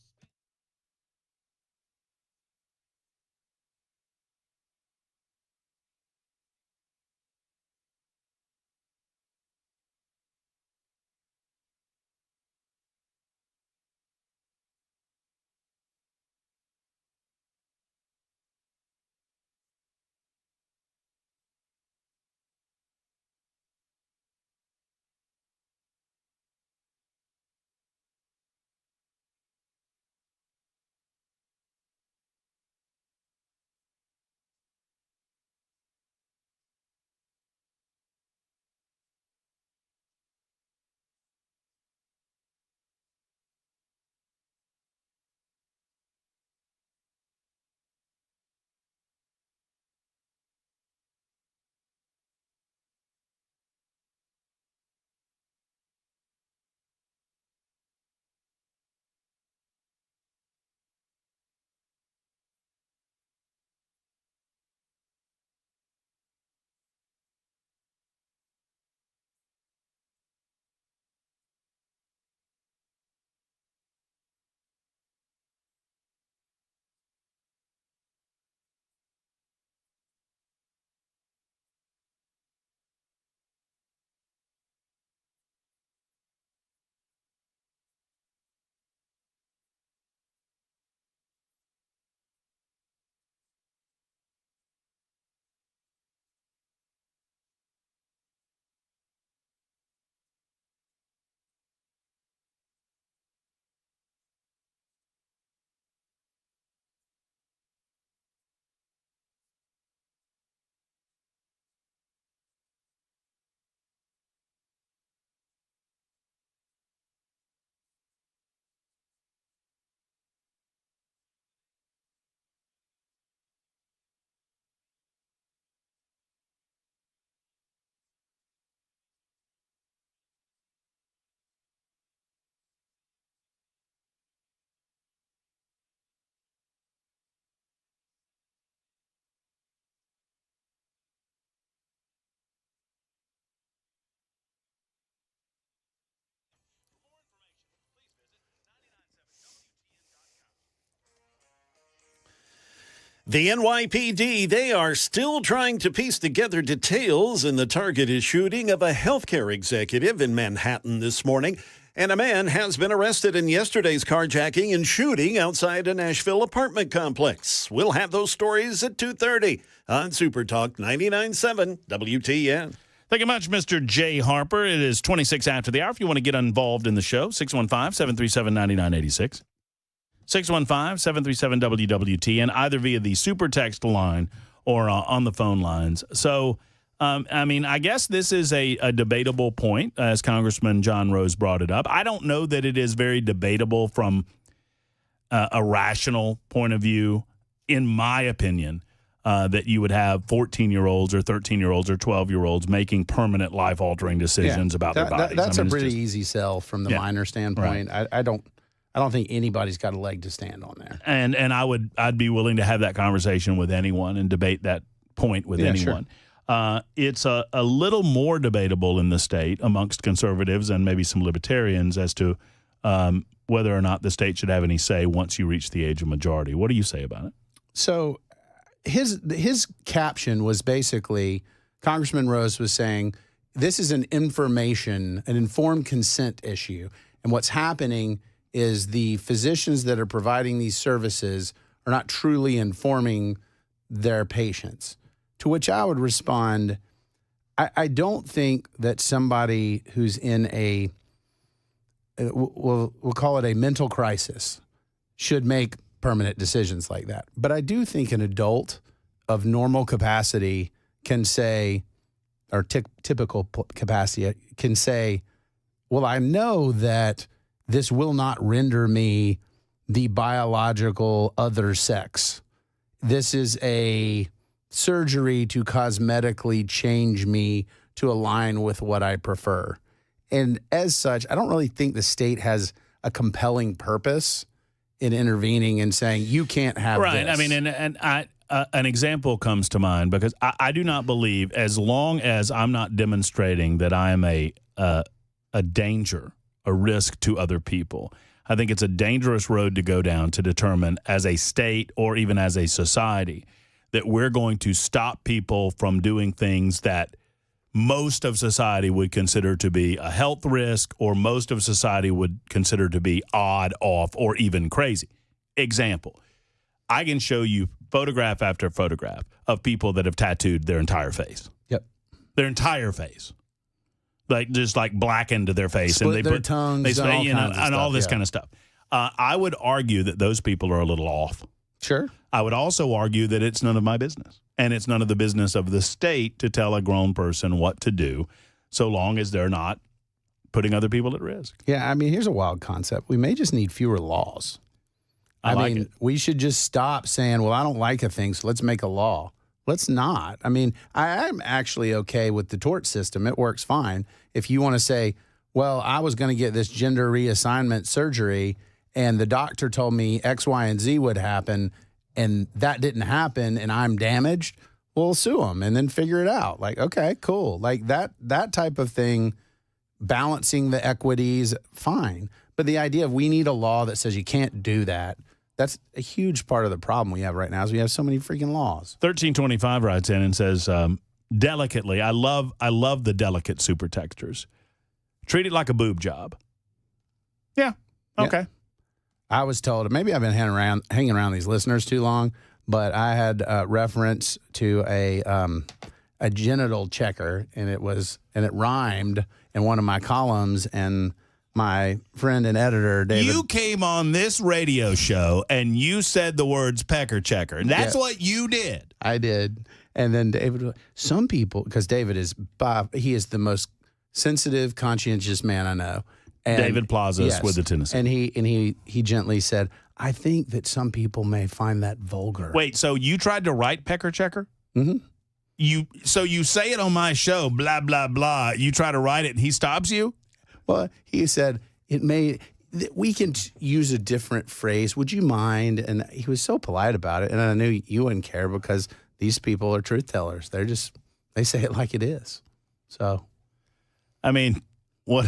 C: The NYPD, they are still trying to piece together details in the targeted shooting of a healthcare executive in Manhattan this morning. And a man has been arrested in yesterday's carjacking and shooting outside a Nashville apartment complex. We'll have those stories at 2:30 on Super Talk 99.7 WTN.
A: Thank you much, Mr. Jay Harper. It is 26 after the hour. If you want to get involved in the show, 615-737-9986. 615-737-WWTN, either via the super text line or on the phone lines. So, I mean, I guess this is a debatable point, as Congressman John Rose brought it up. I don't know that it is very debatable from a rational point of view, in my opinion. that you would have 14-year-olds or 13-year-olds or 12-year-olds making permanent life-altering decisions about their bodies.
P: That's a pretty easy sell from the minor standpoint.
A: Right.
P: I don't think anybody's got a leg to stand on there.
A: And I'd be willing to have that conversation with anyone and debate that point with anyone. Sure. It's a little more debatable in the state amongst conservatives and maybe some libertarians as to whether or not the state should have any say once you reach the age of majority. What do you say about it?
P: So his caption was basically, Congressman Rose was saying, this is an informed consent issue. And what's happening is the physicians that are providing these services are not truly informing their patients. To which I would respond, I don't think that somebody who's in a, we'll call it a mental crisis, should make permanent decisions like that. But I do think an adult of normal capacity can say, or typical capacity can say, well, I know that this will not render me the biological other sex. This is a surgery to cosmetically change me to align with what I prefer. And as such, I don't really think the state has a compelling purpose in intervening and saying, you can't have
A: right.
P: this.
A: I mean, and an example comes to mind because I do not believe, as long as I'm not demonstrating that I am a danger, a risk to other people, I think it's a dangerous road to go down to determine as a state or even as a society that we're going to stop people from doing things that most of society would consider to be a health risk or most of society would consider to be odd, off, or even crazy. Example, I can show you photograph after photograph of people that have tattooed their entire face.
P: Yep.
A: Their entire face. Like just like blackened their face.
P: Split
A: and they
P: their
A: put
P: tongues,
A: they say,
P: all
A: you know,
P: kinds of
A: and all
P: stuff,
A: this
P: yeah.
A: kind of stuff. I would argue that those people are a little off.
P: Sure.
A: I would also argue that it's none of my business. And it's none of the business of the state to tell a grown person what to do so long as they're not putting other people at risk.
P: Yeah, I mean, here's a wild concept. We may just need fewer laws.
A: I like
P: mean,
A: it.
P: we should just stop saying, well, I don't like a thing, so let's make a law. Let's not. I mean, I'm actually okay with the tort system. It works fine. If you want to say, well, I was going to get this gender reassignment surgery and the doctor told me X, Y, and Z would happen, and that didn't happen, and I'm damaged, we'll sue them and then figure it out. Like, okay, cool. Like that type of thing, balancing the equities, fine. But the idea of we need a law that says you can't do that, that's a huge part of the problem we have right now is we have so many freaking laws.
A: 1325 writes in and says, delicately, I love the delicate super texters. Treat it like a boob job. Yeah, okay.
P: Yeah. I was told, maybe I've been hanging around these listeners too long, but I had reference to a genital checker, and it rhymed in one of my columns, and my friend and editor, David.
A: You came on this radio show, and you said the words pecker checker. That's what you did.
P: I did. And then David, some people, because David is he is the most sensitive, conscientious man I know. And,
A: David Plazas with the Tennessee.
P: And he gently said, I think that some people may find that vulgar.
A: Wait, so you tried to write pecker checker?
P: Mm-hmm.
A: So you say it on my show, blah, blah, blah. You try to write it, and he stops you?
P: Well, he said, we can use a different phrase. Would you mind? And he was so polite about it. And I knew you wouldn't care because these people are truth tellers. They say it like it is. So,
A: I mean, what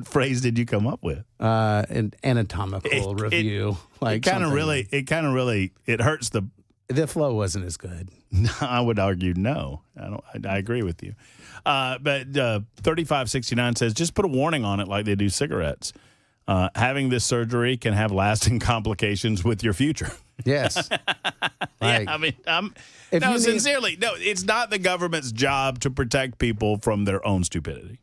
A: phrase did you come up with?
P: An anatomical review.
A: It kind of really hurts
P: the flow wasn't as good.
A: No, I would argue no. I agree with you. But 3569 says just put a warning on it like they do cigarettes. Having this surgery can have lasting complications with your future.
P: Yes.
A: Yeah, I mean, sincerely, no, it's not the government's job to protect people from their own stupidity.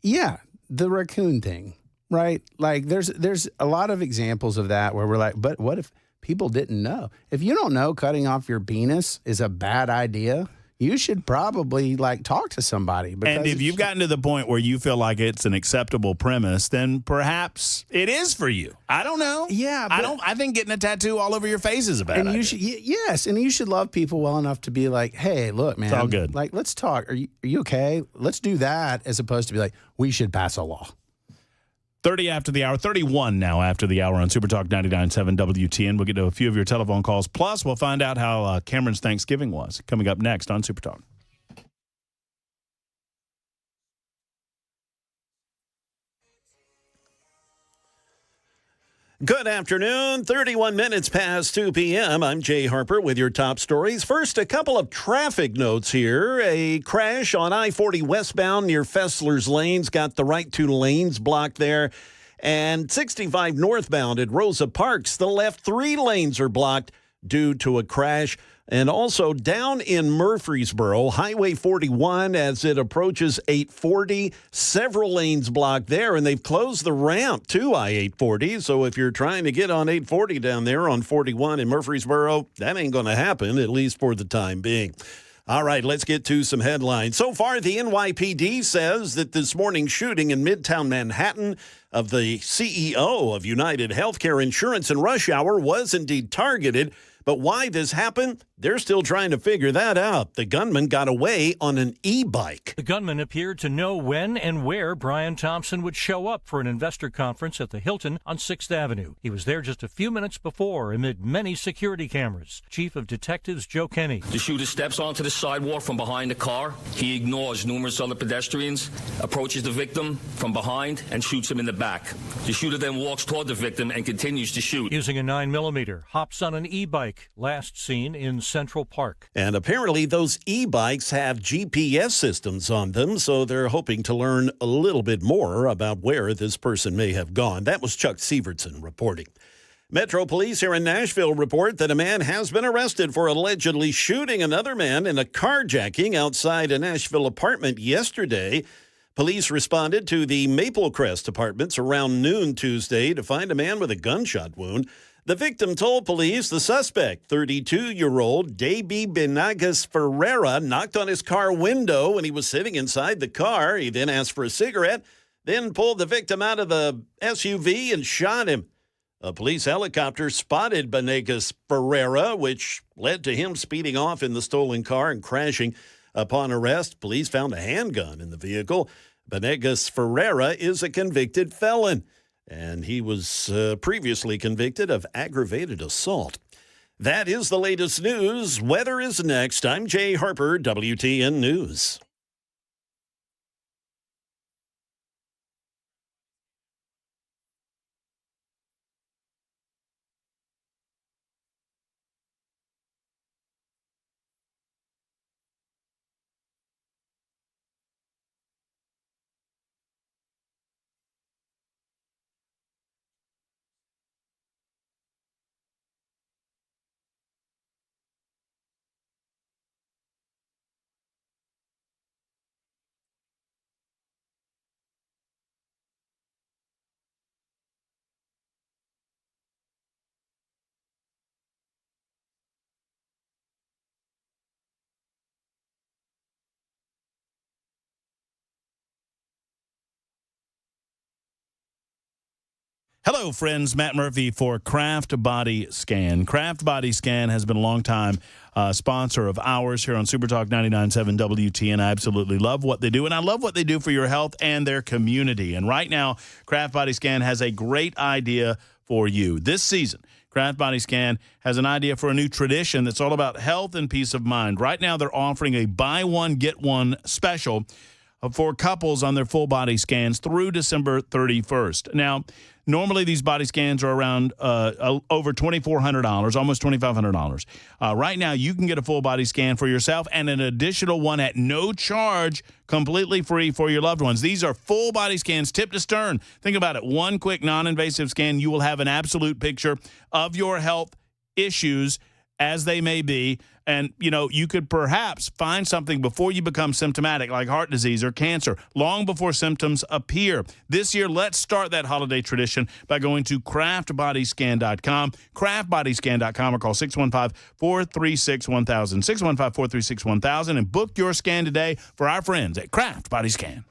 P: Yeah, the raccoon thing, right? Like there's a lot of examples of that where we're like, but what if people didn't know? If you don't know cutting off your penis is a bad idea, you should probably talk to somebody.
A: And if you've gotten to the point where you feel like it's an acceptable premise, then perhaps it is for you. I don't know.
P: Yeah,
A: I think getting a tattoo all over your face is a bad idea.
P: You should, yes, and you should love people well enough to be like, hey, look, man,
A: it's all good.
P: Let's talk. Are you okay? Let's do that, as opposed to be like, we should pass a law.
A: 30 after the hour, 31 now after the hour on Super Talk 99.7 WTN. We'll get to a few of your telephone calls. Plus, we'll find out how Cameron's Thanksgiving was. Coming up next on Super Talk.
C: Good afternoon, 31 minutes past 2 p.m. I'm Jay Harper with your top stories. First, a couple of traffic notes here. A crash on I-40 westbound near Fessler's Lanes got the right two lanes blocked there. And 65 northbound at Rosa Parks, the left three lanes are blocked due to a crash. And also down in Murfreesboro, Highway 41, as it approaches 840, several lanes blocked there, and they've closed the ramp to I-840. So if you're trying to get on 840 down there on 41 in Murfreesboro, that ain't going to happen, at least for the time being. All right, let's get to some headlines. So far, the NYPD says that this morning's shooting in Midtown Manhattan of the CEO of United Healthcare Insurance in rush hour was indeed targeted. But why this happened, they're still trying to figure that out. The gunman got away on an e-bike.
D: The gunman appeared to know when and where Brian Thompson would show up for an investor conference at the Hilton on 6th Avenue. He was there just a few minutes before amid many security cameras. Chief of Detectives Joe Kenny.
T: The shooter steps onto the sidewalk from behind the car. He ignores numerous other pedestrians, approaches the victim from behind, and shoots him in the back. The shooter then walks toward the victim and continues to shoot.
D: Using a 9mm, hops on an e-bike. Last seen in Central Park.
C: And apparently those e-bikes have GPS systems on them, so they're hoping to learn a little bit more about where this person may have gone. That was Chuck Sievertson reporting. Metro Police here in Nashville report that a man has been arrested for allegedly shooting another man in a carjacking outside a Nashville apartment yesterday. Police responded to the Maple Crest apartments around noon Tuesday to find a man with a gunshot wound. The victim told police the suspect, 32-year-old Davy Benagas Ferreira, knocked on his car window when he was sitting inside the car. He then asked for a cigarette, then pulled the victim out of the SUV and shot him. A police helicopter spotted Benagas Ferreira, which led to him speeding off in the stolen car and crashing. Upon arrest, police found a handgun in the vehicle. Benagas Ferreira is a convicted felon, and he was previously convicted of aggravated assault. That is the latest news. Weather is next. I'm Jay Harper, WTN News.
A: Hello, friends. Matt Murphy for Craft Body Scan. Craft Body Scan has been a long-time sponsor of ours here on Super Talk 99.7 WTN. I absolutely love what they do, and I love what they do for your health and their community. And right now, Craft Body Scan has a great idea for you. This season, Craft Body Scan has an idea for a new tradition that's all about health and peace of mind. Right now, they're offering a buy one, get one special for couples on their full body scans through December 31st. Now, normally these body scans are around over $2,400, almost $2,500. Right now, you can get a full body scan for yourself and an additional one at no charge, completely free for your loved ones. These are full body scans, tip to stern. Think about it. One quick non-invasive scan, you will have an absolute picture of your health issues as they may be. And, you could perhaps find something before you become symptomatic, like heart disease or cancer, long before symptoms appear. This year, let's start that holiday tradition by going to craftbodyscan.com, craftbodyscan.com, or call 615-436-1000, 615-436-1000, and book your scan today for our friends at Craft Body Scan.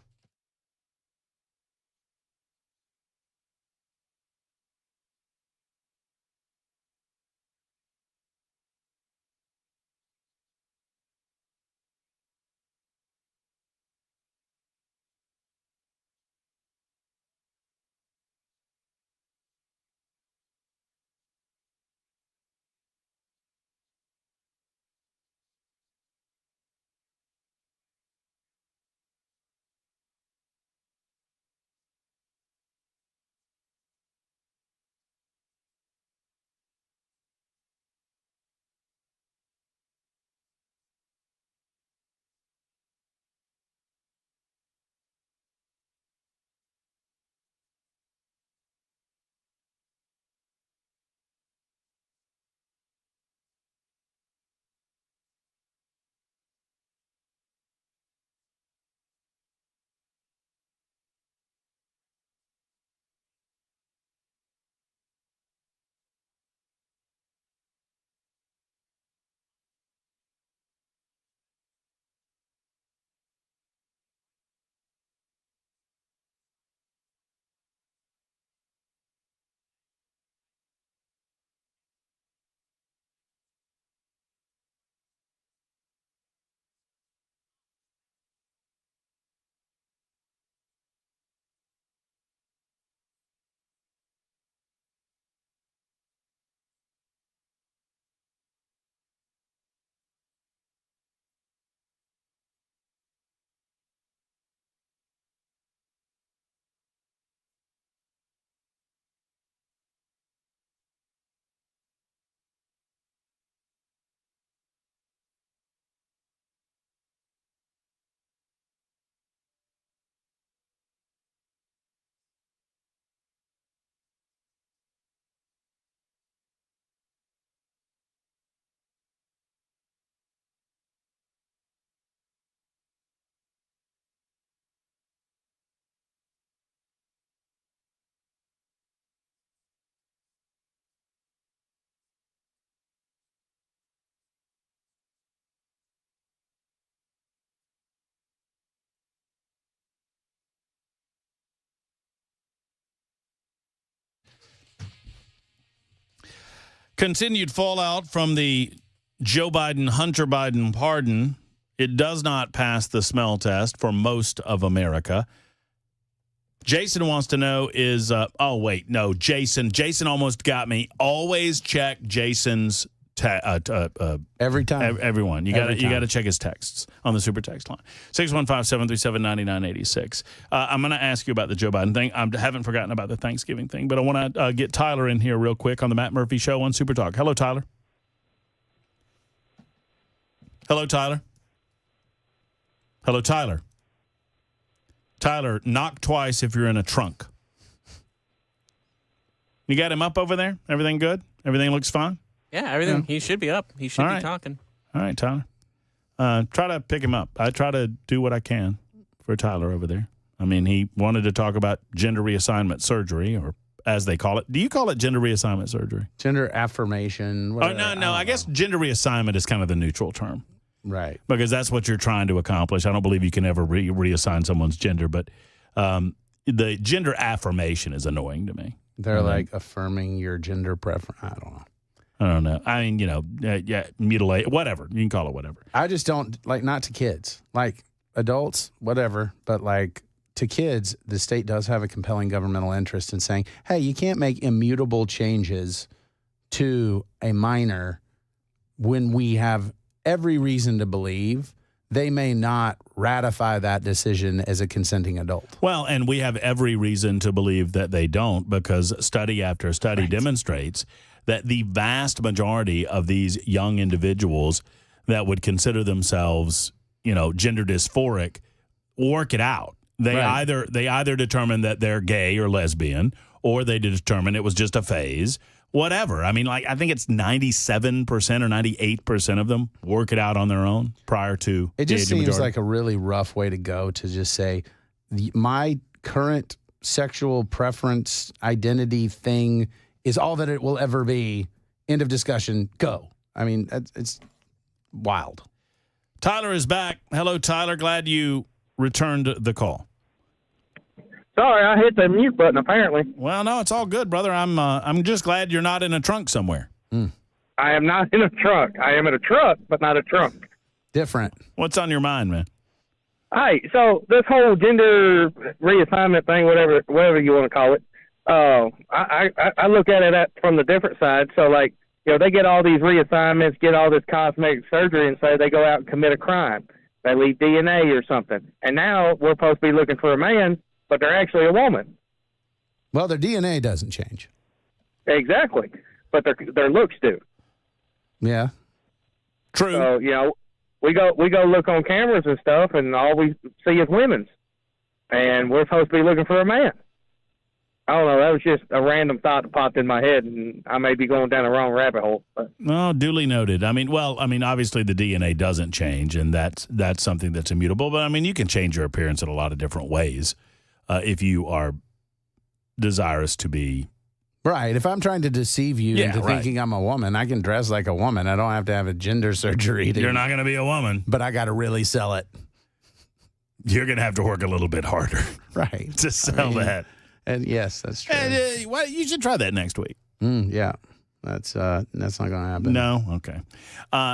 A: Continued fallout from the Joe Biden-Hunter Biden pardon. It does not pass the smell test for most of America. Jason wants to know is, Jason almost got me. Always check Jason's
P: every time.
A: Everyone. You got to check his texts on the super text line. 615-737-9986. I'm going to ask you about the Joe Biden thing. I haven't forgotten about the Thanksgiving thing, but I want to get Tyler in here real quick on the Matt Murphy Show on Super Talk. Hello, Tyler. Hello, Tyler. Hello, Tyler. Tyler, knock twice if you're in a trunk. You got him up over there? Everything good? Everything looks fine?
B: Yeah, everything. He should be up. He should be talking.
A: All right, Tyler. Try to pick him up. I try to do what I can for Tyler over there. I mean, he wanted to talk about gender reassignment surgery, or as they call it. Do you call it gender reassignment surgery?
P: Gender affirmation.
A: Oh, no. I guess gender reassignment is kind of the neutral term.
P: Right.
A: Because that's what you're trying to accomplish. I don't believe you can ever reassign someone's gender, but the gender affirmation is annoying to me.
P: They're like affirming your gender preference. I
A: don't know. I mean, mutilate, whatever. You can call it whatever.
P: I just don't, not to kids. Like adults, whatever. But to kids, the state does have a compelling governmental interest in saying, hey, you can't make immutable changes to a minor when we have every reason to believe they may not ratify that decision as a consenting adult.
A: Well, and we have every reason to believe that they don't, because study after study demonstrates that the vast majority of these young individuals that would consider themselves, gender dysphoric, work it out. They either determine that they're gay or lesbian, or they determine it was just a phase, whatever. I mean, like, I think it's 97% or 98% of them work it out on their own prior to
P: it. Just seems like a really rough way to go to just say my current sexual preference identity thing is all that it will ever be. End of discussion. Go. I mean, it's wild.
A: Tyler is back. Hello, Tyler. Glad you returned the call.
U: Sorry, I hit the mute button, apparently.
A: Well, no, it's all good, brother. I'm just glad you're not in a trunk somewhere.
U: I am not in a trunk. I am in a truck, but not a trunk.
P: Different.
A: What's on your mind, man?
U: Hey, so this whole gender reassignment thing, whatever you want to call it, I look at it from the different side. So, like, they get all these reassignments, get all this cosmetic surgery, and say they go out and commit a crime. They leave DNA or something. And now we're supposed to be looking for a man, but they're actually a woman.
P: Well, their DNA doesn't change.
U: Exactly. But their looks do.
P: Yeah.
A: True.
U: So, we go look on cameras and stuff, and all we see is women's. And we're supposed to be looking for a man. I don't know. That was just a random thought that popped in my head, and I may be going down the wrong rabbit hole. But.
A: No, duly noted. I mean, obviously the DNA doesn't change, and that's something that's immutable. But, I mean, you can change your appearance in a lot of different ways if you are desirous to be.
P: Right. If I'm trying to deceive you into thinking I'm a woman, I can dress like a woman. I don't have to have a gender surgery.
A: You're not going to be a woman.
P: But I got to really sell it.
A: You're going to have to work a little bit harder.
P: Right.
A: To sell that.
P: And yes, that's true.
A: And, you should try that next week.
P: Yeah. That's not going to happen.
A: No? Okay.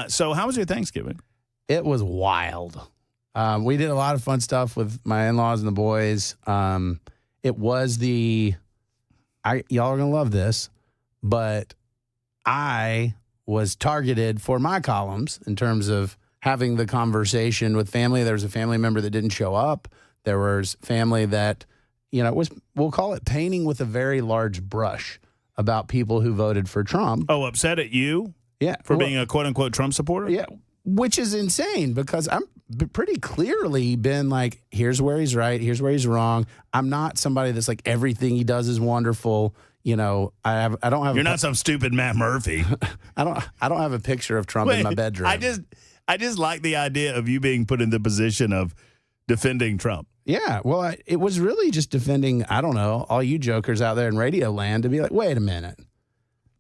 A: So how was your Thanksgiving?
P: It was wild. We did a lot of fun stuff with my in-laws and the boys. It was y'all are going to love this, but I was targeted for my columns in terms of having the conversation with family. There was a family member that didn't show up. There was family that, we'll call it painting with a very large brush about people who voted for Trump.
A: Oh, upset at you?
P: Yeah.
A: For being a quote-unquote Trump supporter?
P: Yeah, which is insane because I'm pretty clearly been like, here's where he's right, here's where he's wrong. I'm not somebody that's like everything he does is wonderful. I don't have.
A: You're not some stupid Matt Murphy.
P: I don't have a picture of Trump in my bedroom.
A: I just like the idea of you being put in the position of defending Trump.
P: Yeah, well, it was really just defending, I don't know, all you jokers out there in radio land to be like, wait a minute.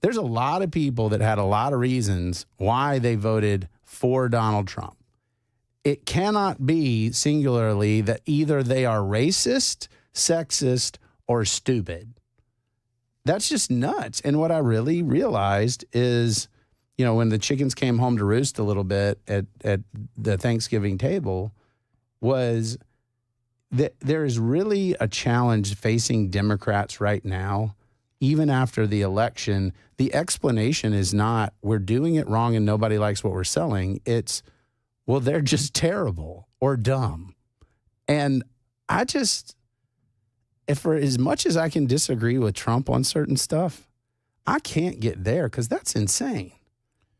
P: There's a lot of people that had a lot of reasons why they voted for Donald Trump. It cannot be singularly that either they are racist, sexist, or stupid. That's just nuts. And what I really realized is, when the chickens came home to roost a little bit at the Thanksgiving table was that there is really a challenge facing Democrats right now, even after the election. The explanation is not we're doing it wrong and nobody likes what we're selling. It's, well, they're just terrible or dumb. And for as much as I can disagree with Trump on certain stuff, I can't get there because that's insane.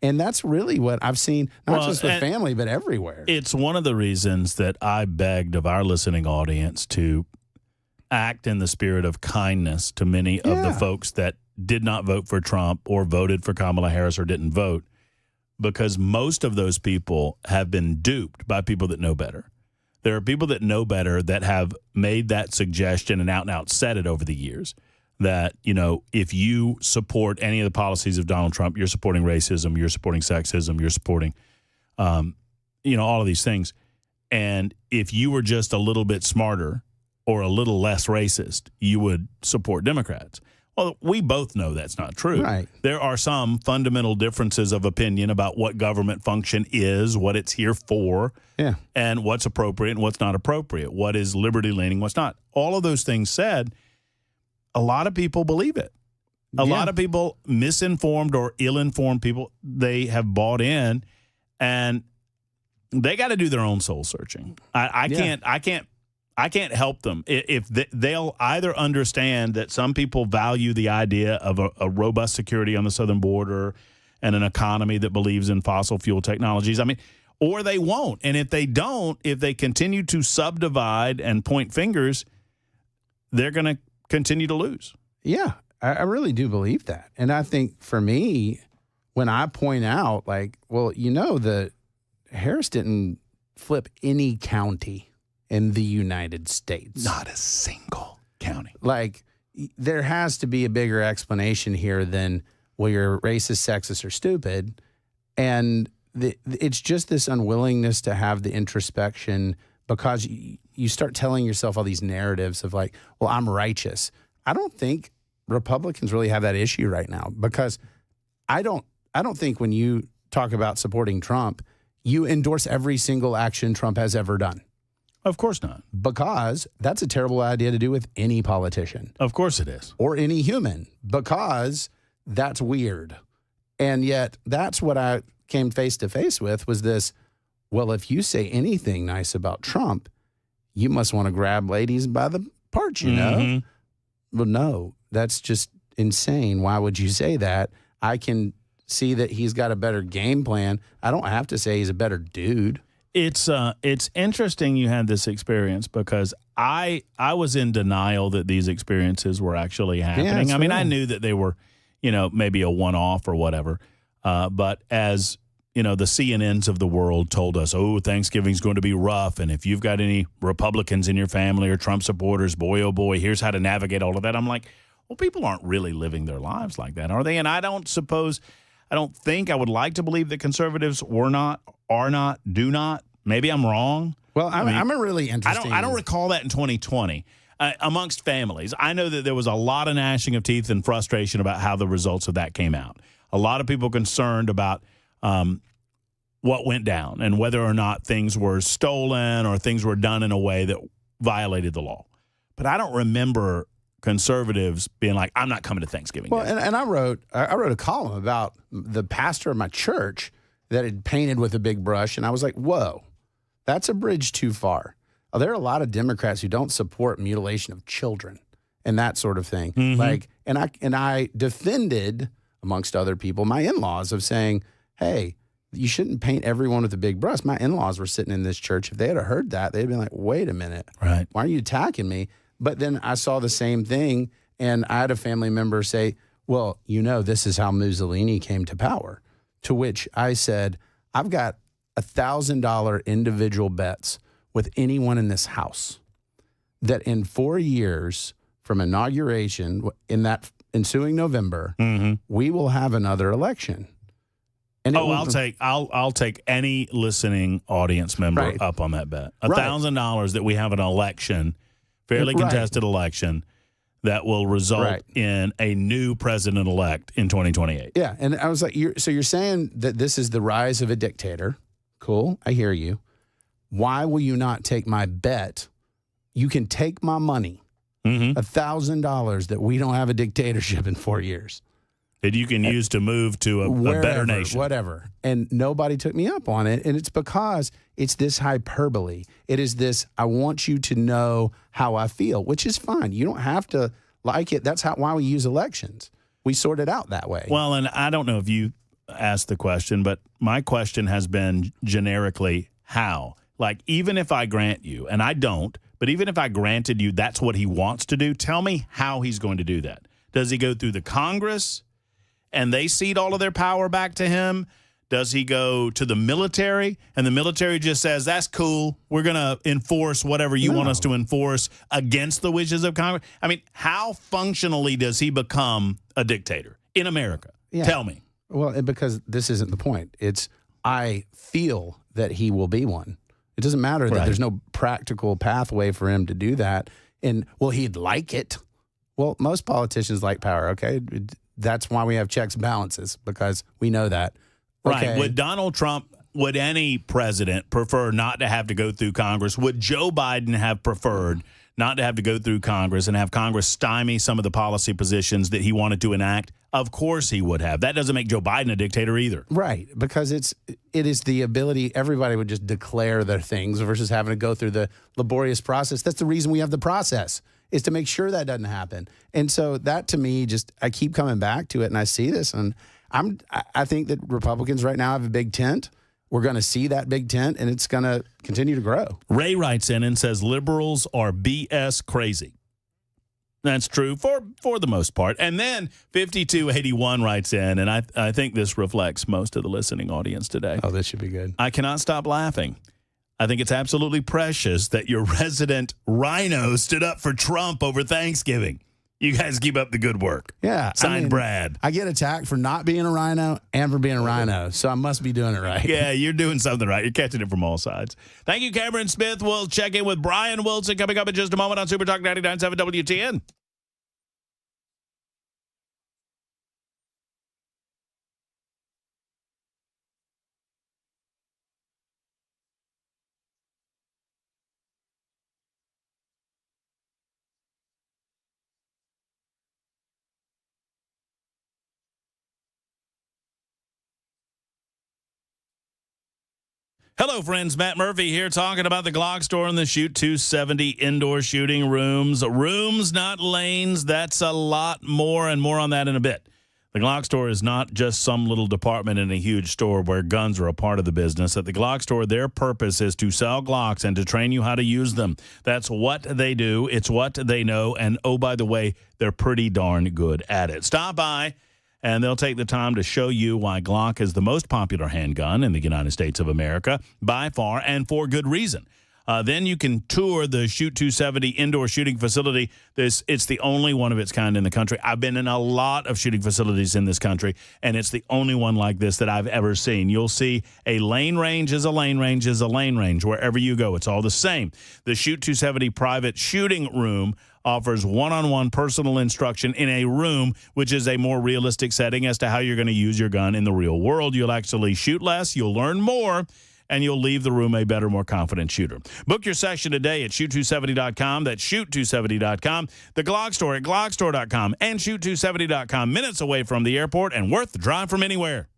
P: And that's really what I've seen, not just with family, but everywhere.
A: It's one of the reasons that I begged of our listening audience to act in the spirit of kindness to many of the folks that did not vote for Trump or voted for Kamala Harris or didn't vote, because most of those people have been duped by people that know better. There are people that know better that have made that suggestion and out said it over the years. That, if you support any of the policies of Donald Trump, you're supporting racism, you're supporting sexism, you're supporting, all of these things. And if you were just a little bit smarter or a little less racist, you would support Democrats. Well, we both know that's not true.
P: Right.
A: There are some fundamental differences of opinion about what government function is, what it's here for, and what's appropriate and what's not appropriate, what is liberty-leaning, what's not. All of those things said, a lot of people believe it. A lot of people, misinformed or ill-informed people, they have bought in, and they got to do their own soul searching. I can't help them. If they'll either understand that some people value the idea of a robust security on the southern border and an economy that believes in fossil fuel technologies. I mean, or they won't. And if they don't, if they continue to subdivide and point fingers, they're going to continue to lose.
P: Yeah. I really do believe that. And I think for me, when I point out, like, well, the Harris didn't flip any county in the United States.
A: Not a single county.
P: Like, there has to be a bigger explanation here than, well, you're racist, sexist, or stupid. And it's just this unwillingness to have the introspection, because you start telling yourself all these narratives of like, well, I'm righteous. I don't think Republicans really have that issue right now, because I don't think when you talk about supporting Trump, you endorse every single action Trump has ever done.
A: Of course not.
P: Because that's a terrible idea to do with any politician.
A: Of course it is.
P: Or any human, because that's weird. And yet that's what I came face to face with, was this, well, if you say anything nice about Trump, you must want to grab ladies by the parts, know? Well, no, that's just insane. Why would you say that? I can see that he's got a better game plan. I don't have to say he's a better dude.
A: It's interesting you had this experience, because I was in denial that these experiences were actually happening. I mean, I knew that they were, maybe a one-off or whatever. But as, the CNNs of the world told us, oh, Thanksgiving's going to be rough, and if you've got any Republicans in your family or Trump supporters, boy, oh boy, here's how to navigate all of that. I'm like, well, people aren't really living their lives like that, are they? And I don't think, I would like to believe that conservatives are not, do not. Maybe I'm wrong.
P: Well, I'm a really interesting.
A: I don't recall that in 2020 amongst families. I know that there was a lot of gnashing of teeth and frustration about how the results of that came out. A lot of people concerned about what went down and whether or not things were stolen or things were done in a way that violated the law. But I don't remember conservatives being like, I'm not coming to Thanksgiving Day.
P: And I wrote a column about the pastor of my church that had painted with a big brush, and I was like, whoa, that's a bridge too far. There are a lot of Democrats who don't support mutilation of children and that sort of thing. Like, and I defended, amongst other people, my in-laws of saying, hey, you shouldn't paint everyone with a big brush. My in-laws were sitting in this church. If they had heard that, they'd been like, wait a minute.
A: Right.
P: Why are you attacking me? But then I saw the same thing, and I had a family member say, well, this is how Mussolini came to power. To which I said, I've got $1,000 individual bets with anyone in this house that in 4 years from inauguration, in that ensuing November, we will have another election. And
A: I'll take any listening audience member up on that bet. $1,000 that we have an election, fairly contested election, that will result in a new president-elect in 2028.
P: Yeah, and I was like, you're saying that this is the rise of a dictator. Cool, I hear you. Why will you not take my bet? You can take my money, $1,000, that we don't have a dictatorship in 4 years.
A: That you can use to move to a better nation.
P: Whatever. And nobody took me up on it. And it's because it's this hyperbole. It is this, I want you to know how I feel, which is fine. You don't have to like it. That's why we use elections. We sort it out that way.
A: Well, and I don't know if you asked the question, but my question has been generically, how? Like, even if I grant you, and I don't, but even if I granted you that's what he wants to do, tell me how he's going to do that. Does he go through the Congress and they cede all of their power back to him? Does he go to the military and the military just says, that's cool, we're going to enforce whatever you want us to enforce against the wishes of Congress? I mean, how functionally does he become a dictator in America?
P: Yeah.
A: Tell me.
P: Well, because this isn't the point. It's, I feel that he will be one. It doesn't matter that there's no practical pathway for him to do that. And, well, he'd like it. Well, most politicians like power, okay? That's why we have checks and balances, because we know that. Okay.
A: Right. Would Donald Trump, would any president prefer not to have to go through Congress? Would Joe Biden have preferred not to have to go through Congress and have Congress stymie some of the policy positions that he wanted to enact? Of course he would have. That doesn't make Joe Biden a dictator either.
P: Right, because it is the ability, everybody would just declare their things versus having to go through the laborious process. That's the reason we have the process, is to make sure that doesn't happen. And so that, to me, just, I keep coming back to it, and I see this, and I think that Republicans right now have a big tent. We're going to see that big tent, and it's going to continue to grow.
A: Ray writes in and says liberals are BS crazy. That's true for the most part. And then 5281 writes in, and I think this reflects most of the listening audience today.
P: Oh, this should be good.
A: I cannot stop laughing. I think it's absolutely precious that your resident rhino stood up for Trump over Thanksgiving. You guys keep up the good work.
P: Yeah.
A: Signed, Brad.
P: I get attacked for not being a rhino and for being a rhino, so I must be doing it right.
A: Yeah, you're doing something right. You're catching it from all sides. Thank you, Cameron Smith. We'll check in with Brian Wilson coming up in just a moment on Super Talk 99.7 WTN. Hello, friends. Matt Murphy here talking about the Glock store and the Shoot 270 indoor shooting rooms. Rooms, not lanes. That's a lot more, and more on that in a bit. The Glock store is not just some little department in a huge store where guns are a part of the business. At the Glock store, their purpose is to sell Glocks and to train you how to use them. That's what they do. It's what they know. And, oh, by the way, they're pretty darn good at it. Stop by, and they'll take the time to show you why Glock is the most popular handgun in the United States of America by far, and for good reason. Then you can tour the Shoot 270 indoor shooting facility. It's the only one of its kind in the country. I've been in a lot of shooting facilities in this country, and it's the only one like this that I've ever seen. You'll see a lane range is a lane range is a lane range. Wherever you go, it's all the same. The Shoot 270 private shooting room offers one-on-one personal instruction in a room, which is a more realistic setting as to how you're going to use your gun in the real world. You'll actually shoot less, you'll learn more, and you'll leave the room a better, more confident shooter. Book your session today at shoot270.com. That's shoot270.com. The Glock store at glockstore.com and shoot270.com. Minutes away from the airport and worth the drive from anywhere.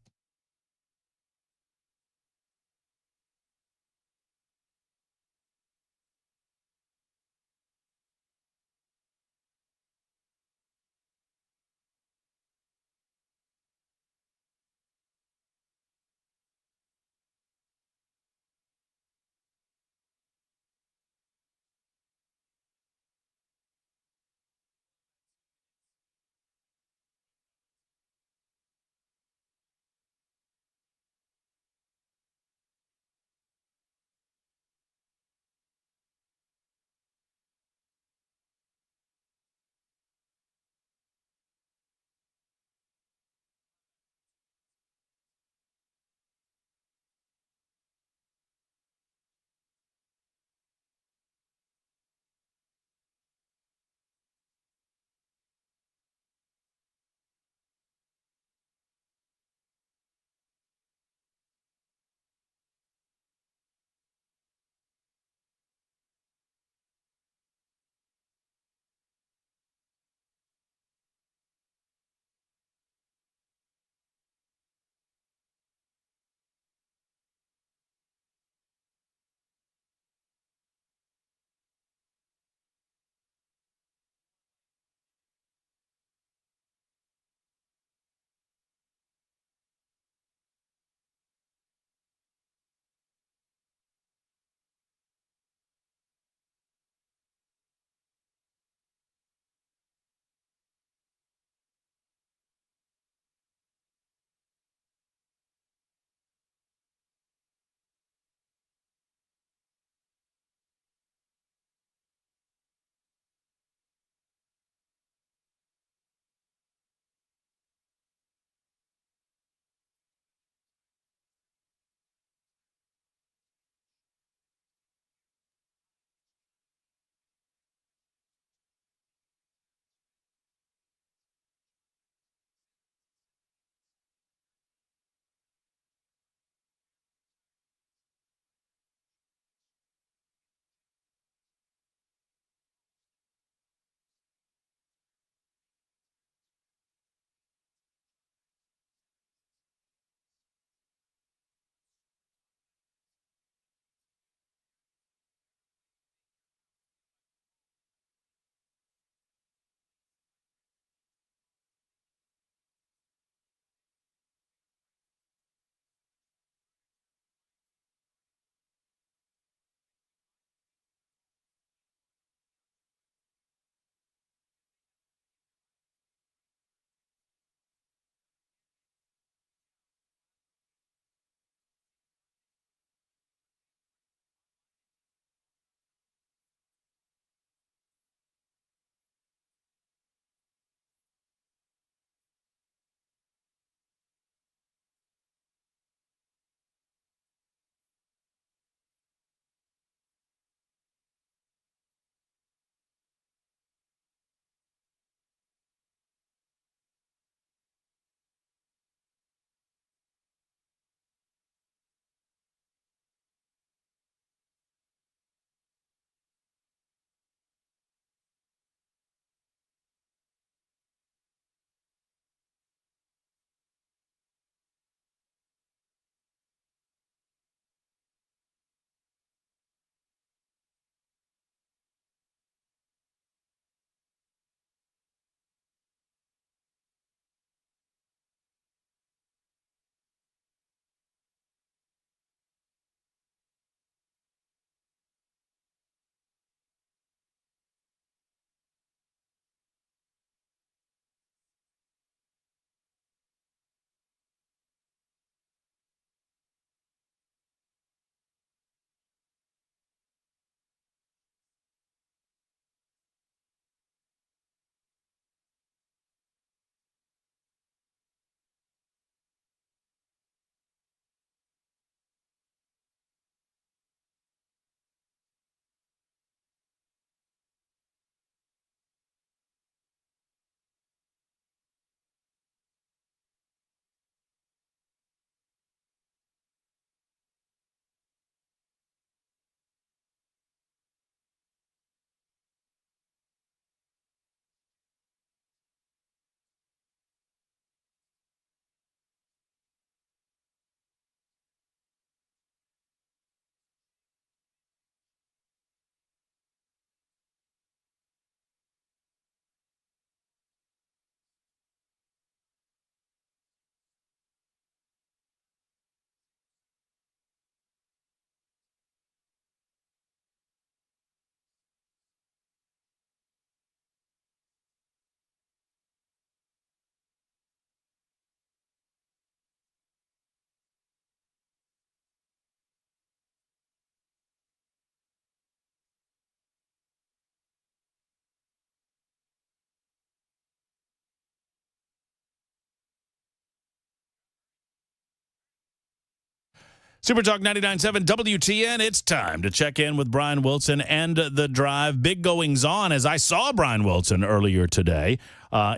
A: Super Talk 99.7 WTN. It's time to check in with Brian Wilson and The Drive. Big goings on as I saw Brian Wilson earlier today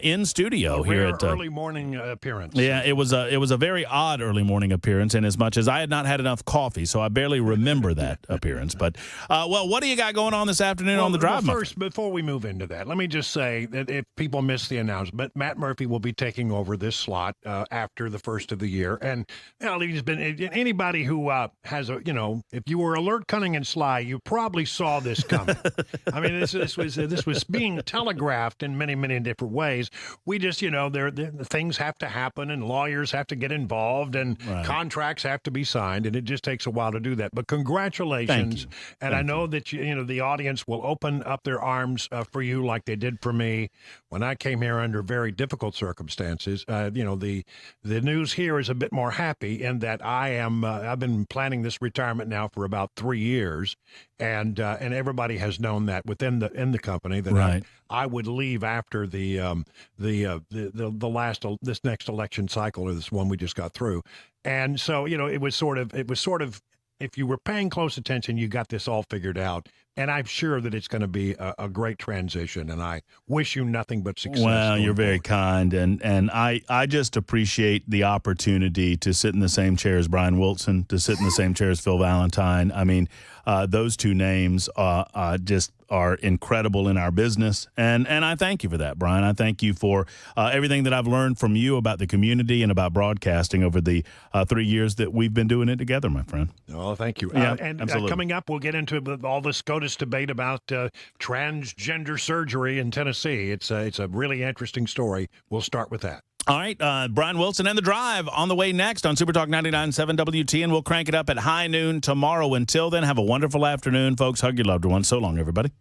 A: in studio here at
E: early morning appearance.
A: Yeah, it was a very odd early morning appearance, in as much as I had not had enough coffee, so I barely remember that appearance. But well, what do you got going on this afternoon on The Drive?
E: Well, first, before we move into that, let me just say that if people missed the announcement, Matt Murphy will be taking over this slot after the first of the year, and he's been anybody who has a if you were alert, cunning, and sly, you probably saw this coming. I mean, this was being telegraphed in many different ways. We just, there things have to happen, and lawyers have to get involved, and contracts have to be signed, and it just takes a while to do that. But congratulations, and I know that the audience will open up their arms for you like they did for me when I came here under very difficult circumstances. The news here is a bit more happy in that I've been planning this retirement now for about 3 years, and everybody has known that within the company that I would leave after this next election cycle, or this one we just got through. And so, it was sort of, if you were paying close attention, you got this all figured out. And I'm sure that it's going to be a great transition, and I wish you nothing but success.
A: Well, you're very kind, and I just appreciate the opportunity to sit in the same chair as Brian Wilson, to sit in the same chair as Phil Valentine. I mean, those two names just are incredible in our business, and I thank you for that, Brian. I thank you for everything that I've learned from you about the community and about broadcasting over the 3 years that we've been doing it together, my friend.
E: Oh, thank you.
A: Yeah,
E: and
A: absolutely.
E: Coming up, we'll get into all the SCOTUS debate about transgender surgery in Tennessee. It's a really interesting story. We'll start with that.
A: All right, Brian Wilson and The Drive on the way next on Super Talk 99.7 WTN. We'll crank it up at high noon tomorrow. Until then, have a wonderful afternoon, folks. Hug your loved ones. So long, everybody.